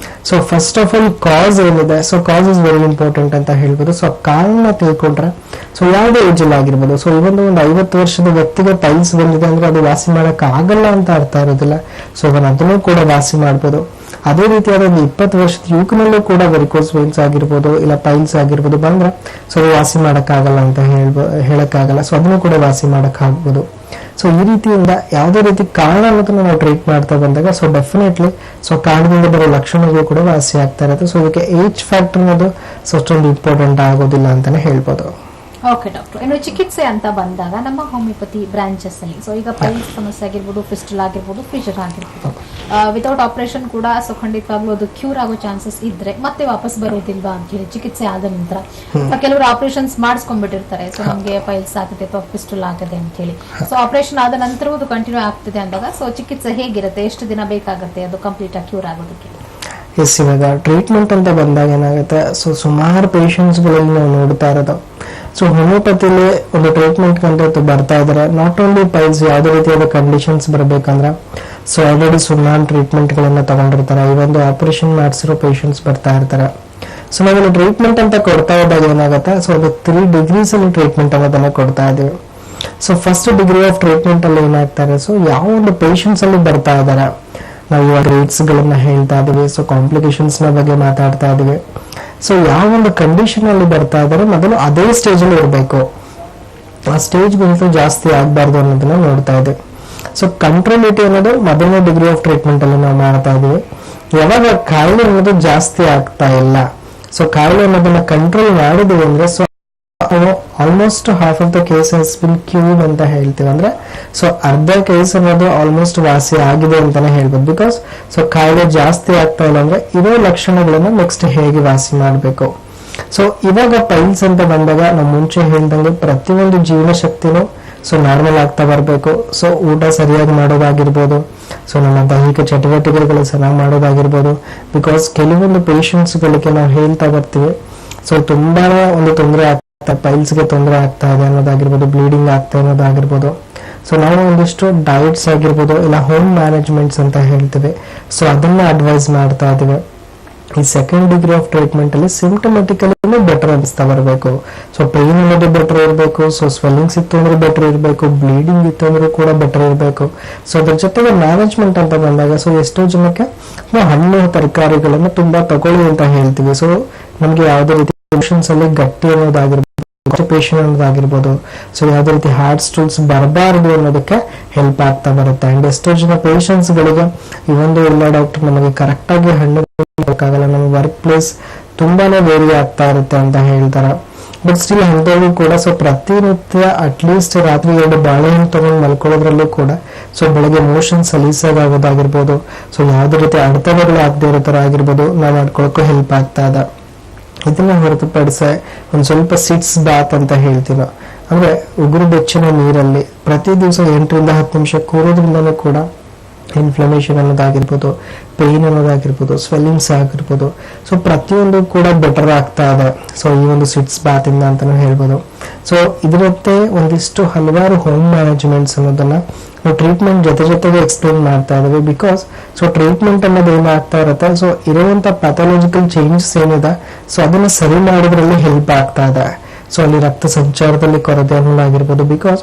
so first of all cause ಏನಿದೆ, so cause is very important ಅಂತ ಹೇಳ್ಬೋದು. ಸೊ ಕಾರಣ ತಿಳ್ಕೊಂಡ್ರೆ ಸೊ ಯಾವುದೇ ಏಜ್ ಅಲ್ಲಿ ಆಗಿರ್ಬೋದು, ಸೊ ಇವೊಂದು 50 ವರ್ಷದ ವ್ಯಕ್ತಿಗೆ ಪೈಲ್ಸ್ ಬಂದಿದೆ ಅಂದ್ರೆ ಅದು ವಾಸಿ ಮಾಡಕ್ ಆಗಲ್ಲ ಅಂತ ಅರ್ಥ ಇರೋದಿಲ್ಲ. ಸೊ ಅದನ್ನು ಕೂಡ ವಾಸಿ ಮಾಡ್ಬೋದು. ಅದೇ ರೀತಿಯಾದ ಒಂದು 20 ವರ್ಷದ ಯುವಕನಲ್ಲೂ ಕೂಡ ವೆರಿಕೋಸ್ ವೇನ್ಸ್ ಆಗಿರ್ಬೋದು, ಇಲ್ಲ ಪೈಲ್ಸ್ ಆಗಿರ್ಬೋದು ಬಂದ್ರೆ ಸೊ ಅದು ವಾಸಿ ಮಾಡಕ್ಕಾಗಲ್ಲ ಅಂತ ಹೇಳಕ್ಕಾಗಲ್ಲ. ಸೊ ಅದನ್ನು ಕೂಡ ವಾಸಿ ಮಾಡಕ್ ಆಗ್ಬೋದು. ಸೊ ಈ ರೀತಿಯಿಂದ ಯಾವುದೇ ರೀತಿ ಕಾರಣ ಅನ್ನೋದನ್ನ ನಾವು ಟ್ರೀಟ್ ಮಾಡ್ತಾ ಬಂದಾಗ ಸೊ ಡೆಫಿನೆಟ್ಲಿ ಸೊ ಕಾರಣದಿಂದ ಬರೋ ಲಕ್ಷಣಗಳು ಕೂಡ ವಾಸಿ ಆಗ್ತಾ ಇರುತ್ತೆ. ಸೊ ಇದಕ್ಕೆ ಏಜ್ ಫ್ಯಾಕ್ಟರ್ ಅನ್ನೋದು ಸೊ ಅಷ್ಟೊಂದು ಇಂಪಾರ್ಟೆಂಟ್ ಆಗೋದಿಲ್ಲ ಅಂತಾನೆ ಹೇಳ್ಬೋದು. ಓಕೆ ಡಾಕ್ಟರ್, ಇನ್ನು ಚಿಕಿತ್ಸೆ ಅಂತ ಬಂದಾಗ ನಮ್ಮ ಹೋಮಿಯೋಪತಿ ಬ್ರಾಂಚಸ್ ಅಲ್ಲಿ ಸೊ ಈಗ ಪೈಲ್ಸ್ ಸಮಸ್ಯೆ ಆಗಿರ್ಬೋದು, ಫಿಸ್ಟುಲಾ ಆಗಿರ್ಬೋದು, ಫಿಶರ್ ಆಗಿರ್ಬೋದು, ವಿತೌಟ್ ಆಪರೇಷನ್ ಕೂಡ ಸೊ ಖಂಡಿತವಾಗ್ಲೂ ಅದು ಕ್ಯೂರ್ ಆಗೋ ಚಾನ್ಸಸ್ ಇದ್ರೆ ಮತ್ತೆ ವಾಪಸ್ ಬರೋದಿಲ್ವಾ ಅಂತ ಹೇಳಿ ಚಿಕಿತ್ಸೆ ಆದ ನಂತರ ಕೆಲವರು ಆಪರೇಷನ್ಸ್ ಮಾಡಿಸ್ಕೊಂಡ್ಬಿಟ್ಟಿರ್ತಾರೆ. ಸೊ ನಮಗೆ ಪೈಲ್ಸ್ ಆಗಿದೆ ಅಥವಾ ಫಿಸ್ಟುಲಾ ಆಗಿದೆ ಅಂತ ಹೇಳಿ. ಸೊ ಆಪರೇಷನ್ ಆದ ನಂತರ ಅದು ಕಂಟಿನ್ಯೂ ಆಗ್ತಿದೆ ಅಂದಾಗ ಸೊ ಚಿಕಿತ್ಸೆ ಹೇಗಿರುತ್ತೆ, ಎಷ್ಟು ದಿನ ಬೇಕಾಗುತ್ತೆ ಅದು ಕಂಪ್ಲೀಟ್ ಆಗಿ ಕ್ಯೂರ್ ಆಗೋದಕ್ಕೆ? ಎಸ್, ಇವಾಗ ಟ್ರೀಟ್ಮೆಂಟ್ ಅಂತ ಬಂದಾಗ ಏನಾಗುತ್ತೆ, ಸೊ ಸುಮಾರು ಪೇಷಂಟ್ಸ್ಗಳಲ್ಲಿ ನಾವು ನೋಡ್ತಾ ಇರೋದು ಸೊ ಹೋಮಿಯೋಪತಿಲಿ ಒಂದು ಟ್ರೀಟ್ಮೆಂಟ್ ಅಂತ ಬರ್ತಾ ಇದಾರೆ. ನಾಟ್ ಓನ್ಲಿ ಪೈಲ್ಸ್, ಯಾವುದೇ ರೀತಿಯಾದ ಕಂಡೀಷನ್ಸ್ ಬರಬೇಕಂದ್ರೆ ಸೊ ಆಲ್ರೆಡಿ ಸುಮಾರು ಟ್ರೀಟ್ಮೆಂಟ್ ಗಳನ್ನ ತಗೊಂಡಿರ್ತಾರೆ. ಈ ಒಂದು ಆಪರೇಷನ್ ಮಾಡಿಸಿರೋ ಪೇಷಂಟ್ಸ್ ಬರ್ತಾ ಇರ್ತಾರೆ. ಸೊ ನಾವಿಲ್ಲಿ ಟ್ರೀಟ್ಮೆಂಟ್ ಅಂತ ಕೊಡ್ತಾ ಇದ್ದಾಗ ಏನಾಗುತ್ತೆ, ಸೊ ಅದು 3 ಡಿಗ್ರೀಸ್ ಅಲ್ಲಿ ಟ್ರೀಟ್ಮೆಂಟ್ ಅನ್ನೋದನ್ನ ಕೊಡ್ತಾ ಇದೀವಿ. So first degree of treatment ಅಲ್ಲಿ ಏನಾಗ್ತಾರೆ, ಸೊ ಯಾವ ಒಂದು ಪೇಷಂಟ್ಸ್ ಅಲ್ಲಿ ಬರ್ತಾ ಇದಾರೆ, ನಾವು ಇವಾಗ ರೇಟ್ಸ್ ಗಳನ್ನ ಹೇಳ್ತಾ ಇದೀವಿ, ಸೊ ಕಾಂಪ್ಲಿಕೇಶನ್ಸ್ ನ ಬಗ್ಗೆ ಮಾತಾಡ್ತಾ ಇದೀವಿ. ಸೊ ಯಾವ ಒಂದು ಕಂಡೀಷನ್ ಅಲ್ಲಿ ಬರ್ತಾ ಇದಾರೆ ಮೊದಲು ಅದೇ ಸ್ಟೇಜ್ ಅಲ್ಲಿ ಇರಬೇಕು, ಆ ಸ್ಟೇಜ್ ಗಿಂತ ಜಾಸ್ತಿ ಆಗ್ಬಾರ್ದು ಅನ್ನೋದನ್ನ ನೋಡ್ತಾ ಇದ್ದೀವಿ. ಸೊ ಕಂಟ್ರೋಲಿಟಿ ಅನ್ನೋದು ಮೊದಲನೇ ಡಿಗ್ರಿ ಆಫ್ ಟ್ರೀಟ್ಮೆಂಟ್ ಅಲ್ಲಿ ನಾವು ಮಾಡ್ತಾ ಇದೀವಿ. ಯಾವಾಗ ಕಾಯಿಲೆ ಅನ್ನೋದು ಜಾಸ್ತಿ ಆಗ್ತಾ ಇಲ್ಲ, ಸೊ ಕಾಯಿಲೆ ಅನ್ನೋದನ್ನ ಕಂಟ್ರೋಲ್ ಮಾಡಿದೀವಿ ಅಂದ್ರೆ so almost half of the case has been cured ಅಂತ ಹೇಳ್ತೀವಿ. ಅಂದ್ರೆ ಸೊ ಅರ್ಧ ಕೇಸ್ ಅನ್ನೋದು ಆಲ್ಮೋಸ್ಟ್ ವಾಸಿ ಆಗಿದೆ ಅಂತಾನೆ ಹೇಳ್ಬೋದು. ಬಿಕಾಸ್ ಸೊ ಕಾಯಿಲೆ ಜಾಸ್ತಿ ಆಗ್ತಾ ಇಲ್ಲ ಅಂದ್ರೆ ಇರೋ ಲಕ್ಷಣಗಳನ್ನ ನೆಕ್ಸ್ಟ್ ಹೇಗೆ ವಾಸಿ ಮಾಡಬೇಕು. ಸೊ ಇವಾಗ ಪೈಲ್ಸ್ ಅಂತ ಬಂದಾಗ ನಾವು ಮುಂಚೆ ಹೇಳ್ದಂಗೆ ಪ್ರತಿಯೊಂದು ಜೀವನ ಶಕ್ತಿನೂ ಸೊ ನಾರ್ಮಲ್ ಆಗ್ತಾ ಬರಬೇಕು. ಸೊ ಊಟ ಸರಿಯಾಗಿ ಮಾಡೋದಾಗಿರ್ಬೋದು, ಸೊ ನಮ್ಮ ದೈಹಿಕ ಚಟುವಟಿಕೆಗಳು ಚೆನ್ನಾಗಿ ಮಾಡೋದಾಗಿರ್ಬೋದು. ಬಿಕಾಸ್ ಕೆಲವೊಂದು ಪೇಷಂಟ್ಸ್ ಗಳಿಗೆ ನಾವು ಹೇಳ್ತಾ ಬರ್ತೀವಿ ಸೊ ತುಂಬಾನೇ ಒಂದು ತೊಂದರೆ ಪೈಲ್ಸ್ಗೆ ತೊಂದರೆ ಆಗ್ತಾ ಇದೆ ಅನ್ನೋದಾಗಿರ್ಬೋದು, ಬ್ಲೀಡಿಂಗ್ ಆಗ್ತಾ ಅನ್ನೋದಾಗಿರ್ಬೋದು. ಸೊ ನಾವು ಒಂದಿಷ್ಟು ಡಯಟ್ಸ್ ಆಗಿರ್ಬೋದು, ಇಲ್ಲ ಹೋಮ್ ಮ್ಯಾನೇಜ್ಮೆಂಟ್ಸ್ ಅಂತ ಹೇಳ್ತೀವಿ, ಸೊ ಅದನ್ನ ಅಡ್ವೈಸ್ ಮಾಡ್ತಾ ಇದೀವಿ. ಈ ಸೆಕೆಂಡ್ ಡಿಗ್ರಿ ಆಫ್ ಟ್ರೀಟ್ಮೆಂಟ್ ಅಲ್ಲಿ ಸಿಂಪ್ಟಮೆಟಿಕಲಿ ಬೆಟರ್ ಅನಿಸ್ತಾ ಬರಬೇಕು. ಸೊ ಪೇನ್ ಅನ್ನೋದು ಬೆಟರ್ ಇರಬೇಕು, ಸೊ ಸ್ವೆಲ್ಲಿಂಗ್ಸ್ ಇತ್ತು ಅಂದ್ರೆ ಬೆಟರ್ ಇರಬೇಕು, ಬ್ಲೀಡಿಂಗ್ ಇತ್ತು ಅಂದ್ರೆ ಕೂಡ ಬೆಟರ್ ಇರಬೇಕು. ಸೊ ಅದ್ರ ಜೊತೆಗೆ ಮ್ಯಾನೇಜ್ಮೆಂಟ್ ಅಂತ ಬಂದಾಗ ಸೊ ಎಷ್ಟೋ ಜನಕ್ಕೆ ನಾವು ಹಣ್ಣು ತರಕಾರಿಗಳನ್ನು ತುಂಬಾ ತಗೊಳ್ಳಿ ಅಂತ ಹೇಳ್ತೀವಿ. ಸೊ ನಮ್ಗೆ ಯಾವುದೇ ರೀತಿ ಎಮೋಷನ್ಸ್ ಅಲ್ಲಿ ಗಟ್ಟಿ ಅನ್ನೋದಾಗಿರ್ಬೋದು, ಕಾನ್ಸ್ಟಿಪೇಷನ್ ಅನ್ನೋದಾಗಿರ್ಬೋದು, ಸೊ ಯಾವುದೇ ರೀತಿ ಹಾರ್ಟ್ ಸ್ಟೂಲ್ಸ್ ಬರಬಾರದು ಅನ್ನೋದಕ್ಕೆ ಹೆಲ್ಪ್ ಆಗ್ತಾ ಬರುತ್ತೆ. ಅಂಡ್ ಎಷ್ಟೋ ಜನ ಪೇಷಂಟ್ಸ್ ಗಳಿಗೆ ಈ ಒಂದು ಇಲ್ಲ ಡಾಕ್ಟರ್ ನಮಗೆ ಕರೆಕ್ಟ್ ಆಗಿ ಹಣ್ಣು ಬೇಕಾಗಲ್ಲ, ನಮ್ಮ ವರ್ಕ್ ಪ್ಲೇಸ್ ತುಂಬಾನೇ ವೇರಿ ಆಗ್ತಾ ಇರುತ್ತೆ ಅಂತ ಹೇಳ್ತಾರೆ. ಬಟ್ ಸ್ಟಿಲ್ ಅಂಥವ್ರು ಕೂಡ ಸೊ ಪ್ರತಿನಿತ್ಯ ಅಟ್ಲೀಸ್ಟ್ ರಾತ್ರಿ 2 ಬಾಳೆಹಣ್ಣು ತಗೊಂಡು ಮಲ್ಕೊಳ್ಳೋದ್ರಲ್ಲೂ ಕೂಡ ಸೊ ಬೆಳಗ್ಗೆ ಮೋಷನ್ ಸಲೀಸಾಗೋದಾಗಿರ್ಬೋದು, ಸೊ ಯಾವುದೇ ರೀತಿ ಅಡೆತಡೆಗಳು ಆಗದೆ ಇರೋ ತರ ಆಗಿರ್ಬೋದು ನಾವು ಮಾಡ್ಕೊಳಕ್ಕೂ ಹೆಲ್ಪ್ ಆಗ್ತಾ ಇದೆ. ಇದನ್ನ ಹೊರತುಪಡಿಸಿ ಒಂದ್ ಸ್ವಲ್ಪ ಸಿಟ್ಸ್ ಬಾತ್ ಅಂತ ಹೇಳ್ತೀವಿ, ಅಂದ್ರೆ ಉಗುರು ಬೆಚ್ಚನ ನೀರಲ್ಲಿ ಪ್ರತಿ ದಿವಸ 8 ರಿಂದ 10 ನಿಮಿಷ ಕೂರೋದ್ರಿಂದನೂ ಕೂಡ ಇನ್ಫ್ಲಮೇಷನ್ ಅನ್ನೋದಾಗಿರ್ಬೋದು, ಪೇನ್ ಅನ್ನೋದಾಗಿರ್ಬೋದು, ಸ್ವೆಲ್ಲಿಂಗ್ಸ್ ಆಗಿರ್ಬೋದು, ಸೊ ಪ್ರತಿಯೊಂದು ಕೂಡ ಬೆಟರ್ ಆಗ್ತಾ ಇದೆ. ಸೊ ಈ ಒಂದು ಸಿಟ್ಸ್ ಬಾತ್ ಇಂದ ಅಂತಾನು ಹೇಳ್ಬೋದು. ಸೊ ಇದರತ್ತೆ ಒಂದಿಷ್ಟು ಹಲವಾರು ಹೋಮ್ ಮ್ಯಾನೇಜ್ಮೆಂಟ್ಸ್ ಅನ್ನೋದನ್ನ ನಾವು ಟ್ರೀಟ್ಮೆಂಟ್ ಜೊತೆಗೆ ಎಕ್ಸ್ಪ್ಲೇನ್ ಮಾಡ್ತಾ ಇದ್ದೀವಿ. ಬಿಕಾಸ್ ಸೊ ಟ್ರೀಟ್ಮೆಂಟ್ ಅನ್ನೋದು ಏನಾಗ್ತಾ ಇರುತ್ತೆ, ಸೊ ಇರುವಂತ ಪ್ಯಾಥಾಲಜಿಕಲ್ ಚೇಂಜಸ್ ಏನಿದೆ ಸೊ ಅದನ್ನ ಸರಿ ಮಾಡೋದ್ರಲ್ಲಿ ಹೆಲ್ಪ್ ಆಗ್ತಾ ಇದೆ. ಸೊ ಅಲ್ಲಿ ರಕ್ತ ಸಂಚಾರದಲ್ಲಿ ಕೊರತೆ ಅನ್ನೋದಾಗಿರ್ಬೋದು, ಬಿಕಾಸ್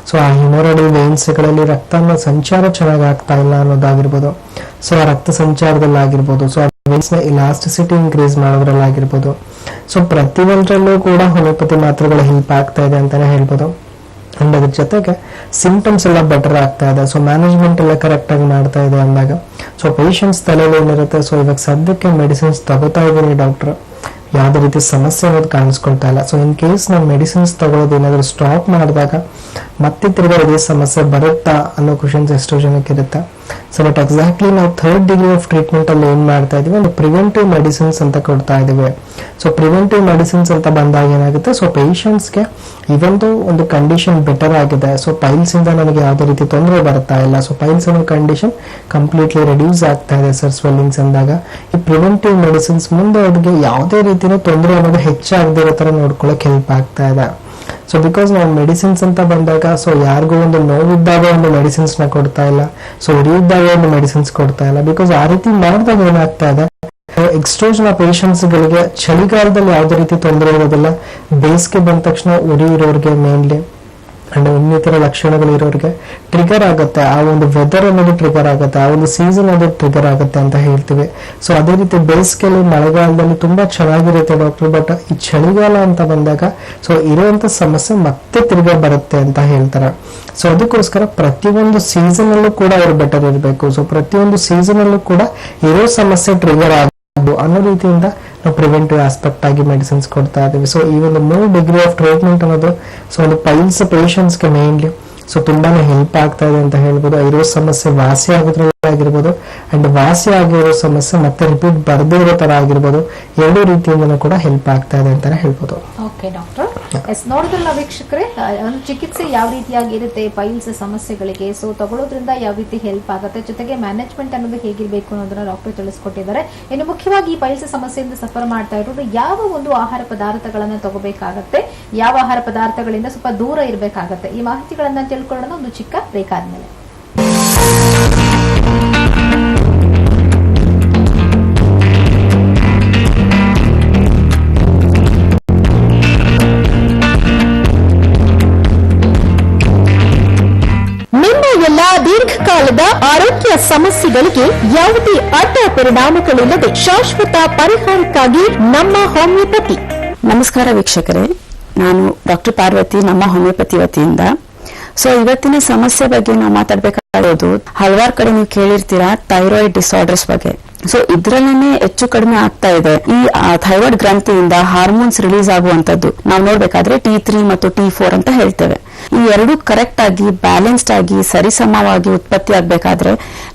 ಸೊ ಆ ಹಿಮೋರಾಯ್ಡ್ ವೇನ್ಸ್ ಗಳಲ್ಲಿ ರಕ್ತನ ಸಂಚಾರ ಚೆನ್ನಾಗಿ ಆಗ್ತಾ ಇಲ್ಲ ಅನ್ನೋದಾಗಿರ್ಬೋದು, ಸೊ ಆ ರಕ್ತ ಸಂಚಾರದಲ್ಲಿ ಆಗಿರ್ಬೋದು, ಸೊ ಆ ವೇನ್ಸ್ ನ ಇಲಾಸ್ಟಿಸಿಟಿ ಇನ್ಕ್ರೀಸ್ ಮಾಡೋದ್ರಲ್ಲಾಗಿರ್ಬೋದು. ಸೊ ಪ್ರತಿಯೊಂದರಲ್ಲೂ ಕೂಡ ಹೋಮಿಯೋಪತಿ ಮಾತ್ರೆಗಳ ಹೆಲ್ಪ್ ಆಗ್ತಾ ಇದೆ ಅಂತಾನೆ ಹೇಳ್ಬೋದು. ಅಂಡ್ ಅದ್ರ ಜೊತೆಗೆ ಸಿಂಪ್ಟಮ್ಸ್ ಎಲ್ಲ ಬೆಟರ್ ಆಗ್ತಾ ಇದೆ. ಸೊ ಮ್ಯಾನೇಜ್ಮೆಂಟ್ ಎಲ್ಲ ಕರೆಕ್ಟ್ ಆಗಿ ಮಾಡ್ತಾ ಇದೆ ಅಂದಾಗ ಸೊ ಪೇಷಂಟ್ಸ್ ತಲೆಯಲ್ಲಿ ಏನಿರುತ್ತೆ, ಸೊ ಇವಾಗ ಸದ್ಯಕ್ಕೆ ಮೆಡಿಸಿನ್ಸ್ ತಗೋತಾ ಇದ್ದೀನಿ ಡಾಕ್ಟರ್, ಯಾವುದೇ ರೀತಿ ಸಮಸ್ಯೆ ಅನ್ನೋದು ಕಾಣಿಸ್ಕೊಳ್ತಾ ಇಲ್ಲ. ಸೊ ಇನ್ ಕೇಸ್ ನಾವು ಮೆಡಿಸಿನ್ಸ್ ತಗೊಳ್ಳೋದು ಏನಾದ್ರು ಸ್ಟಾಪ್ ಮಾಡಿದಾಗ ಮತ್ತೆ ತಿರ್ಗಾ ಇದೇ ಸಮಸ್ಯೆ ಬರುತ್ತಾ ಅನ್ನೋ ಕ್ವಶನ್ಸ್ ಎಷ್ಟೋ ಜನಕ್ಕೆ ಇರುತ್ತೆ. ಸೊ ಬಟ್ ಎಕ್ಸಾಕ್ಟ್ಲಿ ನಾವು 3rd ಡಿಗ್ರಿ ಆಫ್ ಟ್ರೀಟ್ಮೆಂಟ್ ಅಲ್ಲಿ ಏನ್ ಮಾಡ್ತಾ ಇದೀವಿ, ಒಂದು ಪ್ರಿವೆಂಟಿವ್ ಮೆಡಿಸಿನ್ಸ್ ಅಂತ ಕೊಡ್ತಾ ಇದೀವಿ. ಸೊ ಪ್ರಿವೆಂಟಿವ್ ಮೆಡಿಸಿನ್ಸ್ ಅಂತ ಬಂದಾಗ ಏನಾಗುತ್ತೆ, ಸೊ ಪೇಷಂಟ್ಸ್ಗೆ ಇವೊಂದು ಒಂದು ಕಂಡೀಷನ್ ಬೆಟರ್ ಆಗಿದೆ, ಸೊ ಪೈಲ್ಸ್ ಇಂದ ನನಗೆ ಯಾವುದೇ ರೀತಿ ತೊಂದರೆ ಬರ್ತಾ ಇಲ್ಲ, ಸೊ ಪೈಲ್ಸ್ ಅನ್ನೋ ಕಂಡೀಷನ್ ಕಂಪ್ಲೀಟ್ಲಿ ರೆಡ್ಯೂಸ್ ಆಗ್ತಾ ಇದೆ ಸರ್ ಸ್ವೆಲ್ಲಿಂಗ್ಸ್ ಅಂದಾಗ ಈ ಪ್ರಿವೆಂಟಿವ್ ಮೆಡಿಸಿನ್ಸ್ ಮುಂದೆ ಅವ್ರಿಗೆ ಯಾವುದೇ ರೀತಿಯ ತೊಂದರೆ ಅನ್ನೋದು ಹೆಚ್ಚಾಗದೇ ಇರೋ ತರ ನೋಡ್ಕೊಳಕ್ ಹೆಲ್ಪ್ ಆಗ್ತಾ ಇದೆ. ಸೊ ಬಿಕಾಸ್ ನಾವು ಮೆಡಿಸಿನ್ಸ್ ಅಂತ ಬಂದಾಗ ಸೊ ಯಾರಿಗೂ ಒಂದು ನೋವಿದ್ದಾಗ ಒಂದು ಮೆಡಿಸಿನ್ಸ್ ನ ಕೊಡ್ತಾ ಇಲ್ಲ, ಸೊ ಉರಿಯಿದ್ದಾಗ ಒಂದು ಮೆಡಿಸಿನ್ಸ್ ಕೊಡ್ತಾ ಇಲ್ಲ. ಬಿಕಾಸ್ ಆ ರೀತಿ ಮಾಡಿದಾಗ ಏನಾಗ್ತಾ ಇದೆ, ಎಕ್ಸ್ಟ್ರೋಜನ್ ಪೇಷಂಟ್ಸ್ಗಳಿಗೆ ಚಳಿಗಾಲದಲ್ಲಿ ಯಾವುದೇ ರೀತಿ ತೊಂದರೆ ಇರೋದಿಲ್ಲ. ಬೇಸಿಗೆ ಬಂದ ತಕ್ಷಣ ಉರಿ ಇರೋರಿಗೆ ಮೇನ್ಲಿ ಅಂಡ್ ಇನ್ನಿತರ ಲಕ್ಷಣಗಳು ಇರೋರಿಗೆ ಟ್ರಿಗರ್ ಆಗುತ್ತೆ. ಆ ಒಂದು ವೆದರ್ ಅನ್ನೋದು ಟ್ರಿಗರ್ ಆಗುತ್ತೆ, ಆ ಒಂದು ಸೀಸನ್ ಅನ್ನೋದು ಟ್ರಿಗರ್ ಆಗುತ್ತೆ ಅಂತ ಹೇಳ್ತೀವಿ. ಸೊ ಅದೇ ರೀತಿ ಬೇಸಿಗೆಯಲ್ಲಿ ಮಳೆಗಾಲದಲ್ಲಿ ತುಂಬಾ ಚೆನ್ನಾಗಿರುತ್ತೆ ಡಾಕ್ಟರ್, ಬಟ್ ಈ ಚಳಿಗಾಲ ಅಂತ ಬಂದಾಗ ಸೊ ಇರುವಂತ ಸಮಸ್ಯೆ ಮತ್ತೆ ತಿರ್ಗಾ ಬರುತ್ತೆ ಅಂತ ಹೇಳ್ತಾರೆ. ಸೊ ಅದಕ್ಕೋಸ್ಕರ ಪ್ರತಿಯೊಂದು ಸೀಸನ್ ಅಲ್ಲೂ ಕೂಡ ಅವರು ಬೆಟರ್ ಇರಬೇಕು. ಸೊ ಪ್ರತಿಯೊಂದು ಸೀಸನ್ ಅಲ್ಲೂ ಕೂಡ ಇರೋ ಸಮಸ್ಯೆ ಟ್ರಿಗರ್ ಆಗಬಹುದು ಅನ್ನೋ ರೀತಿಯಿಂದ ನಾವು ಪ್ರಿವೆಂಟಿವ್ ಆಸ್ಪೆಕ್ಟ್ ಆಗಿ ಮೆಡಿಸಿನ್ಸ್ ಕೊಡ್ತಾ ಇದ್ದೀವಿ. ಸೊ ಈ ಒಂದು 3 ಡಿಗ್ರಿ ಆಫ್ ಟ್ರೀಟ್ಮೆಂಟ್ ಅನ್ನೋದು ಸೊ ಒಂದು ಪೈಲ್ಸ್ ಪೇಷಂಟ್ಸ್ಗೆ ಮೇನ್ಲಿ ಸೊ ತುಂಬಾನೇ ಹೆಲ್ಪ್ ಆಗ್ತಾ ಇದೆ ಅಂತ ಹೇಳ್ಬೋದು. ಇರೋ ಸಮಸ್ಯೆ ವಾಸಿ ಆಗೋದ್ರಲ್ಲಾಗಿರ್ಬೋದು ಅಂಡ್ ವಾಸಿ ಆಗಿರೋ ಸಮಸ್ಯೆ ಮತ್ತೆ ರಿಪೀಟ್ ಬರದೇ ಇರೋ ತರ ಆಗಿರ್ಬೋದು, ಎರಡೂ ರೀತಿಯಿಂದ ಕೂಡ ಹೆಲ್ಪ್ ಆಗ್ತಾ ಇದೆ ಅಂತಾನೆ ಹೇಳ್ಬೋದು. ಓಕೆ ಡಾಕ್ಟರ್, ನೋಡಿದ್ರಲ್ಲ ವೀಕ್ಷಕರೇ, ಒಂದು ಚಿಕಿತ್ಸೆ ಯಾವ ರೀತಿಯಾಗಿ ಇರುತ್ತೆ ಪೈಲ್ಸ್ ಸಮಸ್ಯೆಗಳಿಗೆ, ಸೊ ತಗೊಳ್ಳೋದ್ರಿಂದ ಯಾವ ರೀತಿ ಹೆಲ್ಪ್ ಆಗುತ್ತೆ, ಜೊತೆಗೆ ಮ್ಯಾನೇಜ್ಮೆಂಟ್ ಅನ್ನೋದು ಹೇಗಿರ್ಬೇಕು ಅನ್ನೋದನ್ನ ಡಾಕ್ಟರ್ ತಿಳಿಸ್ಕೊಟ್ಟಿದ್ದಾರೆ. ಇನ್ನು ಮುಖ್ಯವಾಗಿ ಈ ಪೈಲ್ಸ್ ಸಮಸ್ಯೆಯಿಂದ ಸಫರ್ ಮಾಡ್ತಾ ಇರೋರು ಯಾವ ಒಂದು ಆಹಾರ ಪದಾರ್ಥಗಳನ್ನ ತಗೋಬೇಕಾಗತ್ತೆ, ಯಾವ ಆಹಾರ ಪದಾರ್ಥಗಳಿಂದ ಸ್ವಲ್ಪ ದೂರ ಇರಬೇಕಾಗತ್ತೆ, ಈ ಮಾಹಿತಿಗಳನ್ನ ತಿಳ್ಕೊಳ್ಳೋಣ ಒಂದು ಚಿಕ್ಕ ಬ್ರೇಕ್ ಆದ್ಮೇಲೆ. ಎಲ್ಲಾ ದೀರ್ಘಕಾಲದ ಆರೋಗ್ಯ ಸಮಸ್ಯೆಗಳಿಗೆ ಯಾವುದೇ ಅಡ್ಡ ಪರಿಣಾಮಗಳಿಲ್ಲದೆ ಶಾಶ್ವತ ಪರಿಹಾರಕ್ಕಾಗಿ ನಮ್ಮ ಹೋಮಿಯೋಪತಿ. ನಮಸ್ಕಾರ ವೀಕ್ಷಕರೇ, ನಾನು ಡಾಕ್ಟರ್ ಪಾರ್ವತಿ, ನಮ್ಮ ಹೋಮಿಯೋಪತಿ ವತಿಯಿಂದ. ಸೊ ಇವತ್ತಿನ ಸಮಸ್ಯೆ ಬಗ್ಗೆ ನಾವು ಮಾತಾಡ್ಬೇಕಾಗೋದು, ಹಲವಾರು ಕಡೆ ನೀವು ಕೇಳಿರ್ತೀರಾ ಥೈರಾಯ್ಡ್ ಡಿಸಾರ್ಡರ್ಸ್ ಬಗ್ಗೆ. ಸೊ ಇದ್ರಲ್ಲೇನೆ ಹೆಚ್ಚು ಕಡಿಮೆ ಆಗ್ತಾ ಇದೆ. ಈ ಥೈರಾಯ್ಡ್ ಗ್ರಂಥಿಯಿಂದ ಹಾರ್ಮೋನ್ಸ್ ರಿಲೀಸ್ ಆಗುವಂತದ್ದು ನಾವು ನೋಡ್ಬೇಕಾದ್ರೆ T3 ಮತ್ತು T4 ಅಂತ ಹೇಳ್ತೇವೆ. ಈ ಎರಡು ಕರೆಕ್ಟ್ ಆಗಿ ಬ್ಯಾಲೆನ್ಸ್ಡ್ ಆಗಿ ಸರಿಸಮವಾಗಿ ಉತ್ಪತ್ತಿ ಆಗ್ಬೇಕಾದ್ರೆ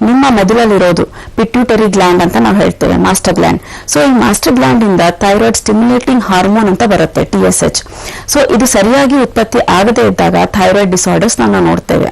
ನಿಮ್ಮ ಮೆದುಳಲ್ಲಿರೋದು ಪಿಟ್ಯೂಟರಿ ಗ್ಲ್ಯಾಂಡ್ ಅಂತ ನಾವು ಹೇಳ್ತೇವೆ, ಮಾಸ್ಟರ್ ಗ್ಲ್ಯಾಂಡ್. ಸೊ ಈ ಮಾಸ್ಟರ್ ಗ್ಲ್ಯಾಂಡ್ ಇಂದ ಥೈರಾಯ್ಡ್ ಸ್ಟಿಮ್ಯುಲೇಟಿಂಗ್ ಹಾರ್ಮೋನ್ ಅಂತ ಬರುತ್ತೆ, TSH. ಸೊ ಇದು ಸರಿಯಾಗಿ ಉತ್ಪತ್ತಿ ಆಗದೇ ಇದ್ದಾಗ ಥೈರಾಯ್ಡ್ ಡಿಸಾರ್ಡರ್ಸ್ ನಾವು ನೋಡ್ತೇವೆ.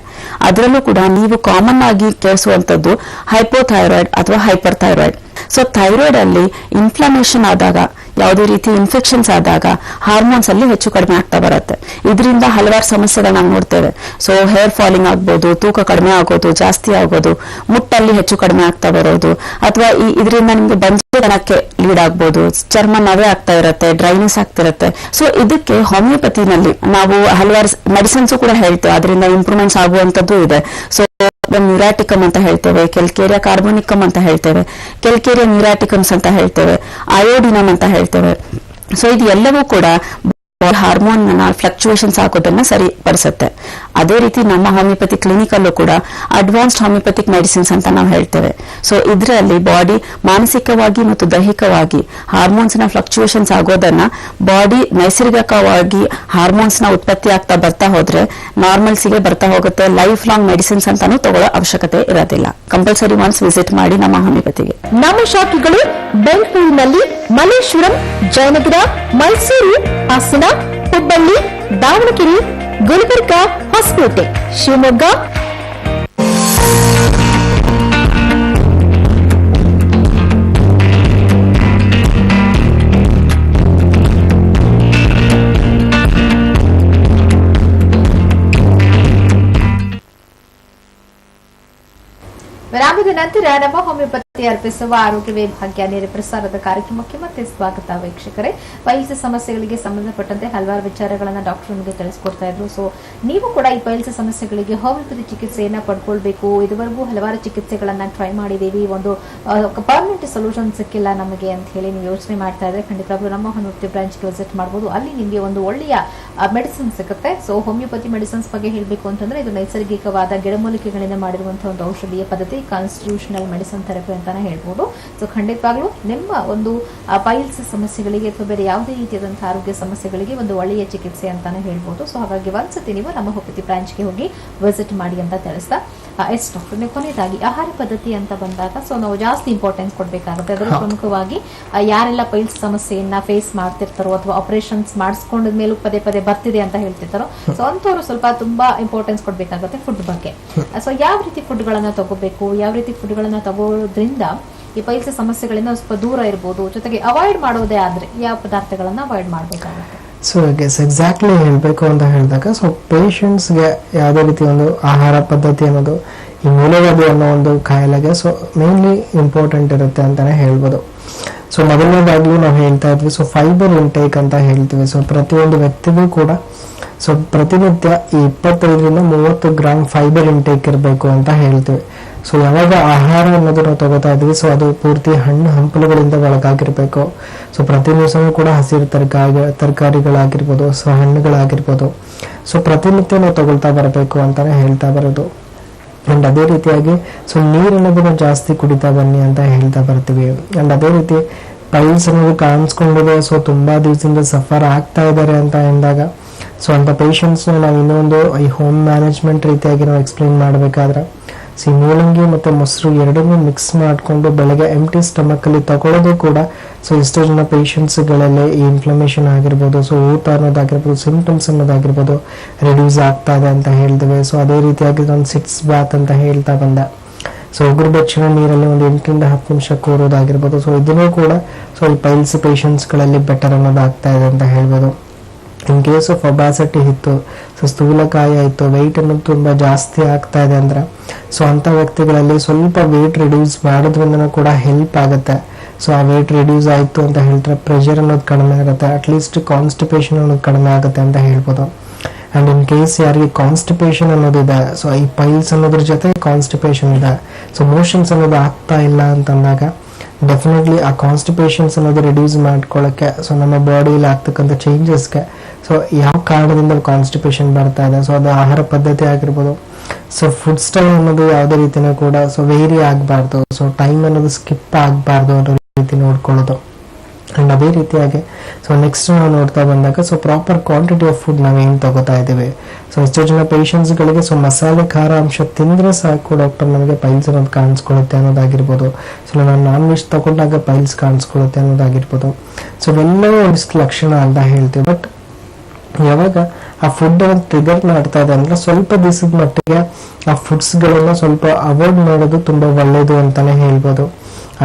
ಅದರಲ್ಲೂ ಕೂಡ ನೀವು ಕಾಮನ್ ಆಗಿ ಕೇಳಿಸುವಂತದ್ದು ಹೈಪೋಥೈರಾಯ್ಡ್ ಅಥವಾ ಹೈಪರ್ ಥೈರಾಯ್ಡ್. ಸೊ ಥೈರಾಯ್ಡ್ ಅಲ್ಲಿ ಇನ್ಫ್ಲಮೇಷನ್ ಆದಾಗ, ಯಾವುದೇ ರೀತಿ ಇನ್ಫೆಕ್ಷನ್ಸ್ ಆದಾಗ ಹಾರ್ಮೋನ್ಸ್ ಅಲ್ಲಿ ಹೆಚ್ಚು ಕಡಿಮೆ ಆಗ್ತಾ ಬರುತ್ತೆ. ಇದರಿಂದ ಹಲವಾರು ಸಮಸ್ಯೆಗಳು ನಾವು ನೋಡ್ತೇವೆ. ಸೊ ಹೇರ್ ಫಾಲಿಂಗ್ ಆಗ್ಬೋದು, ತೂಕ ಕಡಿಮೆ ಆಗೋದು, ಜಾಸ್ತಿ ಆಗೋದು, ಮುಟ್ಟಲ್ಲಿ ಹೆಚ್ಚು ಕಡಿಮೆ ಆಗ್ತಾ ಬರೋದು, ಅಥವಾ ಇದರಿಂದ ನಿಮ್ಗೆ ಬಂಜೆತನಕ್ಕೆ ಲೀಡ್ ಆಗ್ಬೋದು, ಚರ್ಮ ನವೆ ಆಗ್ತಾ ಇರುತ್ತೆ, ಡ್ರೈನೆಸ್ ಆಗ್ತಿರುತ್ತೆ. ಸೊ ಇದಕ್ಕೆ ಹೋಮಿಯೋಪತಿನಲ್ಲಿ ನಾವು ಹಲವಾರು ಮೆಡಿಸಿನ್ಸ್ ಕೂಡ ಹೇಳ್ತೇವೆ, ಅದರಿಂದ ಇಂಪ್ರೂವ್ಮೆಂಟ್ಸ್ ಆಗುವಂತದ್ದು ಇದೆ. ಸೊ ನ್ಯೂರಾಟಿಕಮ್ ಅಂತ ಹೇಳ್ತೇವೆ, ಕೆಲ್ಕೇರಿಯಾ ಕಾರ್ಬೋನಿಕಮ್ ಅಂತ ಹೇಳ್ತೇವೆ, ಕೆಲ್ಕೇರಿಯಾ ನ್ಯೂರಾಟಿಕಮ್ಸ್ ಅಂತ ಹೇಳ್ತೇವೆ, ಅಯೋಡಿನಮ್ ಅಂತ ಹೇಳ್ತೇವೆ. ಸೊ ಇದು ಎಲ್ಲವೂ ಕೂಡ ಹಾರ್ಮೋನ್ ಫ್ಲಕ್ಚುಯೇಷನ್ಸ್ ಆಗೋದನ್ನ ಸರಿಪಡಿಸುತ್ತೆ. ಅದೇ ರೀತಿ ನಮ್ಮ ಹೋಮಿಯೋಪತಿ ಕ್ಲಿನಿಕ್ ಅಲ್ಲೂ ಕೂಡ ಅಡ್ವಾನ್ಸ್ಡ್ ಹೋಮಿಯೋಪತಿಕ್ ಮೆಡಿಸಿನ್ಸ್ ಅಂತ ನಾವು ಹೇಳ್ತೇವೆ. ಸೊ ಇದರಲ್ಲಿ ಬಾಡಿ ಮಾನಸಿಕವಾಗಿ ಮತ್ತು ದೈಹಿಕವಾಗಿ ಹಾರ್ಮೋನ್ಸ್ ನ ಫ್ಲಕ್ಚುಯೇಷನ್ಸ್ ಆಗೋದನ್ನ ಬಾಡಿ ನೈಸರ್ಗಿಕವಾಗಿ ಹಾರ್ಮೋನ್ಸ್ ನ ಉತ್ಪತ್ತಿ ಆಗ್ತಾ ಬರ್ತಾ ಹೋದ್ರೆ ನಾರ್ಮಲ್ಸಿಗೆ ಬರ್ತಾ ಹೋಗುತ್ತೆ. ಲೈಫ್ ಲಾಂಗ್ ಮೆಡಿಸಿನ್ಸ್ ಅಂತಾನು ತಗೊಳ್ಳೋ ಅವಶ್ಯಕತೆ ಇರೋದಿಲ್ಲ. ಕಂಪಲ್ಸರಿ ಒನ್ಸ್ ವಿಸಿಟ್ ಮಾಡಿ ನಮ್ಮ ಹೋಮಿಯೋಪತಿಗೆ. ನಮ್ಮ ಶಾಖೆಗಳು ಬೆಂಗಳೂರಿನಲ್ಲಿ ಮಲ್ಲೇಶ್ವರಂ, ಜಯನಗರ, ಮೈಸೂರು, ಹಾಸನ, ಹುಬ್ಬಳ್ಳಿ, ದಾವಣಗೆರೆ, ಗುಲ್ಬರ್ಗ, ಹೊಸಪೇಟೆ, ಶಿವಮೊಗ್ಗ. ವಿರಾಮದ ನಂತರ ನಮ್ಮ ಹೋಮಿಯೋಪತಿ ಅರ್ಪಿಸುವ ಆರೋಗ್ಯವೇ ಭಾಗ್ಯ ನೇರ ಪ್ರಸಾರದ ಕಾರ್ಯಕ್ರಮಕ್ಕೆ ಮತ್ತೆ ಸ್ವಾಗತ ವೀಕ್ಷಕರೇ. ಪೈಲ್ಸ್ ಸಮಸ್ಯೆಗಳಿಗೆ ಸಂಬಂಧಪಟ್ಟಂತೆ ಹಲವಾರು ವಿಚಾರಗಳನ್ನ ಡಾಕ್ಟರ್ ನಮಗೆ ತಿಳಿಸ್ಕೊಡ್ತಾ ಇದ್ರು. ಸೊ ನೀವು ಕೂಡ ಈ ಪೈಲ್ಸ್ ಸಮಸ್ಯೆಗಳಿಗೆ ಹೋಮಿಯೋಪತಿ ಚಿಕಿತ್ಸೆಯನ್ನ ಪಡ್ಕೊಳ್ಬೇಕು. ಇದುವರೆಗೂ ಹಲವಾರು ಚಿಕಿತ್ಸೆಗಳನ್ನ ಟ್ರೈ ಮಾಡಿದೀವಿ, ಒಂದು ಪರ್ಮನೆಂಟ್ ಸೊಲ್ಯೂಷನ್ ಸಿಕ್ಕಿಲ್ಲ ನಮಗೆ ಅಂತ ಹೇಳಿ ನೀವು ಯೋಚನೆ ಮಾಡ್ತಾ ಇದ್ರೆ ಖಂಡಿತವಾಗ್ಲೂ ನಮ್ಮ ಹೋಮಿಯೋಪತಿ ಬ್ರಾಂಚ್ಗೆ ವಿಸಿಟ್ ಮಾಡಬಹುದು. ಅಲ್ಲಿ ನಿಮಗೆ ಒಂದು ಒಳ್ಳೆಯ ಮೆಡಿಸಿನ್ ಸಿಗುತ್ತೆ. ಸೊ ಹೋಮಿಯೋಪತಿ ಮೆಡಿಸಿನ್ಸ್ ಬಗ್ಗೆ ಹೇಳಬೇಕು ಅಂತಂದ್ರೆ ಇದು ನೈಸರ್ಗಿಕವಾದ ಗಿಡಮೂಲಿಕೆಗಳಿಂದ ಮಾಡಿರುವಂತಹ ಒಂದು ಔಷಧೀಯ ಪದ್ಧತಿ, ಕಾನ್ಸ್ಟಿಟ್ಯೂಷನಲ್ ಮೆಡಿಸಿನ್ ಥೆರಪಿ ಅಂತಾನೆ ಹೇಳ್ಬೋದು. ಸೊ ಖಂಡಿತವಾಗ್ಲೂ ನಿಮ್ಮ ಒಂದು ಪೈಲ್ಸ್ ಸಮಸ್ಯೆಗಳಿಗೆ ಅಥವಾ ಬೇರೆ ಯಾವುದೇ ರೀತಿಯಾದಂತಹ ಆರೋಗ್ಯ ಸಮಸ್ಯೆಗಳಿಗೆ ಒಂದು ಒಳ್ಳೆಯ ಚಿಕಿತ್ಸೆ ಅಂತಾನೆ ಹೇಳ್ಬೋದು. ಸೊ ಹಾಗಾಗಿ ಒಂದ್ಸತಿ ನೀವು ನಮ್ಮ ಹೋಮಿಯೋಪತಿ ಬ್ರಾಂಚ್ಗೆ ಹೋಗಿ ವಿಸಿಟ್ ಮಾಡಿ ಅಂತ ತಿಳಿಸ್ತಾ ಎಸ್ ಡಾಕ್ಟರ್, ನೀವು ಕೊನೆಯದಾಗಿ ಆಹಾರ ಪದ್ಧತಿ ಅಂತ ಬಂದಾಗ ಸೊ ನಾವು ಜಾಸ್ತಿ ಇಂಪಾರ್ಟೆನ್ಸ್ ಕೊಡ್ಬೇಕಾಗುತ್ತೆ. ಅದರಲ್ಲಿ ಪ್ರಮುಖವಾಗಿ ಯಾರೆಲ್ಲ ಪೈಲ್ಸ್ ಸಮಸ್ಯೆಯನ್ನ ಫೇಸ್ ಮಾಡ್ತಿರ್ತಾರೋ ಅಥವಾ ಆಪರೇಷನ್ಸ್ ಮಾಡಿಸ್ಕೊಂಡ ಮೇಲೂ ಪದೇ ಪದೇ ಬರ್ತಿದೆ ಅಂತ ಹೇಳ್ತಿರ್ತಾರೋ, ಸೊ ಅಂತವ್ರು ಸ್ವಲ್ಪ ತುಂಬಾ ಇಂಪಾರ್ಟೆನ್ಸ್ ಕೊಡ್ಬೇಕಾಗುತ್ತೆ ಫುಡ್ ಬಗ್ಗೆ. ಸೊ ಯಾವ ರೀತಿ ಫುಡ್ ಗಳನ್ನ ತಗೋಬೇಕು, ಯಾವ ರೀತಿ ಫುಡ್ ಗಳನ್ನ ತಗೋದ್ರಿಂದ ಈ ಪೈಲ್ಸ್ ಸಮಸ್ಯೆಗಳಿಂದ ಸ್ವಲ್ಪ ದೂರ ಇರ್ಬೋದು, ಜೊತೆಗೆ ಅವಾಯ್ಡ್ ಮಾಡೋದೇ ಆದ್ರೆ ಯಾವ ಪದಾರ್ಥಗಳನ್ನ ಅವಾಯ್ಡ್ ಮಾಡಬೇಕಾಗುತ್ತೆ? ಸೊ ಎಕ್ಸಾಕ್ಟ್ಲಿ ಹೇಳಬೇಕು ಅಂತ ಹೇಳಿದಾಗ ಸೊ ಪೇಷಂಟ್ಸ್ಗೆ ಯಾವುದೇ ರೀತಿ ಒಂದು ಆಹಾರ ಪದ್ಧತಿ ಅನ್ನೋದು ಈ ಮೂಲವ್ಯಾಧಿ ಅನ್ನೋ ಒಂದು ಕಾಯಿಲೆಗೆ ಸೊ ಮೇನ್ಲಿ ಇಂಪಾರ್ಟೆಂಟ್ ಇರುತ್ತೆ ಅಂತಾನೆ ಹೇಳ್ಬೋದು. ಸೊ ಮೊದಲನೇದಾಗ್ಲೂ ನಾವು ಹೇಳ್ತಾ ಇದ್ವಿ, ಸೊ ಫೈಬರ್ ಇಂಟೇಕ್ ಅಂತ ಹೇಳ್ತೀವಿ. ಸೊ ಪ್ರತಿಯೊಂದು ವ್ಯಕ್ತಿಗೂ ಕೂಡ ಸೊ ಪ್ರತಿನಿತ್ಯ ಈ 25-30 ಗ್ರಾಮ್ ಫೈಬರ್ ಇಂಟೇಕ್ ಇರಬೇಕು ಅಂತ ಹೇಳ್ತೀವಿ. ಸೊ ಯಾವಾಗ ಆಹಾರ ಅನ್ನೋದು ನಾವು ತಗೋತಾ ಇದ್ವಿ, ಸೊ ಅದು ಪೂರ್ತಿ ಹಣ್ಣು ಹಂಪಲುಗಳಿಂದ ಒಳಗಾಗಿರ್ಬೇಕು. ಸೊ ಪ್ರತಿ ದಿವಸನೂ ಕೂಡ ಹಸಿರು ತರಕಾರಿಗಳಾಗಿರ್ಬೋದು, ಸೊ ಹಣ್ಣುಗಳಾಗಿರ್ಬೋದು, ಸೊ ಪ್ರತಿನಿತ್ಯ ನಾವು ತಗೊಳ್ತಾ ಬರಬೇಕು ಅಂತಾನೆ ಹೇಳ್ತಾ ಬರೋದು. ಅಂಡ್ ಅದೇ ರೀತಿಯಾಗಿ ಸೊ ನೀರು ಅನ್ನೋದನ್ನ ಜಾಸ್ತಿ ಕುಡಿತಾ ಬನ್ನಿ ಅಂತ ಹೇಳ್ತಾ ಬರ್ತೀವಿ. ಅಂಡ್ ಅದೇ ರೀತಿ ಪೈಲ್ಸ್ ಅನ್ನೋದು ಕಾಣಿಸ್ಕೊಂಡಿದೆ, ಸೊ ತುಂಬಾ ದಿವಸದಿಂದ ಸಫರ್ ಆಗ್ತಾ ಇದ್ದಾರೆ ಅಂತ ಎಂದಾಗ ಸೊ ಅಂತ ಪೇಷಂಟ್ಸ್ ನಾವು ಇನ್ನೊಂದು ಈ ಹೋಮ್ ಮ್ಯಾನೇಜ್ಮೆಂಟ್ ರೀತಿಯಾಗಿ ನಾವು ಎಕ್ಸ್ಪ್ಲೈನ್ ಮಾಡಬೇಕಾದ್ರೆ ಮೂಲಂಗಿ ಮತ್ತೆ ಮೊಸರು ಎರಡನ್ನೂ ಮಿಕ್ಸ್ ಮಾಡಿಕೊಂಡು ಬೆಳಗ್ಗೆ ಎಂಟಿ ಸ್ಟಮಕ್ ಅಲ್ಲಿ ತಗೊಳ್ಳೋದು ಕೂಡ ಸೊ ಎಷ್ಟೋ ಜನ ಪೇಷಂಟ್ಸ್ ಗಳಲ್ಲಿ ಈ ಇನ್ಫ್ಲಮೇಷನ್ ಆಗಿರ್ಬೋದು, ಸೊ ಊತ ಅನ್ನೋದಾಗಿರ್ಬೋದು, ಸಿಂಪ್ಟಮ್ಸ್ ಅನ್ನೋದಾಗಿರ್ಬೋದು ರಿಡ್ಯೂಸ್ ಆಗ್ತಾ ಇದೆ ಅಂತ ಹೇಳ್ತೇವೆ. ಸೊ ಅದೇ ರೀತಿಯಾಗಿ ಒಂದು ಸಿಟ್ಸ್ ಬಾತ್ ಅಂತ ಹೇಳ್ತಾ ಬಂದ, ಸೊ ಉಗುರು ಬೆಚ್ಚನ ನೀರಲ್ಲಿ ಒಂದು 8-10 ನಿಮಿಷ ಕೂರೋದಾಗಿರ್ಬೋದು. ಸೊ ಇದನ್ನೂ ಕೂಡ ಸೊ ಈ ಪೈಲ್ಸ್ ಪೇಷಂಟ್ಸ್ ಗಳಲ್ಲಿ ಬೆಟರ್ ಅನ್ನೋದಾಗ್ತಾ ಇದೆ ಅಂತ ಹೇಳ್ಬೋದು. ಇನ್ ಕೇಸ್ ಆಫ್ ಒಬಾಸಿಟಿ ಇತ್ತು, ಸೊ ಸ್ಥೂಲಕಾಯ ಇತ್ತು, ವೆಯ್ಟ್ ಅನ್ನೋದು ತುಂಬಾ ಜಾಸ್ತಿ ಆಗ್ತಾ ಇದೆ ಅಂದ್ರೆ ಸೊ ಅಂತ ವ್ಯಕ್ತಿಗಳಲ್ಲಿ ಸ್ವಲ್ಪ ವೆಯ್ಟ್ ರಿಡ್ಯೂಸ್ ಮಾಡೋದ್ರಿಂದ ಕೂಡ ಹೆಲ್ಪ್ ಆಗುತ್ತೆ. ಸೊ ಆ ವೆಯ್ಟ್ ರಿಡ್ಯೂಸ್ ಆಯ್ತು ಅಂತ ಹೇಳ್ತಾರೆ, ಪ್ರೆಷರ್ ಅನ್ನೋದು ಕಡಿಮೆ ಆಗುತ್ತೆ, ಅಟ್ಲೀಸ್ಟ್ ಕಾನ್ಸ್ಟಿಪೇಷನ್ ಅನ್ನೋದು ಕಡಿಮೆ ಆಗುತ್ತೆ ಅಂತ ಹೇಳ್ಬೋದು. ಅಂಡ್ ಇನ್ ಕೇಸ್ ಯಾರಿಗೆ ಕಾನ್ಸ್ಟಿಪೇಷನ್ ಅನ್ನೋದಿದೆ, ಸೊ ಈ ಪೈಲ್ಸ್ ಅನ್ನೋದ್ರ ಜೊತೆ ಕಾನ್ಸ್ಟಿಪೇಷನ್ ಇದೆ, ಸೊ ಮೋಷನ್ಸ್ ಅನ್ನೋದು ಆಗ್ತಾ ಇಲ್ಲ ಅಂತಂದಾಗ ಡೆಫಿನೆಟ್ಲಿ ಆ ಕಾನ್ಸ್ಟಿಪೇಷನ್ಸ್ ಅನ್ನೋದು ರಿಡ್ಯೂಸ್ ಮಾಡ್ಕೊಳ್ಳೋಕ್ಕೆ, ಸೊ ನಮ್ಮ ಬಾಡಿಯಲ್ಲಿ ಆಗ್ತಕ್ಕಂಥ ಚೇಂಜಸ್ಗೆ ಸೊ ಯಾವ ಕಾರಣದಿಂದ ಕಾನ್ಸ್ಟಿಪೇಷನ್ ಬರ್ತಾ ಇದೆ, ಸೊ ಅದು ಆಹಾರ ಪದ್ಧತಿ ಆಗಿರ್ಬೋದು, ಸೊ ಫುಡ್ ಸ್ಟೈಲ್ ಅನ್ನೋದು ಯಾವುದೇ ರೀತಿನೂ ಕೂಡ ಸೊ ವೇರಿ ಆಗಬಾರ್ದು, ಸೊ ಟೈಮ್ ಅನ್ನೋದು ಸ್ಕಿಪ್ ಆಗಬಾರ್ದು ಅನ್ನೋ ರೀತಿ ನೋಡ್ಕೊಳ್ಳೋದು. ಅಂಡ್ ಅದೇ ರೀತಿಯಾಗಿ ಸೊ ನೆಕ್ಸ್ಟ್ ನಾವು ನೋಡ್ತಾ ಬಂದಾಗ so proper quantity of food ನಾವೇನು ತಗೋತಾ ಇದ್ದೀವಿ. ಸೊ ಎಷ್ಟೋ ಜನ ಪೇಷಂಟ್ಸ್ಗಳಿಗೆ ಸೊ ಮಸಾಲೆ ಖಾರ ಅಂಶ ತಿಂದ್ರೆ ಸಾಕು ಡಾಕ್ಟರ್ ನಮಗೆ ಪೈಲ್ಸ್ ಅನ್ನೋದು ಕಾಣಿಸ್ಕೊಳ್ಳುತ್ತೆ ಅನ್ನೋದಾಗಿರ್ಬೋದು, ಸೊ ನಾನು ನಾನ್ ವೆಜ್ ತಗೊಂಡಾಗ ಪೈಲ್ಸ್ ಕಾಣಿಸ್ಕೊಳ್ಳುತ್ತೆ ಅನ್ನೋದಾಗಿರ್ಬೋದು. ಸೊ ಇವೆಲ್ಲವೂ ಒಂದಿಷ್ಟು ಲಕ್ಷಣ ಅಂತ ಹೇಳ್ತೀವಿ. ಬಟ್ ಯಾವಾಗ ಆ ಫುಡ್ ಅನ್ನು ಟ್ರಿಗರ್ ಮಾಡ್ತಾ ಇದೆ ಅಂದ್ರೆ ಸ್ವಲ್ಪ ದಿವಸದ ಮಟ್ಟಿಗೆ ಆ ಫುಡ್ಸ್ ಗಳನ್ನ ಸ್ವಲ್ಪ ಅವಾಯ್ಡ್ ಮಾಡೋದು ತುಂಬಾ ಒಳ್ಳೇದು ಅಂತಾನೆ ಹೇಳ್ಬೋದು.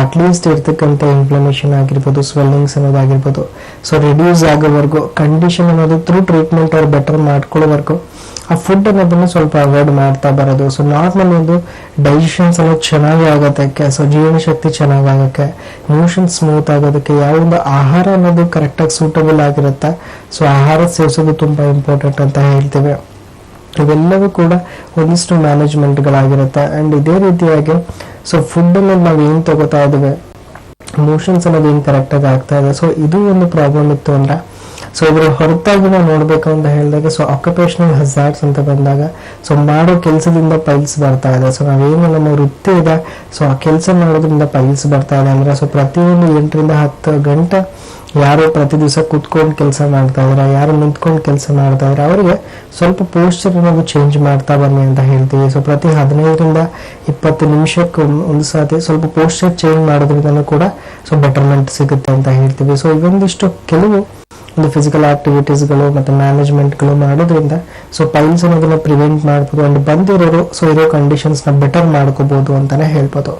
ಅಟ್ಲೀಸ್ಟ್ ಇರ್ತಕ್ಕಂಥ ಇನ್ಫ್ಲಮೇಷನ್ ಆಗಿರ್ಬೋದು, ಸ್ವೆಲ್ಲಿಂಗ್ಸ್ ಅನ್ನೋದಾಗಿರ್ಬೋದು, ಸೊ ರಿಡ್ಯೂಸ್ ಆಗೋವರೆಗೂ ಕಂಡೀಷನ್ ಅನ್ನೋದು ಥ್ರೂ ಟ್ರೀಟ್ಮೆಂಟ್ ಅವ್ರು ಬೆಟರ್ ಮಾಡ್ಕೊಳ್ಳೋವರೆಗೂ ಆ ಫುಡ್ ಅನ್ನೋದನ್ನು ಸ್ವಲ್ಪ ಅವಾಯ್ಡ್ ಮಾಡ್ತಾ ಬರೋದು. ಸೊ ನಾರ್ಮಲ್ ಒಂದು ಡೈಜೆಷನ್ಸ್ ಅನ್ನೋದು ಚೆನ್ನಾಗಿ ಆಗೋದಕ್ಕೆ, ಸೊ ಜೀವನ ಶಕ್ತಿ ಚೆನ್ನಾಗಿ ಆಗೋಕ್ಕೆ, ಮೋಷನ್ ಸ್ಮೂತ್ ಆಗೋದಕ್ಕೆ ಯಾವೊಂದು ಆಹಾರ ಅನ್ನೋದು ಕರೆಕ್ಟಾಗಿ ಸೂಟಬಲ್ ಆಗಿರುತ್ತೆ, ಸೊ ಆಹಾರ ಸೇವಿಸೋದು ತುಂಬಾ ಇಂಪಾರ್ಟೆಂಟ್ ಅಂತ ಹೇಳ್ತೇವೆ. ಇವೆಲ್ಲವೂ ಕೂಡ ಒಂದಿಷ್ಟು ಮ್ಯಾನೇಜ್ಮೆಂಟ್ಗಳಾಗಿರುತ್ತೆ. ಅಂಡ್ ಇದೇ ರೀತಿಯಾಗಿ ಸೊ ಫುಡ್ ಅನ್ನೋದು ನಾವು ಏನ್ ತಗೋತಾ ಇದ್ದೇವೆ, ಮೋಷನ್ಸ್ ಅನ್ನೋದು ಏನ್ ಕರೆಕ್ಟಾಗಿ ಆಗ್ತಾ ಇದೆ, ಸೊ ಇದು ಒಂದು ಪ್ರಾಬ್ಲಮ್ ಇತ್ತು ಅಂದ್ರೆ ಸೊ ಇದ್ರ ಹೊರತಾಗಿ ನಾವು ನೋಡ್ಬೇಕು ಅಂತ ಹೇಳಿದಾಗ ಸೊ ಆಕ್ಯುಪೇಷನಲ್ ಹಜಾರ್ಡ್ಸ್ ಅಂತ ಬಂದಾಗ ಸೊ ಮಾಡೋ ಕೆಲಸದಿಂದ ಪೈಲ್ಸ್ ಬರ್ತಾ ಇದೆ. ಸೊ ನಾವೇನು ನಮ್ಮ ವೃತ್ತಿ ಇದೆ, ಸೊ ಆ ಕೆಲಸ ಮಾಡೋದ್ರಿಂದ ಪೈಲ್ಸ್ ಬರ್ತಾ ಇದೆ ಅಂದ್ರೆ ಸೊ ಪ್ರತಿಯೊಂದು 8-10 ಗಂಟೆ ಯಾರು ಪ್ರತಿ ದಿವಸ ಕುತ್ಕೊಂಡು ಕೆಲಸ ಮಾಡ್ತಾ ಇದಾರೆ, ಯಾರು ನಿಂತ್ಕೊಂಡು ಕೆಲಸ ಮಾಡ್ತಾ ಇದಾರೆ, ಅವರಿಗೆ ಸ್ವಲ್ಪ ಪೋಸ್ಚರ್ ಅನ್ನೋದು ಚೇಂಜ್ ಮಾಡ್ತಾ ಬನ್ನಿ ಅಂತ ಹೇಳ್ತೀವಿ. ಸೊ ಪ್ರತಿ 15-20 ನಿಮಿಷಕ್ಕೆ ಒಂದು ಸಾತಿ ಸ್ವಲ್ಪ ಪೋಸ್ಚರ್ ಚೇಂಜ್ ಮಾಡೋದ್ರಿಂದ ಕೂಡ ಸೊ ಬೆಟರ್ಮೆಂಟ್ ಸಿಗುತ್ತೆ ಅಂತ ಹೇಳ್ತೀವಿ. ಸೊ ಇವೊಂದಿಷ್ಟು ಕೆಲವು ಒಂದು ಫಿಸಿಕಲ್ ಆಕ್ಟಿವಿಟೀಸ್ಗಳು ಮತ್ತೆ ಮ್ಯಾನೇಜ್ಮೆಂಟ್ಗಳು ಮಾಡೋದ್ರಿಂದ ಸೊ ಪೈಲ್ಸ್ ಅನ್ನೋದನ್ನ ಪ್ರಿವೆಂಟ್ ಮಾಡ್ಬೋದು. ಅಂಡ್ ಬಂದಿರೋರು ಸೊ ಇರೋ ಕಂಡೀಷನ್ಸ್ ನ ಬೆಟರ್ ಮಾಡ್ಕೋಬಹುದು ಅಂತಾನೆ ಹೇಳ್ಬೋದು.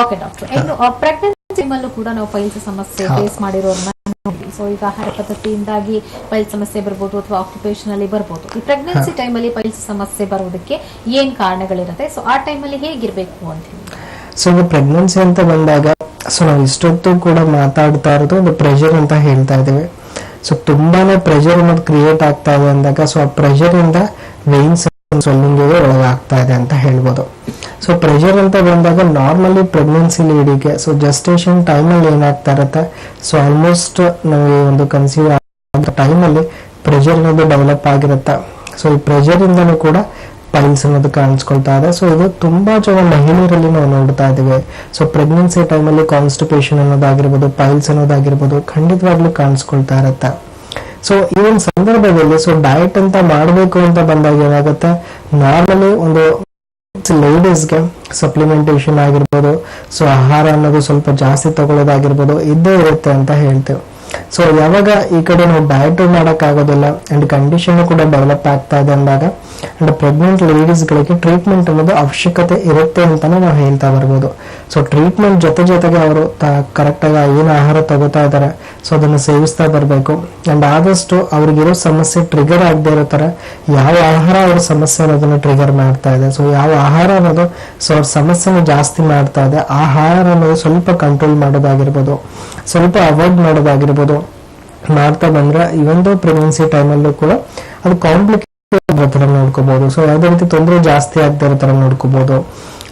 ಓಕೆ ಡಾಕ್ಟರ್, ಇನ್ನು ಪ್ರೆಗ್ನೆನ್ಸಿ ಅಲ್ಲೂ ಕೂಡ ನಾವು ಪೈಲ್ಸ್ ಸಮಸ್ಯೆ ಫೇಸ್ ಮಾಡಿರೋರ್ನ ನೋಡಿ. ಸೊ ಈಗ ಆಹಾರ ಪದ್ಧತಿಯಿಂದಾಗಿ ಪೈಲ್ಸ್ ಸಮಸ್ಯೆ ಬರ್ಬೋದು ಅಥವಾ ಆಕ್ಯುಪೇಷನ್ ಅಲ್ಲಿ ಬರ್ಬೋದು. ಈ ಪ್ರೆಗ್ನೆನ್ಸಿ ಟೈಮ್ ಅಲ್ಲಿ ಪೈಲ್ಸ್ ಸಮಸ್ಯೆ ಬರೋದಕ್ಕೆ ಏನ್ ಕಾರಣಗಳಿರುತ್ತೆ, ಸೊ ಆ ಟೈಮ್ ಅಲ್ಲಿ ಹೇಗಿರ್ಬೇಕು ಅಂತ ಹೇಳಿ? ಸೊ ಈಗ ಪ್ರೆಗ್ನೆನ್ಸಿ ಅಂತ ಬಂದಾಗ ಸೊ ನಾವು ಇಷ್ಟೊತ್ತು ಕೂಡ ಮಾತಾಡ್ತಾ ಇರೋದು ಒಂದು ಪ್ರೆಷರ್ ಅಂತ ಹೇಳ್ತಾ ಇದ್ದೀವಿ. ಸೊ ತುಂಬಾನೇ ಪ್ರೆಷರ್ ಅನ್ನೋದು ಕ್ರಿಯೇಟ್ ಆಗ್ತಾ ಇದೆ ಅಂದಾಗ ಸೊ ಆ ಪ್ರೆಷರ್ ಇಂದ ವೇನ್ಸ್ ಸ್ವೆಲ್ಲಿಂಗ್ ಒಳಗಾಗ್ತಾ ಇದೆ ಅಂತ ಹೇಳ್ಬೋದು. ಸೊ ಪ್ರೆಷರ್ ಅಂತ ಬಂದಾಗ ನಾರ್ಮಲಿ ಪ್ರೆಗ್ನೆನ್ಸಿ ಲೇಡಿಗೆ ಸೊ ಜಸ್ಟೇಷನ್ ಟೈಮಲ್ಲಿ ಏನಾಗ್ತಾ ಇರುತ್ತೆ, ಸೊ ಆಲ್ಮೋಸ್ಟ್ ನಮಗೆ ಒಂದು ಕನ್ಸೀವ್ ಆಗೋ ಟೈಮಲ್ಲಿ ಪ್ರೆಷರ್ ಅನ್ನೋದು ಡೆವಲಪ್ ಆಗಿರುತ್ತೆ. ಸೊ ಈ ಪ್ರೆಷರ್ ಇಂದನೂ ಕೂಡ ಪೈಲ್ಸ್ ಅನ್ನೋದು ಕಾಣಿಸ್ಕೊಳ್ತಾ ಇದೆ. ಸೊ ಇದು ತುಂಬಾ ಜನ ಮಹಿಳೆಯರಲ್ಲಿ ನಾವು ನೋಡ್ತಾ ಇದ್ದೀವಿ. ಸೊ ಪ್ರೆಗ್ನೆನ್ಸಿ ಟೈಮಲ್ಲಿ ಕಾನ್ಸ್ಟಿಪೇಷನ್ ಅನ್ನೋದಾಗಿರ್ಬೋದು, ಪೈಲ್ಸ್ ಅನ್ನೋದಾಗಿರ್ಬೋದು ಖಂಡಿತವಾಗ್ಲೂ ಕಾಣಿಸ್ಕೊಳ್ತಾ ಇರುತ್ತೆ. ಸೊ ಈ ಒಂದು ಸಂದರ್ಭದಲ್ಲಿ ಸೊ ಡಯಟ್ ಅಂತ ಮಾಡಬೇಕು ಅಂತ ಬಂದಾಗ ಏನಾಗುತ್ತೆ, ನಾರ್ಮಲಿ ಒಂದು ಲೇಡೀಸ್ಗೆ ಸಪ್ಲಿಮೆಂಟೇಷನ್ ಆಗಿರ್ಬೋದು, ಸೊ ಆಹಾರ ಅನ್ನೋದು ಸ್ವಲ್ಪ ಜಾಸ್ತಿ ತಗೊಳ್ಳೋದಾಗಿರ್ಬೋದು ಇದ್ದೇ ಇರುತ್ತೆ ಅಂತ ಹೇಳ್ತೇವೆ. ಸೊ ಯಾವಾಗ ಈ ಕಡೆ ನಾವು ಡಯಟ್ ಮಾಡಕ್ ಆಗೋದಿಲ್ಲ ಅಂಡ್ ಕಂಡೀಷನ್ ಕೂಡ ಡೆವಲಪ್ ಆಗ್ತಾ ಇದೆ ಅಂದಾಗ ಅಂಡ್ ಪ್ರೆಗ್ನೆಂಟ್ ಲೇಡೀಸ್ ಗಳಿಗೆ ಟ್ರೀಟ್ಮೆಂಟ್ ಅನ್ನೋದು ಅವಶ್ಯಕತೆ ಇರುತ್ತೆ ಅಂತಾನೆ ನಾವು ಹೇಳ್ತಾ ಬರ್ಬೋದು. ಸೊ ಟ್ರೀಟ್ಮೆಂಟ್ ಜೊತೆಗೆ ಅವರು ಕರೆಕ್ಟಾಗಿ ಏನು ಆಹಾರ ತಗೋತಾ ಇದ್ದಾರೆ ಸೊ ಅದನ್ನು ಸೇವಿಸ್ತಾ ಬರಬೇಕು. ಆ್ಯಂಡ್ ಆದಷ್ಟು ಅವ್ರಿಗಿರೋ ಸಮಸ್ಯೆ ಟ್ರಿಗರ್ ಆಗದೆ ಇರೋ ಥರ ಯಾವ ಆಹಾರ ಅವ್ರ ಸಮಸ್ಯೆ ಅನ್ನೋದನ್ನು ಟ್ರಿಗರ್ ಮಾಡ್ತಾ ಇದೆ, ಸೊ ಯಾವ ಆಹಾರ ಅನ್ನೋದು ಸೊ ಅವ್ರ ಸಮಸ್ಯೆನ ಜಾಸ್ತಿ ಮಾಡ್ತಾ ಇದೆ, ಆ ಆಹಾರ ಅನ್ನೋದು ಸ್ವಲ್ಪ ಕಂಟ್ರೋಲ್ ಮಾಡೋದಾಗಿರ್ಬೋದು, ಸ್ವಲ್ಪ ಅವಾಯ್ಡ್ ಮಾಡೋದಾಗಿರ್ಬೋದು ಮಾಡ್ತಾ ಬಂದ್ರೆ ಇವೊಂದು ಪ್ರೆಗ್ನೆನ್ಸಿ ಟೈಮಲ್ಲೂ ಕೂಡ ಅದು ಕಾಂಪ್ಲಿಕೇಟ್ ಥರ ನೋಡ್ಕೋಬಹುದು. ಸೊ ಯಾವುದೇ ರೀತಿ ತೊಂದರೆ ಜಾಸ್ತಿ ಆಗದೆ ಇರೋ ಥರ ನೋಡ್ಕೋಬಹುದು.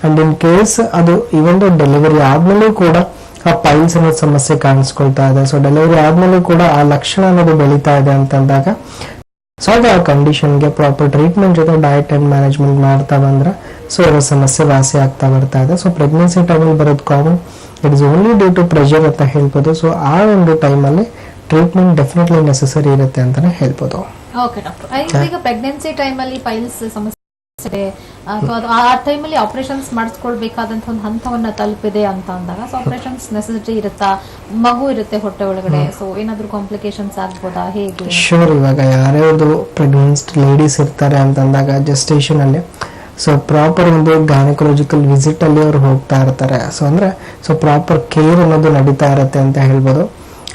ಅಂಡ್ ಇನ್ ಕೇಸ್ ಅದು ಇವೊಂದು ಡೆಲಿವರಿ ಆದ್ಮೇಲೂ ಕೂಡ ಆ ಪೈಲ್ಸ್ ಅನ್ನೋ ಸಮಸ್ಯೆ ಕಾಣಿಸ್ಕೊಳ್ತಾ ಇದೆ, ಸೊ ಡೆಲಿವರಿ ಆದ್ಮೇಲೂ ಕೂಡ ಆ ಲಕ್ಷಣ ಅನ್ನೋದು ಬೆಳೀತಾ ಇದೆ ಅಂತಂದಾಗ ಸೊ ಅದು ಆ ಕಂಡೀಷನ್ಗೆ ಪ್ರಾಪರ್ ಟ್ರೀಟ್ಮೆಂಟ್ ಜೊತೆ ಡಯಟ್ ಅಂಡ್ ಮ್ಯಾನೇಜ್ಮೆಂಟ್ ಮಾಡ್ತಾ ಬಂದ್ರೆ ಸೊ ಇರೋ ಸಮಸ್ಯೆ ವಾಸಿ ಆಗ್ತಾ ಬರ್ತಾ ಇದೆ. ಸೊ ಪ್ರೆಗ್ನೆನ್ಸಿ ಟೈಮಲ್ಲಿ ಬರೋದು common, it is only due to pressure ಅಂತ ಹೇಳ್ಬೋದು. ಸೊ ಆ ಒಂದು ಟೈಮಲ್ಲಿ ಟ್ರೀಟ್ಮೆಂಟ್ ಡೆಫಿನೆಟ್ಲಿ ನೆಸೆಸರಿ ಇರುತ್ತೆ ಅಂತಾನೆ ಹೇಳ್ಬೋದು. ಓಕೆ ಡಾಕ್ಟರ್, ಈಗ ಪ್ರೆಗ್ನೆನ್ಸಿ ಟೈಮಲ್ಲಿ ಪೈಲ್ಸ್ ಸಮಸ್ಯೆ ಆ ಟೈಮಲ್ಲಿ ಆಪರೇಷನ್ಸ್ ಮಾಡಿಸ್ಕೊಳ್ಬೇಕಾದಂತ ಒಂದು ಹಂತವನ್ನ ತಲುಪಿದೆ ಅಂತ ಅಂದಾಗ ಸೊ ಆಪರೇಷನ್ಸ್ ನೆಸೆಸಿಟಿ ಇರುತ್ತಾ, ಮಗು ಇರುತ್ತೆ ಹೊಟ್ಟೆ ಒಳಗಡೆ, ಸೊ ಏನಾದ್ರು ಕಾಂಪ್ಲಿಕೇಶನ್ಸ್ ಆಗ್ಬೋದಾ, ಹೇಗೆ? ಶೋರ್, ಇವಾಗ ಯಾರೇ ಒಂದು ಪ್ರೆಗ್ನೆಂಟ್ ಲೇಡೀಸ್ ಇರ್ತಾರೆ ಅಂತಂದಾಗ ಜೆಸ್ಟೇಷನ್ ಅಲ್ಲಿ ಸೊ ಪ್ರಾಪರ್ ಒಂದು ಗೈನಕಾಲಜಿಕಲ್ ವಿಸಿಟ್ ಅಲ್ಲಿ ಅವ್ರು ಹೋಗ್ತಾ ಇರ್ತಾರೆ. ಸೊ ಅಂದ್ರೆ ಸೊ ಪ್ರಾಪರ್ ಕೇರ್ ಅನ್ನೋದು ನಡೀತಾ ಇರುತ್ತೆ ಅಂತ ಹೇಳ್ಬೋದು.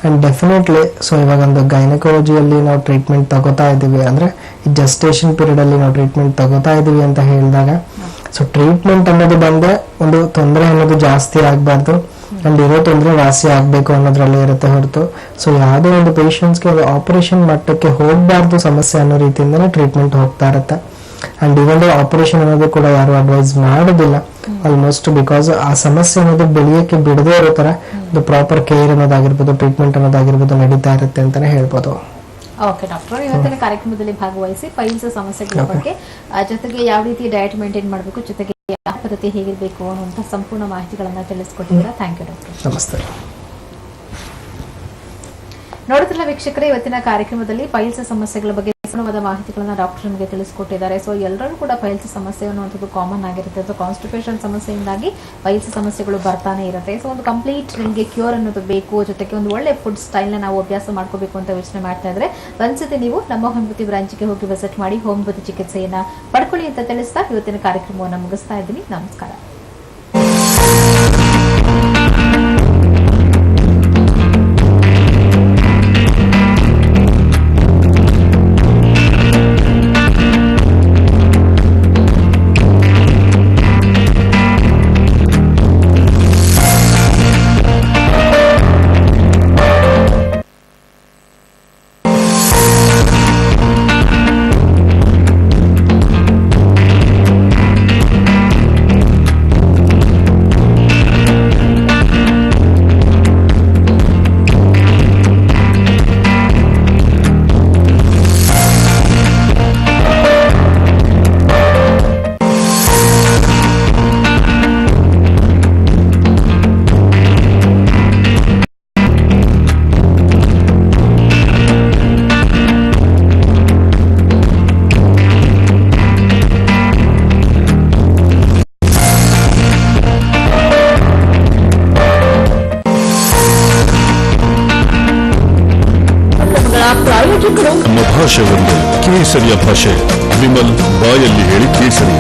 ಅಂಡ್ ಡೆಫಿನೆಟ್ಲಿ ಸೊ ಇವಾಗ ಒಂದು ಗೈನಕಾಲಜಿಯಲ್ಲಿ ನಾವು ಟ್ರೀಟ್ಮೆಂಟ್ ತಗೋತಾ ಇದ್ದೀವಿ ಅಂದ್ರೆ ಈ ಜೆಸ್ಟೇಷನ್ ಪೀರಿಯಡ್ ಅಲ್ಲಿ ನಾವು ಟ್ರೀಟ್ಮೆಂಟ್ ತಗೋತಾ ಇದೀವಿ ಅಂತ ಹೇಳಿದಾಗ ಸೊ ಟ್ರೀಟ್ಮೆಂಟ್ ಅನ್ನೋದು ಬಂದ್ರೆ ಒಂದು ತೊಂದರೆ ಅನ್ನೋದು ಜಾಸ್ತಿ ಆಗ್ಬಾರ್ದು ಅಂಡ್ ಇರೋ ತೊಂದರೆ ವಾಸಿ ಆಗ್ಬೇಕು ಅನ್ನೋದ್ರಲ್ಲಿ ಇರುತ್ತೆ ಹೊರತು ಸೊ ಯಾವುದೇ ಒಂದು ಪೇಷಂಟ್ಸ್ಗೆ ಆಪರೇಷನ್ ಮಟ್ಟಕ್ಕೆ ಹೋಗ್ಬಾರ್ದು ಸಮಸ್ಯೆ ಅನ್ನೋ ರೀತಿಯಿಂದನೇ ಟ್ರೀಟ್ಮೆಂಟ್ ಹೋಗ್ತಾ ಇರುತ್ತೆ. ಅಂಡ್ ಇವೊಂದು ಆಪರೇಷನ್ ಅನ್ನೋದು ಕೂಡ ಯಾರು ಅಡ್ವೈಸ್ ಮಾಡೋದಿಲ್ಲ ಆಲ್ಮೋಸ್ಟ್, ಬಿಕಾಸ್ ಆ ಸಮಸ್ಯೆ ಅನ್ನೋದು ಬೆಳೆಯಕ್ಕೆ ಬಿಡದೇ ಇರೋ ತರ ಒಂದು ಪ್ರಾಪರ್ ಕೇರ್ ಅನ್ನೋದಾಗಿರ್ಬೋದು, ಟ್ರೀಟ್ಮೆಂಟ್ ಅನ್ನೋದಾಗಿರ್ಬೋದು ನಡೀತಾ ಇರುತ್ತೆ ಅಂತಾನೆ ಹೇಳ್ಬೋದು. ಓಕೆ ಡಾಕ್ಟರ್, ಇವತ್ತಿನ ಕಾರ್ಯಕ್ರಮದಲ್ಲಿ ಭಾಗವಹಿಸಿ ಪೈಲ್ಸ್ ಸಮಸ್ಯೆಗಳ ಬಗ್ಗೆ ಜೊತೆಗೆ ಯಾವ ರೀತಿ ಡಯಟ್ ಮೇಂಟೈನ್ ಮಾಡಬೇಕು, ಜೊತೆಗೆ ಪದ್ಧತಿ ಹೇಗಿರಬೇಕು ಅನ್ನುವಂಥ ಸಂಪೂರ್ಣ ಮಾಹಿತಿಗಳನ್ನ ತಿಳಿಸ್ಕೊಟ್ಟಿದ್ದೀರಾ. Thank you doctor. ನಮಸ್ತೆ. ನೋಡುತ್ತಿಲ್ಲ ವೀಕ್ಷಕರೇ, ಇವತ್ತಿನ ಕಾರ್ಯಕ್ರಮದಲ್ಲಿ ಪೈಲ್ಸ್ ಸಮಸ್ಯೆಗಳ ಬಗ್ಗೆ ಸಂಪೂರ್ಣವಾದ ಮಾಹಿತಿಗಳನ್ನ ಡಾಕ್ಟರ್ ನಮಗೆ ತಿಳಿಸ್ಕೊಟ್ಟಿದ್ದಾರೆ. ಸೊ ಎಲ್ಲರೂ ಕೂಡ ಪೈಲ್ಸ್ ಸಮಸ್ಯೆ ಅನ್ನುವಂಥದ್ದು ಕಾಮನ್ ಆಗಿರುತ್ತೆ. ಸೊ ಕಾನ್ಸ್ಟಿಪೇಷನ್ ಸಮಸ್ಯೆಯಿಂದಾಗಿ ಪೈಲ್ಸ್ ಸಮಸ್ಯೆಗಳು ಬರ್ತಾನೆ ಇರುತ್ತೆ. ಸೊ ಒಂದು ಕಂಪ್ಲೀಟ್ ನಿಮಗೆ ಕ್ಯೂರ್ ಅನ್ನೋದು ಬೇಕು, ಜೊತೆಗೆ ಒಂದು ಒಳ್ಳೆ ಫುಡ್ ಸ್ಟೈಲ್ನ ನಾವು ಅಭ್ಯಾಸ ಮಾಡ್ಕೋಬೇಕು ಅಂತ ಯೋಚನೆ ಮಾಡ್ತಾ ಇದ್ರೆ ಒಂದ್ಸತಿ ನೀವು ನಮ್ಮ ಹೋಮಿಯೋಪತಿ ಬ್ರಾಂಚ್ಗೆ ಹೋಗಿ ವಿಸಿಟ್ ಮಾಡಿ ಹೋಮಿಯೋಪತಿ ಚಿಕಿತ್ಸೆಯನ್ನ ಪಡ್ಕೊಳ್ಳಿ ಅಂತ ತಿಳಿಸ್ತಾ ಇವತ್ತಿನ ಕಾರ್ಯಕ್ರಮವನ್ನು ಮುಗಿಸ್ತಾ ಇದ್ದೀನಿ. ನಮಸ್ಕಾರ. ನಮ್ಮ ಭಾಷೆ ಒಂದು ಕೇಸರಿಯ ಭಾಷೆ. ವಿಮಲ್ ಬಾಯಲ್ಲಿ ಹೇಳಿ ಕೇಸರಿ.